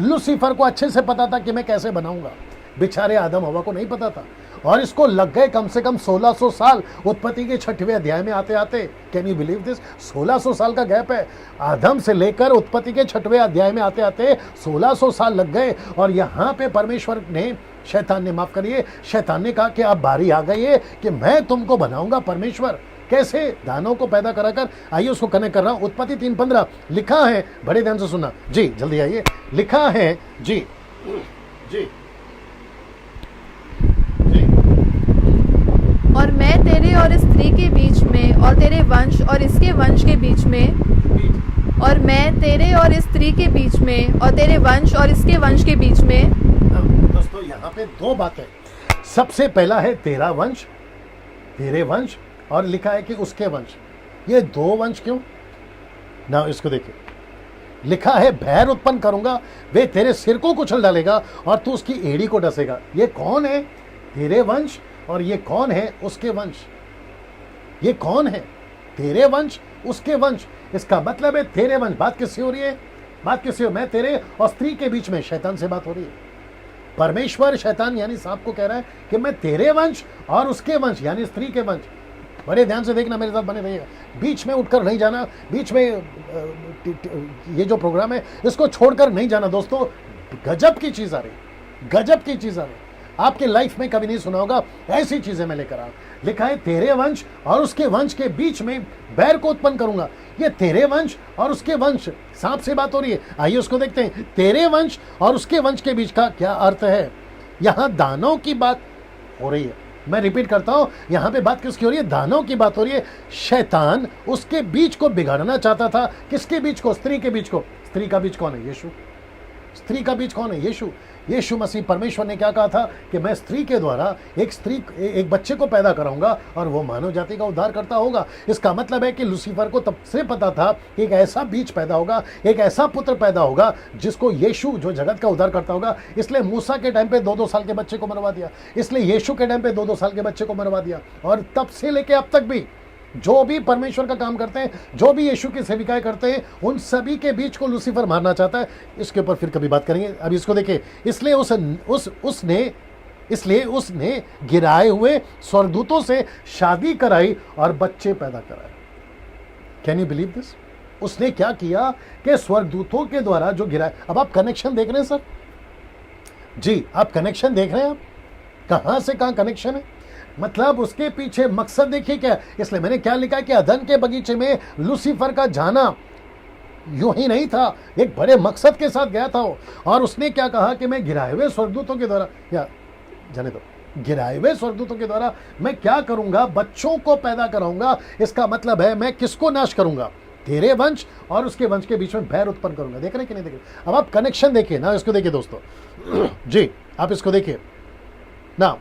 लूसीफर को अच्छे से पता था कि मैं कैसे बनाऊंगा, बेचारे आदम हवा को नहीं पता था। और इसको लग गए कम से कम 1600 साल उत्पत्ति के 6वें अध्याय में आते आते। Can you believe this? 1600 साल का गैप है। आदम से लेकर उत्पत्ति के 6वें अध्याय में आते आते 1600 साल लग गए। और यहाँ पे परमेश्वर ने, शैतान ने, माफ करिए, शैतान ने कहा कि अब बारी आ गई है कि मैं तुमको बनाऊंगा परमेश्वर। कैसे? दानों को पैदा कराकर। आइए उसको कनेक्ट कर रहा हूं। उत्पत्ति 3:15 लिखा है, बड़े ध्यान से सुनना जी, जल्दी आइए। लिखा है जी जी जी, और मैं तेरे और इस स्त्री के बीच में और तेरे वंश और इसके वंश के बीच में, और मैं तेरे और इस स्त्री के बीच में और तेरे वंश और इसके वंश के बीच में। दोस्तों यहाँ पे दो बातें। सबसे पहला है तेरा वंश, तेरे वंश, और लिखा है कि उसके वंश। ये दो वंश क्यों ना? इसको देखिए, लिखा है भैर उत्पन्न करूंगा, वे तेरे सिर को कुचल डालेगा और तू उसकी एड़ी को डसेगा। ये कौन है? तेरे वंश। और ये कौन है? उसके वंश। ये कौन है? तेरे वंश, उसके वंश। इसका मतलब है तेरे वंश। बात किससे हो रही है? बात किससे हो? मैं तेरे और स्त्री के बीच में, शैतान से बात हो रही है। परमेश्वर शैतान यानी सांप को कह रहा है कि मैं तेरे वंश और उसके वंश यानी स्त्री के वंश। बड़े ध्यान से देखना, मेरे साथ बने रहिएगा, बीच में उठकर नहीं जाना, बीच में ये जो प्रोग्राम है इसको छोड़कर नहीं जाना। दोस्तों गजब की चीज आ रही, गजब की चीज आ रही, आपके लाइफ में कभी नहीं सुना होगा, ऐसी चीजें मैं लेकर आ। लिखा है तेरे वंश और उसके वंश के बीच में बैर को उत्पन्न करूंगा। ये तेरे वंश और उसके वंश, सांप से बात हो रही है। आइए उसको देखते हैं। तेरे वंश और उसके वंश के बीच का क्या अर्थ है? यहां दानों की बात हो रही है। मैं रिपीट करता हूं, यहां पे बात किसकी हो रही है? दानों की बात हो रही है। शैतान उसके बीच को बिगाड़ना चाहता था। किसके बीच को? स्त्री के बीच को। स्त्री का बीच कौन है? यीशु। स्त्री का बीच कौन है? यीशु। यीशु मसीह। परमेश्वर ने क्या कहा था कि मैं स्त्री के द्वारा एक बच्चे को पैदा कराऊंगा और वो मानव जाति का उद्धार करता होगा। इसका मतलब है कि लूसीफर को तब से पता था कि एक ऐसा बीज पैदा होगा, एक ऐसा पुत्र पैदा होगा जिसको यीशु, जो जगत का उद्धार करता होगा। इसलिए मूसा के टाइम पे 2-2 साल के बच्चे को मरवा दिया, इसलिए यीशु के टाइम पे 2-2 साल के बच्चे को मरवा दिया। और तब से लेके अब तक भी जो भी परमेश्वर का काम करते हैं, जो भी यीशु की सेविकाएं करते हैं, उन सभी के बीच को लूसीफर मारना चाहता है। इसके ऊपर फिर कभी बात करेंगे। अभी इसको देखिए। इसलिए उसने गिराए हुए स्वर्गदूतों से शादी कराई और बच्चे पैदा कराए। Can you believe this? उसने क्या किया कि स्वर्गदूतों के द्वारा जो गिराए। अब आप कनेक्शन देख रहे हैं सर जी, आप कनेक्शन देख रहे हैं। आप कहां से कहां कनेक्शन है, मतलब उसके पीछे मकसद देखिए क्या। इसलिए मैंने क्या लिखा कि अदन के बगीचे में लूसीफर का जाना यूं ही नहीं था, एक बड़े मकसद के साथ गया था वो। और उसने क्या कहा कि मैं गिराए हुए स्वर्गदूतों के द्वारा, या जाने दो, गिराए हुए स्वर्गदूतों के द्वारा मैं क्या करूंगा? बच्चों को पैदा कराऊंगा। इसका मतलब है मैं किसको नाश करूंगा? तेरे वंश और उसके वंश के बीच में बैर उत्पन्न करूंगा। देख रहे कि नहीं देख रहे? अब आप कनेक्शन देखिए ना, इसको देखिए दोस्तों जी, आप इसको देखिए ना।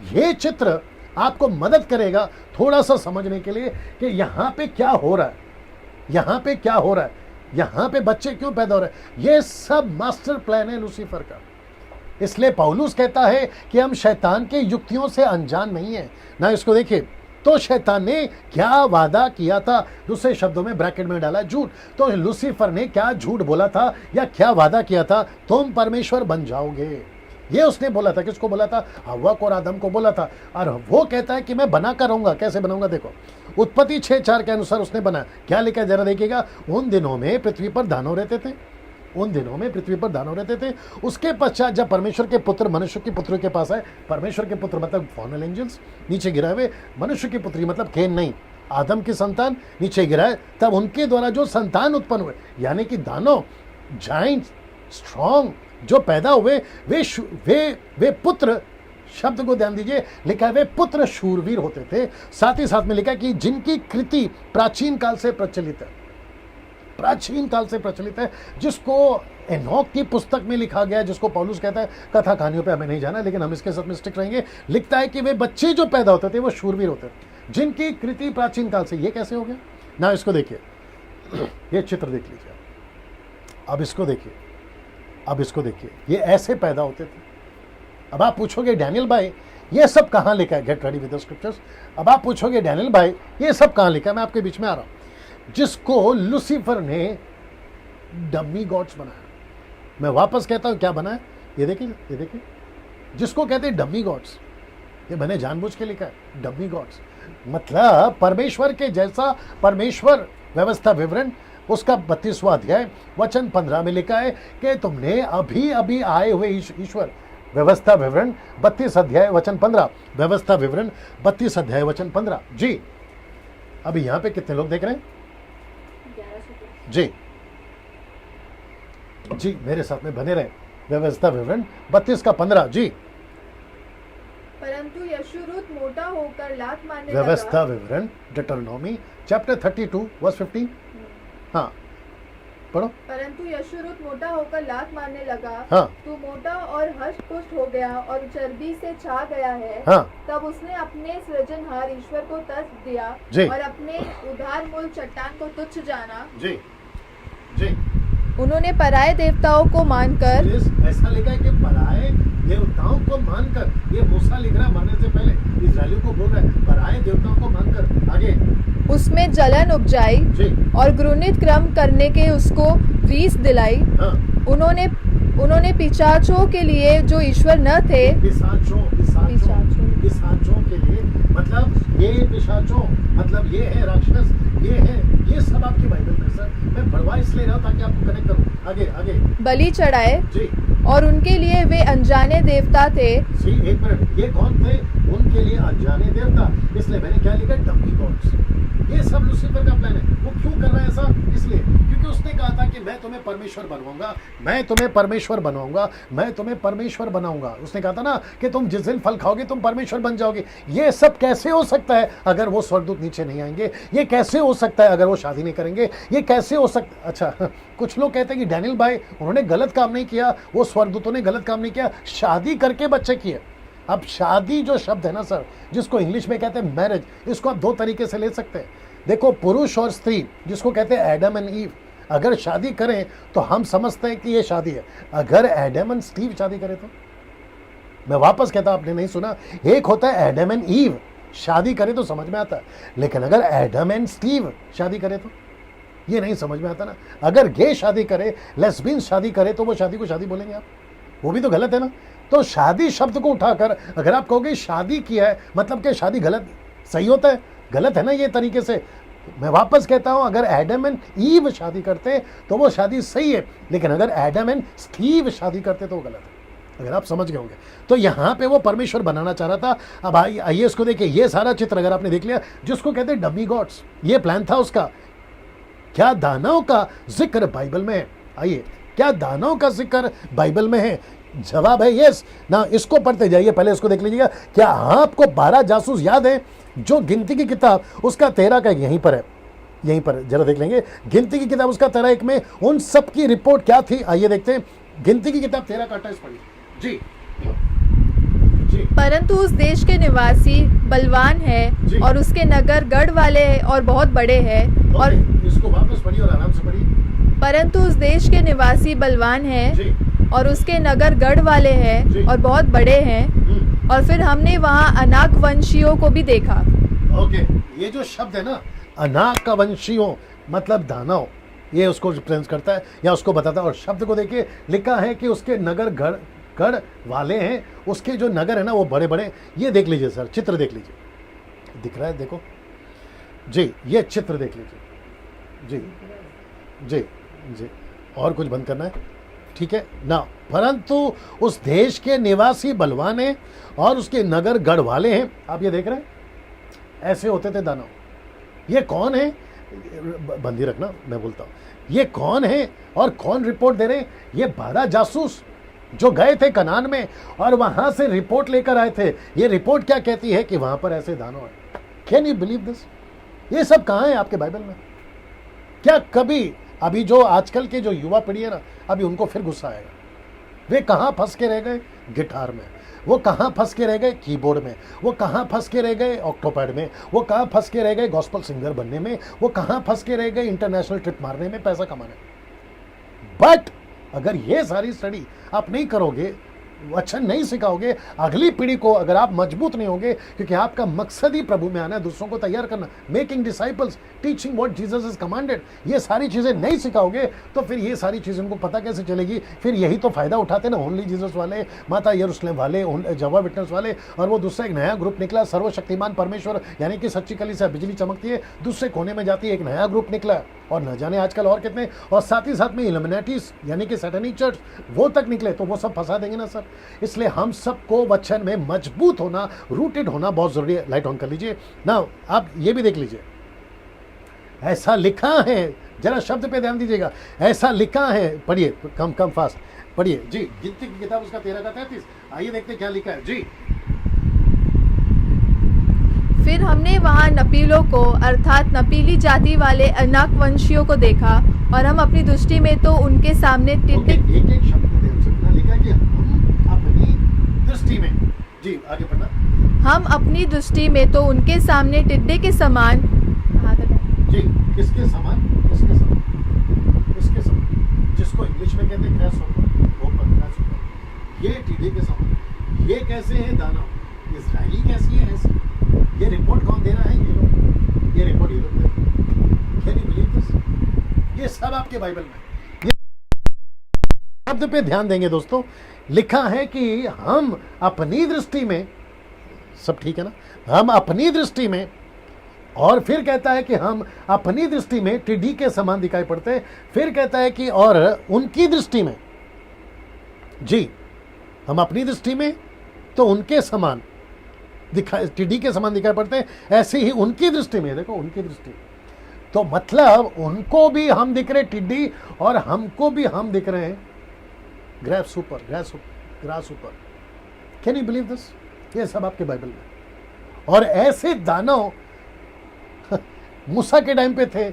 ये चित्र आपको मदद करेगा थोड़ा सा समझने के लिए कि यहां पे क्या हो रहा है, यहां पे क्या हो रहा है, यहां पे बच्चे क्यों पैदा हो रहे हैं। ये सब मास्टर प्लान है लूसीफर का। इसलिए पौलुस कहता है कि हम शैतान के युक्तियों से अनजान नहीं है ना। इसको देखिए, तो शैतान ने क्या वादा किया था, दूसरे शब्दों में ब्रैकेट में डाला झूठ। तो लूसीफर ने क्या झूठ बोला था या क्या वादा किया था? तुम परमेश्वर बन जाओगे, ये उसने बोला था। किसको बोला था? हव्वा को और आदम को बोला था। और वो कहता है कि मैं बना कर रहूंगा। कैसे बनाऊंगा? देखो, उत्पत्ति 6:4 के अनुसार उसने बना। क्या लिखा जरा देखिएगा। उन दिनों में पृथ्वी पर दानव रहते थे, उन दिनों में पृथ्वी पर दानव रहते थे। उसके पश्चात जब परमेश्वर के पुत्र मनुष्य के पुत्र के पास आए, परमेश्वर के पुत्र मतलब फॉर्नल एंजल्स नीचे गिराए हुए, मनुष्य की पुत्री मतलब केन नहीं, आदम की संतान नीचे गिराए, तब उनके द्वारा जो संतान उत्पन्न हुए, यानी कि दानव, जाइंट, स्ट्रॉन्ग जो पैदा हुए, वे पुत्र, शब्द को ध्यान दीजिए, लिखा है वे पुत्र शूरवीर होते थे। साथ ही साथ में लिखा कि जिनकी कृति प्राचीन काल से प्रचलित है, प्राचीन काल से प्रचलित है, जिसको एनोक की पुस्तक में लिखा गया, जिसको पौलुस कहता है। कथा कहानियों पे हमें नहीं जाना, लेकिन हम इसके साथ में स्टिक रहेंगे। लिखता है कि वे बच्चे जो पैदा होते थे वो शूरवीर होते थे, जिनकी कृति प्राचीन काल से। ये कैसे हो गया ना? इसको देखिए, ये चित्र देख लीजिए। अब इसको देखिए, अब इसको देखिए, ये ऐसे पैदा होते थे, अब आप पूछोगे डैनियल भाई ये सब कहाँ लिखा है, get ready with the scriptures. अब आप पूछोगे डैनियल भाई ये सब कहाँ लिखा है, मैं आपके बीच में आ रहा हूँ। जिसको लूसीफर ने डमी गॉड्स बनाया, मैं वापस कहता हूँ क्या बनाया, ये देखिए, ये देखिए, जिसको कहते हैं डमी गॉड्स, ये मैंने जानबूझ के लिखा है डमी गॉड्स, मतलब परमेश्वर के जैसा परमेश्वर व्यवस्था विवरण उसका 32वां अध्याय वचन 15 में लिखा है कि तुमने अभी अभी आए हुए ईश्वर, व्यवस्था विवरण 32 अध्याय वचन 15, व्यवस्था विवरण 32 अध्याय वचन 15। जी अभी यहां पे कितने लोग देख रहे हैं? 1100 जी जी मेरे साथ में बने रहे। व्यवस्था विवरण 32 का 15। जी परंतु यशुरूत मोटा होकर लात मारने व्यवस्था लगा। विवरण डिटरनॉमी चैप्टर 32 वर्स 15। हाँ पढ़ो। परंतु यशुरूत मोटा होकर लात मारने लगा। हाँ। तू मोटा और हष्ट पुष्ट हो गया और चर्बी से छा गया है। हाँ। तब उसने अपने सृजनहार ईश्वर को तर्स दिया जी। और अपने उधार मूल चट्टान को तुच्छ जाना। जी जी उन्होंने पराये देवताओं को मानकर, ऐसा लिखा है कि पराये देवताओं को मानकर, ये मूसा लिख रहा है मरने से पहले, इस्राएलियों को बोल रहा है पराये देवताओं को मानकर। आगे उसमें जलन उपजाई जी। और घृणित क्रम करने के उसको रीस दिलाई। हाँ। उन्होंने पिशाचों के लिए जो ईश्वर न थे, पिशाचों के लिए, मतलब ये पिशाचों मतलब ये है राक्षस, ये सब आपकी बाइबल में सर, मैं बढ़वा इसलिए रहा हूं ताकि आपको कनेक्ट करूं। आगे आगे बलि चढ़ाए जी। और उनके लिए वे अनजाने देवता थे। जी एक मिनट, ये कौन थे? उनके लिए अनजाने देवता, इसलिए मैंने क्या लिखा, डमी गॉड्स। ये सब लूसीफर का प्लान है। वो क्यों कर रहा है ऐसा? इसलिए क्योंकि उसने कहा था कि मैं तुम्हें परमेश्वर बनवाऊंगा, मैं तुम्हें परमेश्वर बनाऊंगा, मैं तुम्हें परमेश्वर बनाऊंगा। उसने कहा था ना कि तुम जिस दिन फल खाओगे तुम परमेश्वर बन जाओगे। ये सब कैसे हो सकता है अगर वो स्वर्गदूत नीचे नहीं आएंगे? ये कैसे हो सकता है अगर वो शादी नहीं करेंगे? ये कैसे हो सकता? अच्छा कुछ लोग कहते हैं कि डैनियल भाई उन्होंने गलत काम नहीं किया, वो स्वर्गदूतों ने गलत काम नहीं किया, शादी करके बच्चे किए। अब शादी जो शब्द है ना सर, जिसको इंग्लिश में कहते हैं मैरिज, इसको आप दो तरीके से ले सकते हैं। देखो पुरुष और स्त्री, जिसको कहते हैं एडम एंड ईव, अगर शादी करें तो हम समझते हैं कि ये शादी है। अगर एडम एंड स्टीव शादी करें तो, मैं वापस कहता, आपने नहीं सुना, एक होता है एडम एंड ईव, शादी करे तो समझ में आता है, लेकिन अगर एडम एंड स्टीव शादी करे तो ये नहीं समझ में आता ना। अगर गे शादी करे, लेस्बियन शादी करे, तो वो शादी को शादी बोलेंगे आप, वो भी तो गलत है ना। तो शादी शब्द को उठाकर अगर आप कहोगे शादी किया है, मतलब कि शादी गलत, सही होता है? गलत है ना ये तरीके से। मैं वापस कहता हूं, अगर एडम एंड ईव शादी करते तो वो शादी सही है, लेकिन अगर एडम एंड स्टीव शादी करते तो वो गलत है। अगर आप समझ गए होंगे तो यहां पे वो परमेश्वर बनाना चाह रहा था। अब आइए इसको देखिए, ये सारा चित्र अगर आपने देख लिया, जिसको कहते हैं डमी गॉड्स, ये प्लान था उसका। क्या दानव का जिक्र बाइबल में है? आइए, क्या दानव का जिक्र बाइबल में है? जवाब है यस ना। इसको पढ़ते जाइए, पहले इसको देख लीजिएगा। क्या आपको 12 जासूस याद है? जो गिनती की किताब उसका 13 का यहीं पर है, यहीं पर जरा देख लेंगे। गिनती की किताब उसका 13 में उन सब की रिपोर्ट क्या थी, आइए देखते हैं। गिनती की किताब 13 का 28 पढ़िए जी। जी परंतु उस देश के निवासी बलवान है और उसके नगर गढ़ वाले हैं और बहुत बड़े हैं। और इसको वापस पढ़िए और आराम से पढ़िए। परंतु उस देश के निवासी बलवान है और उसके नगर गढ़ वाले हैं और बहुत बड़े हैं। और फिर हमने वहाँ अनाक वंशियों को भी देखा। ओके, ये जो शब्द है ना अनाक वंशियों, मतलब दानव, ये उसको रिप्रेजेंट करता है या उसको बताता है। और शब्द को देखिए, लिखा है कि उसके नगर गढ़ वाले हैं, उसके जो नगर है ना वो बड़े बड़े। ये देख लीजिए सर, चित्र देख लीजिए, दिख रहा है? देखो जी, ये चित्र देख लीजिए जी जी जी। और कुछ बंद करना है? ठीक है ना। परंतु उस देश के निवासी बलवान हैं और उसके नगर गढ़ वाले हैं। आप ये देख रहे हैं, ऐसे होते थे दानव। ये कौन है? बंदी रखना, मैं बोलता हूँ। ये कौन है और कौन रिपोर्ट दे रहे हैं? ये 12 जासूस जो गए थे कनान में और वहां से रिपोर्ट लेकर आए थे। ये रिपोर्ट क्या कहती है कि वहां पर ऐसे दानव है। Can you believe this? ये सब कहाँ है आपके बाइबल में? क्या कभी अभी जो आजकल के जो युवा पीढ़ी है ना, अभी उनको फिर गुस्सा आएगा। वे कहाँ फंस के रह गए? गिटार में। वो कहाँ फंस के रह गए? कीबोर्ड में। वो कहाँ फंस के रह गए? ऑक्टोपैड में। वो कहाँ फंस के रह गए? गॉस्पेल सिंगर बनने में। वो कहाँ फंस के रह गए? इंटरनेशनल ट्रिप मारने में, पैसा कमाने में। बट अगर ये सारी स्टडी आप नहीं करोगे, वचन नहीं सिखाओगे अगली पीढ़ी को, अगर आप मजबूत नहीं होंगे, क्योंकि आपका मकसद ही प्रभु में आना है, दूसरों को तैयार करना, making disciples, teaching what Jesus is commanded, ये सारी चीजें नहीं सिखाओगे तो फिर ये सारी चीजें उनको पता कैसे चलेगी? फिर यही तो फायदा उठाते ना ओनली जीसस वाले, माता यरूशलेम वाले, जवा विटनेस वाले, और वो दूसरा एक नया ग्रुप निकला, सर्वशक्तिमान परमेश्वर यानी कि सच्ची कलीसिया बिजली चमकती है दूसरे कोने में जाती है, एक नया ग्रुप निकला, और न जाने आजकल और कितने, और साथ ही साथ में इल्यूमिनेटीज यानी कि सैटेनिक चर्च वो तक निकले, तो वो सब फंसा देंगे ना सर। इसलिए हम सबको वचन में मजबूत होना, रूटेड होना बहुत जरूरी है। लाइट ऑन कर लीजिए ना, आप ये भी देख लीजिए, ऐसा लिखा है, जरा शब्द पे ध्यान दीजिएगा, ऐसा लिखा है, पढ़िए, कम फास्ट पढ़िए जी, गिनती की किताब उसका 13 का 33, आइए देखते क्या लिखा है जी। फिर हमने वहाँ नपीलों को अर्थात नपीली जाति वाले अनाक वंशियों को देखा, और हम अपनी दृष्टि में तो उनके सामने टिड्डी, एक एक शब्द को ध्यान से पढ़ना, लिखा है कि हम अपनी दृष्टि में, जी आगे पढ़ना, हम अपनी दृष्टि में तो उनके सामने टिड्डे के समान, जी किसके समान, किसके समान, किसके समान, जिसको इंग्लिश में कहते हैं ग्रासहॉपर, ये टिड्डे के समान। ये कैसे है दाना, इजराइली कैसी है ऐसी, ये रिपोर्ट कौन दे रहा है? ये लोग, ये रिपोर्ट ये लोग दे रहे हैं। Can you believe this? ये सब आपके बाइबल में, ये शब्द पे ध्यान देंगे दोस्तों, लिखा है कि हम अपनी दृष्टि में, सब ठीक है ना, हम अपनी दृष्टि में, और फिर कहता है कि हम अपनी दृष्टि में टिड्डी के समान दिखाई पड़ते हैं, फिर कहता है कि और उनकी दृष्टि में, जी हम अपनी दृष्टि में तो उनके समान दिखाई, टिड्डी के समान दिखाई पड़ते हैं, ऐसे ही उनकी दृष्टि में, देखो उनकी दृष्टि, तो मतलब उनको भी हम दिख रहे टिड्डी, और हमको भी हम दिख रहे हैं ग्रास ऊपर। Can you believe this? ये सब आपके बाइबल में। और ऐसे दानव मूसा के टाइम पे थे,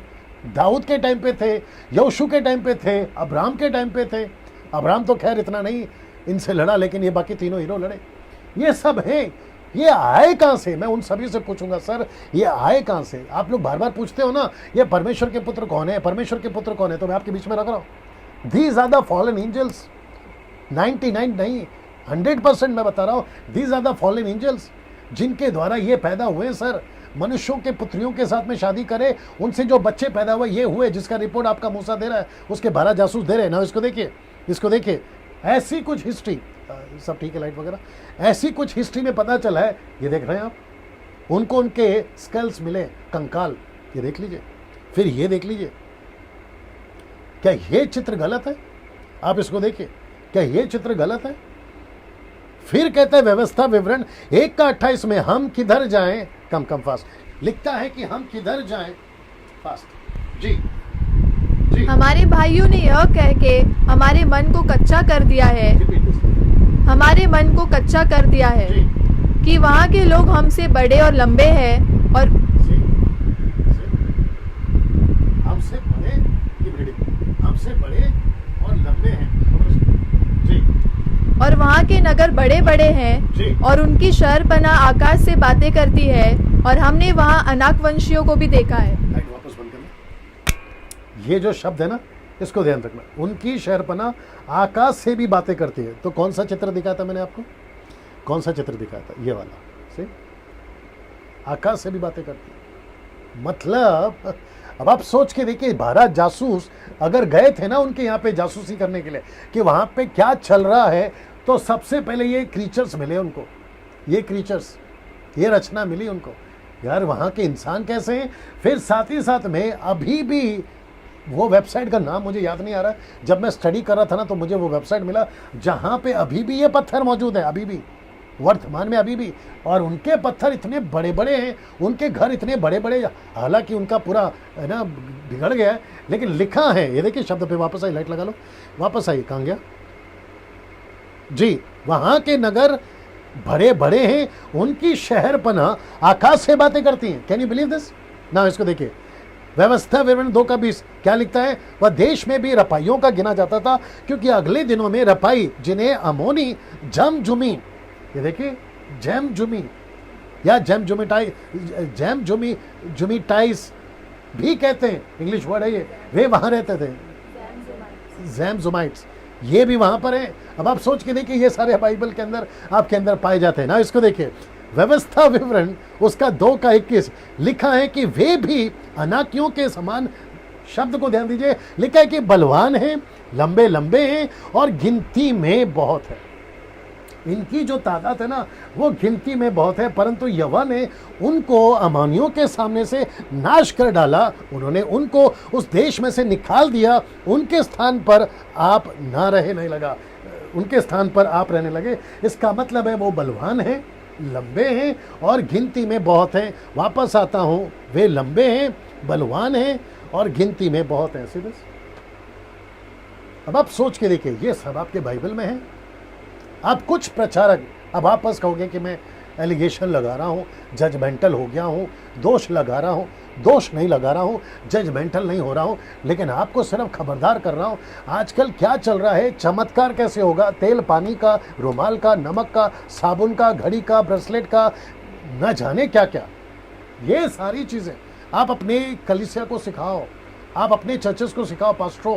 दाऊद के टाइम पे थे, यहोशू के टाइम पे थे, अब्राहम के टाइम पे थे। अब्राहम तो खैर इतना नहीं इनसे लड़ा, लेकिन ये बाकी तीनों हीरो लड़े। ये सब हैं, ये आए कहां से? मैं उन सभी से पूछूंगा, सर ये आए कहां से? आप लोग बार बार पूछते हो ना, ये परमेश्वर के पुत्र कौन है, परमेश्वर के पुत्र कौन है, तो मैं आपके बीच में रख रहा हूं, these are the fallen angels. 99 नहीं, 100% मैं बता रहा हूं, these are the fallen angels, जिनके द्वारा ये पैदा हुए सर। मनुष्यों के पुत्रियों के साथ में शादी करे, उनसे जो बच्चे पैदा हुए ये हुए, जिसका रिपोर्ट आपका मूसा दे रहा है, उसके 12 जासूस दे रहे हैं ना। इसको देखिए, इसको देखिए, ऐसी कुछ हिस्ट्री, सब ठीक है लाइट वगैरह, ऐसी कुछ हिस्ट्री में पता चला है। ये देख रहे हैं आप, उनको उनके स्केल्स मिले, कंकाल, ये देख लीजिए। फिर ये देख लीजिए, क्या ये चित्र गलत है? आप इसको देखिए, क्या ये चित्र गलत है? फिर कहता है व्यवस्था विवरण 1 का 28 में, हम किधर जाएं, कम फास्ट लिखता है कि हम किधर जाएं, फास्ट जी जी। हमारे भाइयों ने यह कह के हमारे मन को कच्चा कर दिया है, हमारे मन को कच्चा कर दिया है कि वहाँ के लोग हमसे बड़े और लंबे हैं, और हमसे बड़े और लंबे हैं जी, और वहाँ के नगर बड़े बड़े हैं, और उनकी शहरपना आकाश से बातें करती है, और हमने वहाँ अनाक वंशियों को भी देखा है। वापस बंद करना, ये जो शब्द है ना, इसको ध्यान रखना, उनकी शहरपना आकाश से भी बातें करती है। तो कौन सा चित्र दिखाया था मैंने आपको, कौन सा चित्र दिखाया था? ये वाला, से आकाश से भी बातें करती है। मतलब अब आप सोच के देखिए, 12 जासूस अगर गए थे ना उनके यहाँ पे जासूसी करने के लिए कि वहां पे क्या चल रहा है, तो सबसे पहले ये क्रीचर्स मिले उनको, ये क्रीचर्स, ये रचना मिली उनको, यार वहां के इंसान कैसे हैं। फिर साथ ही साथ में अभी भी वो वेबसाइट का नाम मुझे याद नहीं आ रहा, जब मैं स्टडी कर रहा था ना तो मुझे वो वेबसाइट मिला जहां पे अभी भी ये पत्थर मौजूद है, अभी भी वर्तमान में अभी भी, और उनके पत्थर इतने बड़े बड़े हैं, उनके घर इतने बड़े बड़े, हालांकि उनका पूरा है ना बिगड़ गया है, लेकिन लिखा है। ये देखिए शब्द पे वापस आई, लाइट लगा लो, वापस आई, कहाँ गया जी। वहां के नगर बड़े बड़े हैं, उनकी शहरपना आकाश से बातें करती हैं। कैन यू बिलीव दिस ना? इसको देखिए, व्यवस्था विवरण 2 का 20 क्या लिखता है? वह देश में भी रपाइयों का गिना जाता था, क्योंकि अगले दिनों में रपाई, जिन्हें अमोनी जमजुमी, ये देखिए जमजुमी या जुमीटाइस भी कहते हैं, इंग्लिश वर्ड है ये, वे वहां रहते थे, जैमजुमाइट्स। ये भी वहां पर है। अब आप सोच के देखिए, ये सारे बाइबल के अंदर आपके अंदर पाए जाते हैं ना। इसको देखिए, व्यवस्था विवरण उसका 2:21 लिखा है कि वे भी अनाकियों के समान, शब्द को ध्यान दीजिए, लिखा है कि बलवान हैं, लंबे लंबे हैं और गिनती में बहुत है। इनकी जो तादाद है ना वो गिनती में बहुत है, परंतु यहोवा ने उनको अमानियों के सामने से नाश कर डाला। उन्होंने उनको उस देश में से निकाल दिया। उनके स्थान पर आप ना रहे, नहीं लगा, उनके स्थान पर आप रहने लगे। इसका मतलब है वो बलवान हैं, लंबे हैं और गिनती में बहुत हैं। वापस आता हूं, वे लंबे हैं, बलवान हैं और गिनती में बहुत हैं। सीधे अब आप सोच के देखिए, ये सब आपके बाइबल में है। आप कुछ प्रचारक अब वापस कहोगे कि मैं एलिगेशन लगा रहा हूँ, जजमेंटल हो गया हूँ, दोष लगा रहा हूँ। दोष नहीं लगा रहा हूँ, जजमेंटल नहीं हो रहा हूँ, लेकिन आपको सिर्फ खबरदार कर रहा हूँ। आजकल क्या चल रहा है, चमत्कार कैसे होगा, तेल पानी का, रुमाल का, नमक का, साबुन का, घड़ी का, ब्रेसलेट का, न जाने क्या क्या, ये सारी चीज़ें आप अपने कलीसिया को सिखाओ, आप अपने चर्चेस को सिखाओ, पास्टरों,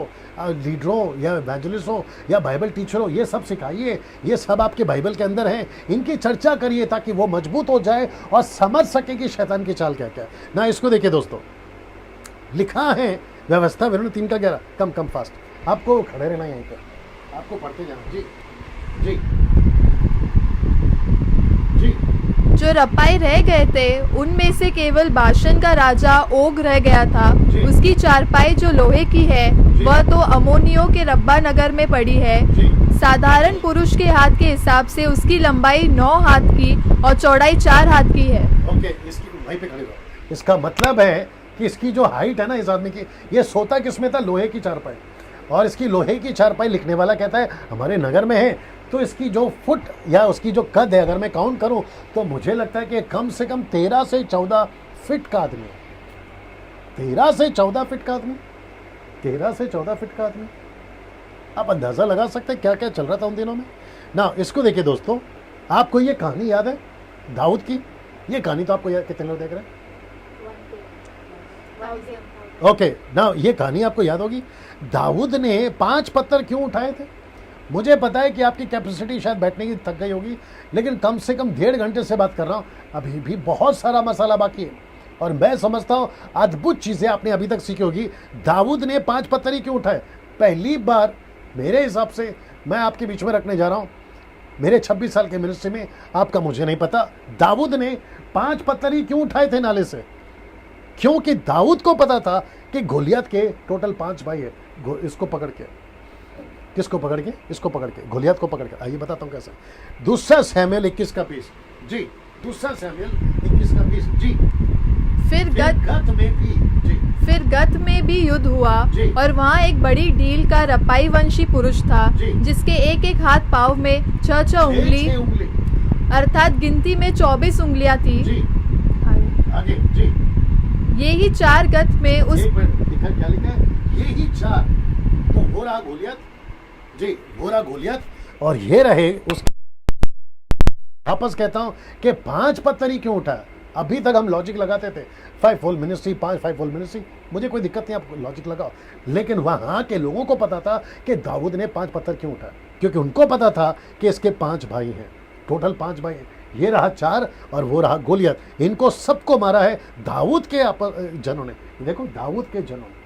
लीडरों या इवेंजलिस्टों या बाइबल टीचरों, ये सब सिखाइए। ये सब आपके बाइबल के अंदर हैं, इनकी चर्चा करिए ताकि वो मजबूत हो जाए और समझ सके कि शैतान की चाल क्या क्या है ना। इसको देखिए दोस्तों, लिखा है व्यवस्था विवरण 3:11। कम फास्ट, आपको खड़े रहना यहीं पर, आपको पढ़ते जाना। जी जी जी। जो रपाई रह गए थे उनमें से केवल बाशन का राजा ओग रह गया था। जी। उसकी चारपाई जो लोहे की है वह तो अमोनियों के रब्बा नगर में पड़ी है। जी। साधारण पुरुष के हाथ के हिसाब से उसकी लंबाई 9 हाथ की और चौड़ाई 4 हाथ की है। ओके, इसकी वहीं पे खड़े रहो। इसका मतलब है कि इसकी जो हाइट है ना इस आदमी की, ये सोता किसमें था, लोहे की चारपाई। और इसकी लोहे की चारपाई लिखने वाला कहता है हमारे नगर में है। तो इसकी जो फुट या उसकी जो कद है, अगर मैं काउंट करूं तो मुझे लगता है कि कम से कम 13 से 14 फीट का आदमी है। 13 से 14 फीट का आदमी, 13 से 14 फीट का आदमी। आप अंदाजा लगा सकते हैं क्या क्या चल रहा था उन दिनों में ना। इसको देखिए दोस्तों, आपको ये कहानी याद है दाऊद की? ये कहानी तो आपको याद, कितने लोग देख रहे हैं? ओके ना, ये कहानी आपको याद होगी। दाऊद ने 5 पत्थर क्यों उठाए थे? मुझे पता है कि आपकी कैपेसिटी शायद बैठने की थक गई होगी, लेकिन कम से कम 1.5 घंटे से बात कर रहा हूँ, अभी भी बहुत सारा मसाला बाकी है। और मैं समझता हूँ अद्भुत चीज़ें आपने अभी तक सीखी होगी। दाऊद ने 5 पत्थर ही क्यों उठाए? पहली बार मेरे हिसाब से मैं आपके बीच में रखने जा रहा हूँ, मेरे 26 साल के मिनिस्ट्री में, आपका मुझे नहीं पता, दाऊद ने 5 पत्थर ही क्यों उठाए थे नाले से? क्योंकि दाऊद को पता था कि गोलियत के टोटल 5 भाई है। इसको पकड़ के, किसको पकड़ के? इसको पकड़ के, गोलियत को पकड़ के। आइए बताता हूं कैसे। दूसरा शमूएल 21 का 20 जी। दूसरा शमूएल 21 का 20 जी। फिर गत में भी युद्ध हुआ और वहाँ एक बड़ी डील का रपाई वंशी पुरुष था जिसके एक हाथ पाँव में 6 उंगली अर्थात गिनती में 24 उंगलियां थी। आगे जी। यही 4 गत में उस लिखा, क्या लिखा है? यही 4। तो वो रहा गोलियत जी, वो रहा गोलियत और ये रहे उस। वापस कहता हूं कि 5 पत्थर ही क्यों उठाया? अभी तक हम लॉजिक लगाते थे 5 फोल्ड मिनिस्ट्री, 5 फोल्ड मिनिस्ट्री, मुझे कोई दिक्कत नहीं, आप लॉजिक लगाओ। लेकिन वहां के लोगों को पता था कि दाऊद ने 5 पत्थर क्यों उठाया, क्योंकि उनको पता था कि इसके 5 भाई हैं, टोटल 5 भाई हैं। ये रहा 4 और वो रहा गोलियत। इनको सबको मारा है दाऊद के जनों ने। देखो, दाऊद के जनों ने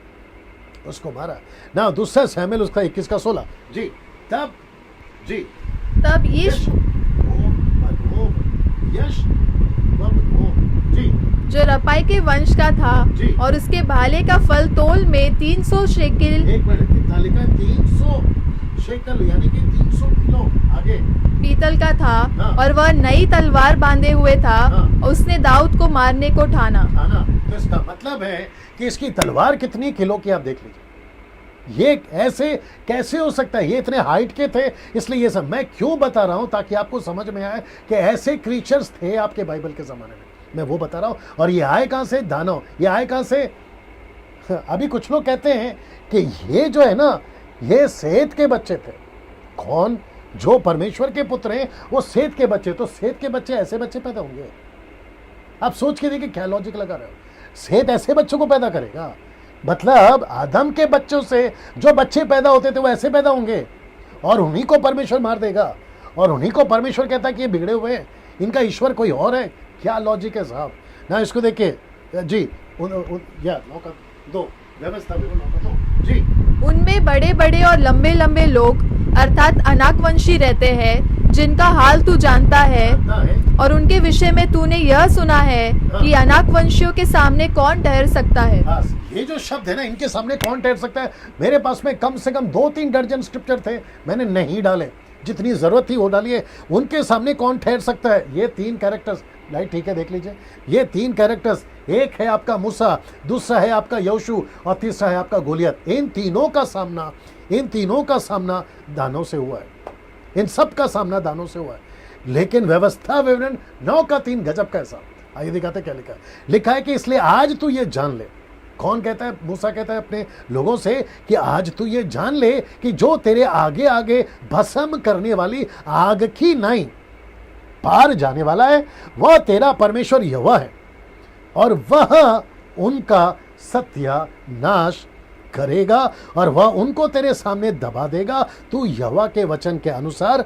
उसको मारा ना। दूसरा शमूएल उसका 21 का 16 जी। तब यश जी, जो रपाई के वंश का था और उसके भाले का फल तोल में 300 शेकिल, एक मिनट, कितना लिखा है? 300 शेकल यानी कि 300 किलो। आगे पीतल का था। हाँ। और वह नई तलवार बांधे हुए था। हाँ। उसने दाऊद को मारने को ठाना। तो इसका मतलब है कि इसकी तलवार कितनी किलो की, आप देख लीजिए। ये ऐसे कैसे हो सकता है? ये इतने हाइट के थे। इसलिए ये सब मैं क्यों बता रहा हूं, ताकि आपको समझ में आए कि ऐसे क्रीचर्स थे आपके बाइबल के जमाने में। मैं वो बता रहा हूं। और ये आए कहां से? दानव। ये आए कहां से? अभी कुछ लोग कहते हैं कि ये जो है ना, ये सेत के बच्चे थे। कौन? जो परमेश्वर के पुत्र हैं वो सेत के बच्चे। तो सेत के बच्चे ऐसे बच्चे पैदा होंगे? आप सोच के देखिए क्या लॉजिक लगा रहे हो। सेत ऐसे बच्चों को पैदा करेगा? मतलब आदम के बच्चों से जो बच्चे पैदा होते थे वो ऐसे पैदा होंगे। और उन्हीं को परमेश्वर मार देगा, और उन्हीं को परमेश्वर कहता है कि ये बिगड़े हुए हैं, इनका ईश्वर कोई और है। क्या लॉजिक है साहब ना। इसको देखिए जी, नौका दो व्यवस्था नौका दो जी। उनमें बड़े बड़े और लंबे लंबे लोग अर्थात अनाकवंशी रहते हैं, जिनका हाल तू जानता है, और उनके विषय में तूने यह सुना है कि अनाकवंशियों के सामने कौन ठहर सकता है। ये जो शब्द है ना, इनके सामने कौन ठहर सकता है। मेरे पास में कम से कम 2-3 दर्जन स्क्रिप्चर थे, मैंने नहीं डाले, जितनी जरूरत थी वो डालिए। उनके सामने कौन ठहर सकता है, ये 3 कैरेक्टर्स, राइट, ठीक है, देख लीजिए। ये 3 कैरेक्टर्स, एक है आपका मूसा, दूसरा है आपका यहोशू, और तीसरा है आपका गोलियत। इन तीनों का सामना दानों से हुआ है, इन सब का सामना दानों से हुआ है। लेकिन व्यवस्था विवरण 9 का 3 गजब का ऐसा। आइए दिखाते क्या लिखा है। लिखा है कि इसलिए आज तू ये जान ले। कौन कहता है? मूसा कहता है अपने लोगों से कि आज तू ये जान ले कि जो तेरे आगे आगे भस्म करने वाली आग की नाई पार जाने वाला है, वह तेरा परमेश्वर यहोवा है, और वह उनका सत्यानाश करेगा, और वह उनको तेरे सामने दबा देगा। तू यहोवा के वचन के अनुसार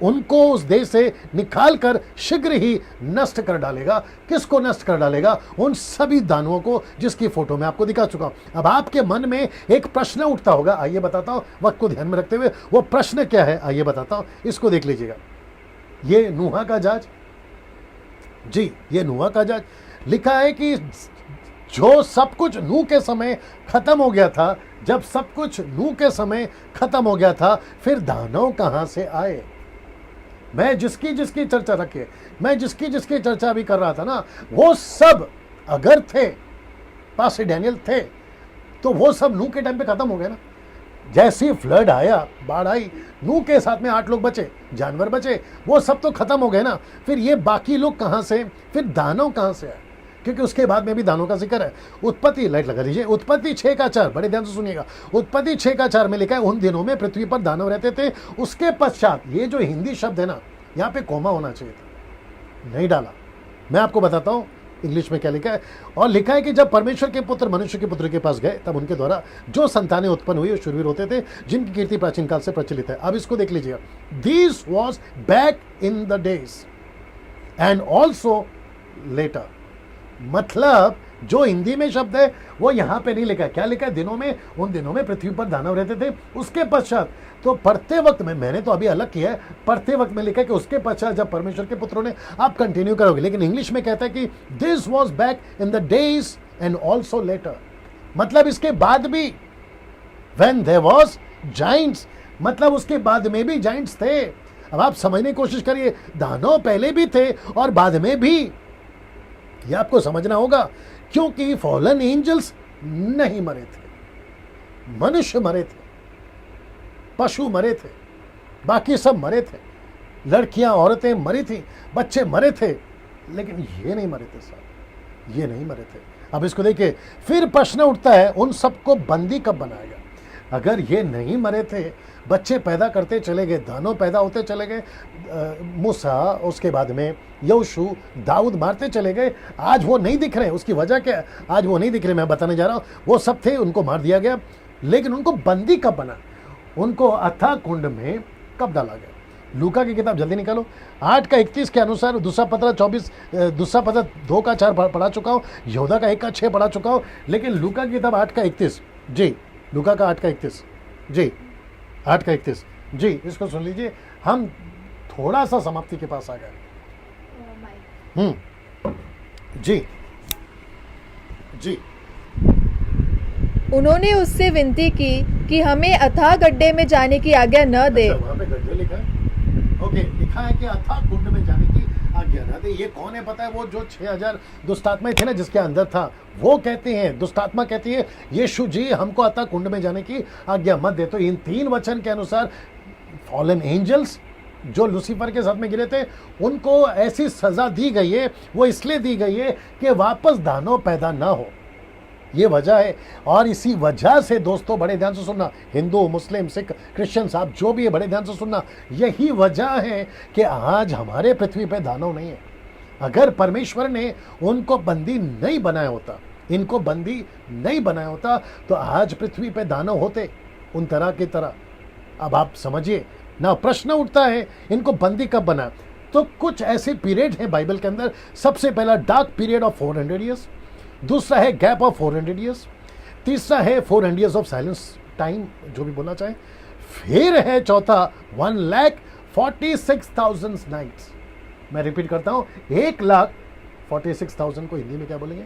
उनको उस देश से निकाल कर शीघ्र ही नष्ट कर डालेगा। किसको नष्ट कर डालेगा? उन सभी दानवों को, जिसकी फोटो मैं आपको दिखा चुका हूं। अब आपके मन में एक प्रश्न उठता होगा, आइए बताता हूं, वक्त को ध्यान में रखते हुए। वो प्रश्न क्या है आइए बताता हूं, इसको देख लीजिएगा। ये नूहा का जहाज जी, ये नूहा का जहाज। लिखा है कि जो सब कुछ नूह के समय खत्म हो गया था, जब सब कुछ नूह के समय खत्म हो गया था, फिर दानव कहां से आए? मैं जिसकी चर्चा रखिए, मैं जिसकी चर्चा भी कर रहा था ना, वो सब अगर थे, पास डैनियल थे, तो वो सब नूह के टाइम पे खत्म हो गए ना। जैसे ही फ्लड आया, बाढ़ आई, नूह के साथ में 8 लोग बचे, जानवर बचे, वो सब तो खत्म हो गए ना। फिर ये बाकी लोग कहां से, फिर दानव कहां से आए? क्योंकि उसके बाद में भी दानों का जिक्र है। उत्पत्ति, लाइट लगा दीजिए, उत्पत्ति 6 का 4, बड़े ध्यान से सुनिएगा। उत्पत्ति 6 का 4 में लिखा है, उन दिनों में पृथ्वी पर दानव रहते थे। उसके पश्चात, ये जो हिंदी शब्द है ना, यहाँ पे कोमा होना चाहिए था, नहीं डाला। मैं आपको बताता हूँ इंग्लिश में क्या लिखा है। और लिखा है कि जब परमेश्वर के पुत्र मनुष्य के पुत्र के पास गए, तब उनके द्वारा जो संतानें उत्पन्न हुई वो शूरवीर होते थे, जिनकी कीर्ति प्राचीन काल से प्रचलित है। अब इसको देख लीजिएगा। This was back in the days and also later. मतलब जो हिंदी में शब्द है वो यहां पे नहीं लिखा है। क्या लिखा है? दिनों में, उन दिनों में पृथ्वी पर दानव रहते थे, उसके पश्चात। तो पढ़ते वक्त में, मैंने तो अभी अलग किया है, पढ़ते वक्त में लिखा है कि उसके पश्चात जब परमेश्वर के पुत्रों ने, आप कंटिन्यू करोगे, लेकिन इंग्लिश में कहता है कि this was back in the days and also later. मतलब इसके बाद भी, व्हेन देयर वाज जाइंट्स, मतलब उसके बाद में भी जाइंट्स थे। अब आप समझने की कोशिश करिए, दानव पहले भी थे और बाद में भी, ये आपको समझना होगा। क्योंकि फॉलन एंजल्स नहीं मरे थे, मनुष्य मरे थे, पशु मरे थे, बाकी सब मरे थे, लड़कियां औरतें मरी थी, बच्चे मरे थे, लेकिन ये नहीं मरे थे साहब, ये नहीं मरे थे। अब इसको देखिए, फिर प्रश्न उठता है, उन सबको बंदी कब बनाएगा? अगर ये नहीं मरे थे, बच्चे पैदा करते चले गए, दानव पैदा होते चले गए, मूसा, उसके बाद में यहोशू, दाऊद मारते चले गए, आज वो नहीं दिख रहे। उसकी वजह क्या है? आज वो नहीं दिख रहे, मैं बताने जा रहा हूँ। वो सब थे, उनको मार दिया गया, लेकिन उनको बंदी कब बना? उनको अथाह कुंड में कब डाला गया? लूका की किताब जल्दी निकालो, 8 का 31 के अनुसार। दूसरा पत्र 24, दूसरा पत्र 2 का 4 पढ़ा चुका हूँ, यहूदा का 1 का 6 पढ़ा चुका हूँ, लेकिन लूका की किताब 8 का 31 जी, लूका का 8 का 31 जी, 8 का 31 जी, इसको सुन लीजिए। हम थोड़ा सा समाप्ति के पास आ गए। जी जी। उन्होंने उससे विनती की कि हमें अथाह गड्ढे में जाने की आज्ञा न दे। वहाँ पे गड्ढे लिखा है, ओके, लिखा है कि अथाह कुंड में जाने की आज्ञा न दे। ये कौन है पता है? वो जो 6000 दुष्टात्माएं थे ना, जिसके अंदर था, वो कहते हैं, दुष्टात्मा कहती है, यीशु जी हमको अथाह कुंड में जाने की आज्ञा मत दे। तो इन 3 वचन के अनुसार फॉलन एंजल्स जो लूसीफर के साथ में गिरे थे, उनको ऐसी सजा दी गई है। वो इसलिए दी गई है कि वापस दानव पैदा ना हो, ये वजह है। और इसी वजह से दोस्तों, बड़े ध्यान से सुनना, हिंदू, मुस्लिम, सिख, क्रिश्चियन, आप जो भी है, बड़े ध्यान से सुनना, यही वजह है कि आज हमारे पृथ्वी पे दानव नहीं है। अगर परमेश्वर ने उनको बंदी नहीं बनाया होता, इनको बंदी नहीं बनाया होता, तो आज पृथ्वी पे दानव होते, उन तरह की तरह। अब आप समझिए ना, प्रश्न उठता है इनको बंदी कब बना। तो कुछ ऐसे पीरियड हैं बाइबल के अंदर। सबसे पहला डार्क पीरियड ऑफ 400 ईयर्स, दूसरा है गैप ऑफ 400 ईयर्स, तीसरा है 400 ईयर्स ऑफ साइलेंस टाइम, जो भी बोलना चाहे, फिर है चौथा 1,46,000 नाइट्स। मैं रिपीट करता हूं, 1,46,000 को हिंदी में क्या बोलेंगे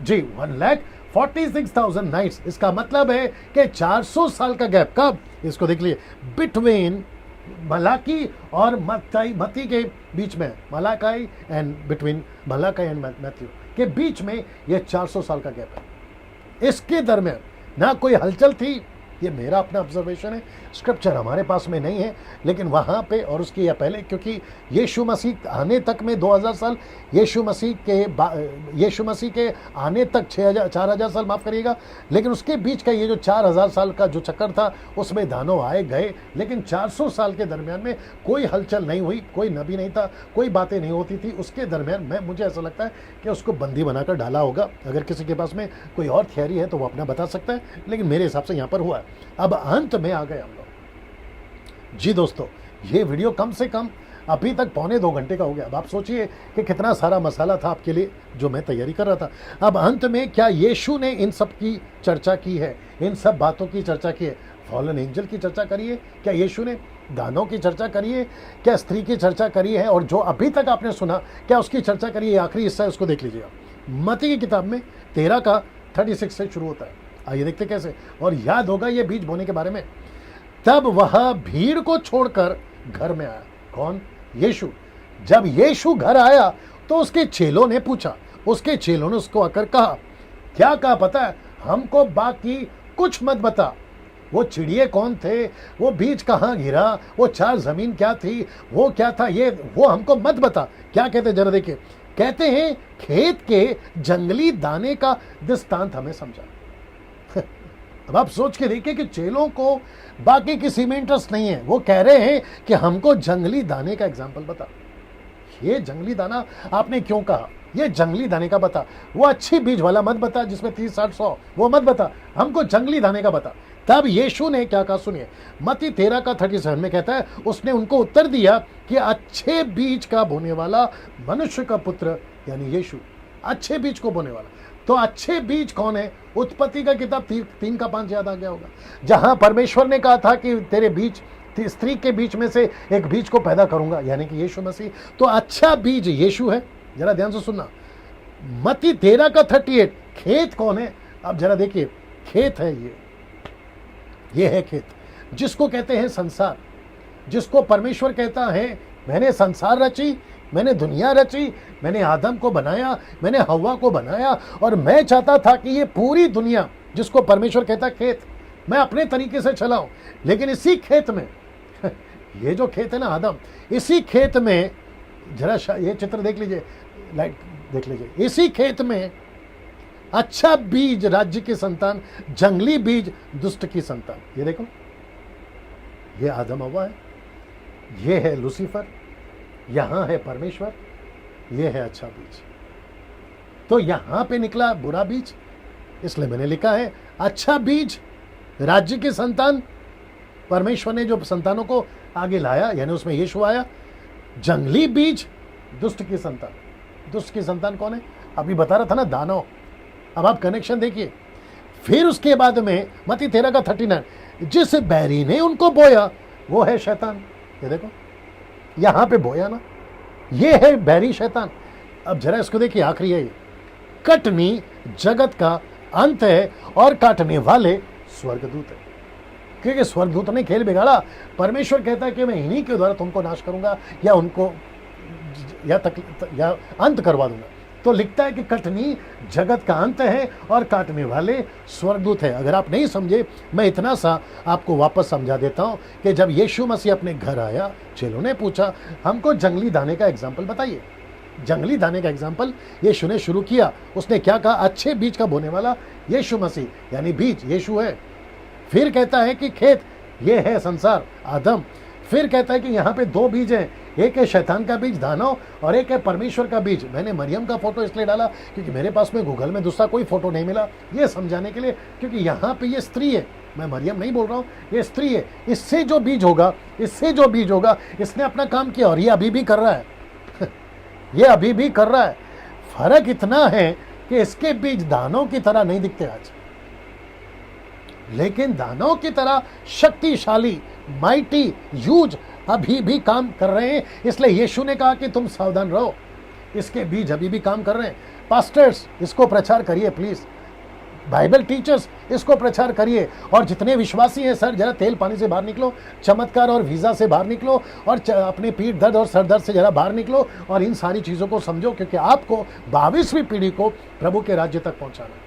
जी, 1,46,000 नाइट्स। इसका मतलब है कि 400 साल का गैप। कब? इसको देख लीजिए, बिटवीन मलाकी और मत्ती के बीच में, Malachi and between Malachi and Matthew के बीच में ये 400 साल का गैप है। इसके दरमियान ना कोई हलचल थी। ये मेरा अपना ऑब्जर्वेशन है, स्क्रिप्चर हमारे पास में नहीं है, लेकिन वहाँ पे और उसकी या पहले, क्योंकि यीशु मसीह आने तक में 2000 साल, यीशु मसीह के आने तक 4,000 साल, माफ़ करिएगा, लेकिन उसके बीच का ये जो 4,000 साल का जो चक्कर था, उसमें दानव आए गए, लेकिन 400 साल के दरमियान में कोई हलचल नहीं हुई, कोई नबी नहीं था, कोई बातें नहीं होती थी। उसके दरमियान मुझे ऐसा लगता है कि उसको बंदी बनाकर डाला होगा। अगर किसी के पास में कोई और थियरी है तो वो अपना बता सकता है, लेकिन मेरे हिसाब से यहाँ पर हुआ है। अब अंत में आ गए हम लोग जी। दोस्तों, ये वीडियो कम से कम अभी तक 2.25 घंटे का हो गया। अब आप सोचिए कि कितना सारा मसाला था आपके लिए जो मैं तैयारी कर रहा था। अब अंत में क्या यीशु ने इन सब की चर्चा की है, इन सब बातों की चर्चा की है? फॉलन एंजल की चर्चा करी है क्या यीशु ने? दानों की चर्चा करी है क्या? स्त्री की चर्चा करी है? और जो अभी तक आपने सुना, क्या उसकी चर्चा करी है? आखिरी हिस्सा है, उसको देख लीजिएगा। मत्ती की किताब में 13 का 36 से शुरू होता है। आइए देखते कैसे। और याद होगा ये बीज बोने के बारे में। तब वह भीड़ को छोड़कर घर में आया। कौन? यीशु। जब यीशु घर आया तो उसके चेलों ने पूछा, उसके चेलों ने उसको आकर कहा, क्या कहा पता है? हमको बाकी कुछ मत बता। वो चिड़िए कौन थे, वो बीज कहाँ गिरा, वो 4 जमीन क्या थी, वो क्या था, ये वो हमको मत बता। क्या कहते जरा देखिए, कहते हैं खेत के जंगली दाने का दृष्टांत हमें समझा। अब आप सोच के देखिए कि चेलों को बाकी किसी में इंटरेस्ट नहीं है। वो कह रहे हैं कि हमको जंगली दाने का एग्जाम्पल बता। ये जंगली दाना आपने क्यों कहा? ये जंगली दाने का बता। वो अच्छी बीज वाला मत बता जिसमें 30, 60, 100, वो मत बता। हमको जंगली दाने का बता। तब यीशु ने क्या कहा सुनिए। मत्ती 13 का 37 में कहता है, उसने उनको उत्तर दिया कि अच्छे बीज का बोने वाला मनुष्य का पुत्र, यानी यीशु, अच्छे बीज को बोने वाला। तो अच्छे बीज कौन है? उत्पत्ति का किताब 3 का 5 याद आ गया होगा, जहां परमेश्वर ने कहा था कि तेरे बीज, स्त्री के बीच में से एक बीज को पैदा करूंगा, यानी कि यीशु मसीह। तो अच्छा बीज यीशु है। जरा ध्यान से सुनना। मत्ती 13 का 38, खेत कौन है? अब जरा देखिए, खेत है ये है खेत, जिसको कहते हैं संसार, जिसको परमेश्वर कहता है मैंने संसार रची, मैंने दुनिया रची, मैंने आदम को बनाया, मैंने हव्वा को बनाया, और मैं चाहता था कि ये पूरी दुनिया, जिसको परमेश्वर कहता है खेत, मैं अपने तरीके से चलाऊं। लेकिन इसी खेत में ये जो खेत है ना आदम, इसी खेत में जरा ये चित्र देख लीजिए, लाइट देख लीजिए, इसी खेत में अच्छा बीज राज्य की संतान, जंगली बीज दुष्ट की संतान। ये देखो, ये आदम हव्वा है, ये है लूसीफर, यहां है परमेश्वर, ये है अच्छा बीज। तो यहां पे निकला बुरा बीज, इसलिए मैंने लिखा है अच्छा बीज राज्य की संतान, परमेश्वर ने जो संतानों को आगे लाया, यानी उसमें यीशु आया। जंगली बीज दुष्ट की संतान। दुष्ट की संतान कौन है? अभी बता रहा था ना, दानव। अब आप कनेक्शन देखिए। फिर उसके बाद में मत्ती 13 का 39, जिस बैरी ने उनको बोया वो है शैतान। ये देखो, यहां पे बोया ना, ये है बैरी शैतान। अब जरा इसको देखिए, आखिरी है ये, कटनी जगत का अंत है और काटने वाले स्वर्गदूत है। क्योंकि स्वर्गदूत ने खेल बिगाड़ा। परमेश्वर कहता है कि मैं इन्हीं के द्वारा तुमको नाश करूंगा, या उनको या अंत करवा दूंगा। तो लिखता है कि कटनी जगत का अंत है और काटने वाले स्वर्गदूत है। अगर आप नहीं समझे, मैं इतना सा आपको वापस समझा देता हूं कि जब यीशु मसीह अपने घर आया, चेलों ने पूछा हमको जंगली दाने का एग्जाम्पल बताइए। जंगली दाने का एग्जाम्पल यीशु ने शुरू किया। उसने क्या कहा? अच्छे बीज का बोने वाला यीशु मसीह, यानी बीज यीशु है। फिर कहता है कि खेत, ये है संसार, आदम। फिर कहता है कि यहाँ पे 2 बीज हैं, एक है शैतान का बीज दानव और एक है परमेश्वर का बीज। मैंने मरियम का फोटो इसलिए डाला क्योंकि मेरे पास में गूगल में दूसरा कोई फोटो नहीं मिला, ये समझाने के लिए, क्योंकि यहाँ पे ये स्त्री है, मैं मरियम नहीं बोल रहा हूँ, ये स्त्री है। इससे जो बीज होगा, इससे जो बीज होगा, इसने अपना काम किया और ये अभी भी कर रहा है ये अभी भी कर रहा है। फर्क इतना है कि इसके बीज दानों की तरह नहीं दिखते आज, लेकिन दानों की तरह शक्तिशाली, माइटी, ह्यूज अभी भी काम कर रहे हैं। इसलिए यीशु ने कहा कि तुम सावधान रहो, इसके बीज अभी भी काम कर रहे हैं। पास्टर्स, इसको प्रचार करिए प्लीज, बाइबल टीचर्स, इसको प्रचार करिए। और जितने विश्वासी हैं, सर जरा तेल पानी से बाहर निकलो, चमत्कार और वीज़ा से बाहर निकलो, और अपने पीठ दर्द और सर दर्द से जरा बाहर निकलो और इन सारी चीज़ों को समझो, क्योंकि आपको 22वीं पीढ़ी को प्रभु के राज्य तक पहुंचाना है,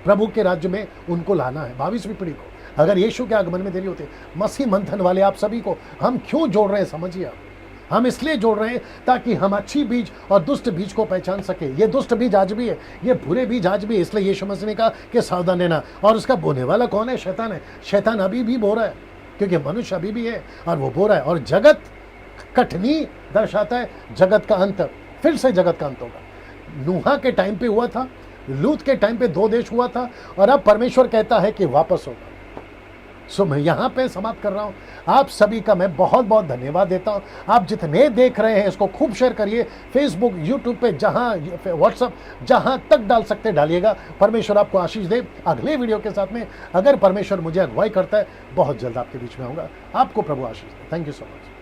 प्रभु के राज्य में उनको लाना है 22वीं पीढ़ी को। अगर यीशु के आगमन में देरी होती, मसीह मंथन वाले आप सभी को हम क्यों जोड़ रहे हैं समझिए आप। हम इसलिए जोड़ रहे हैं ताकि हम अच्छी बीज और दुष्ट बीज को पहचान सके। ये दुष्ट बीज आज भी है, ये बुरे बीज आज भी है। इसलिए यीशु मसीह ने कहा कि सावधान रहना। और उसका बोने वाला कौन है? शैतान है। शैतान अभी भी बो रहा है, क्योंकि मनुष्य अभी भी है और वो बो रहा है। और जगत कठनी दर्शाता है जगत का अंत, फिर से जगत का अंत होगा। नूहा के टाइम पे हुआ था, लूत के टाइम पे 2 देश हुआ था, और अब परमेश्वर कहता है कि वापस होगा। सो मैं यहाँ पे समाप्त कर रहा हूँ। आप सभी का मैं बहुत बहुत धन्यवाद देता हूँ। आप जितने देख रहे हैं इसको खूब शेयर करिए, फेसबुक, यूट्यूब पे, जहाँ व्हाट्सअप, जहाँ तक डाल सकते डालिएगा। परमेश्वर आपको आशीष दे। अगले वीडियो के साथ में अगर परमेश्वर मुझे अगुवाई करता है, बहुत जल्द आपके बीच में आऊँगा। आपको प्रभु आशीष दे। Thank you so much.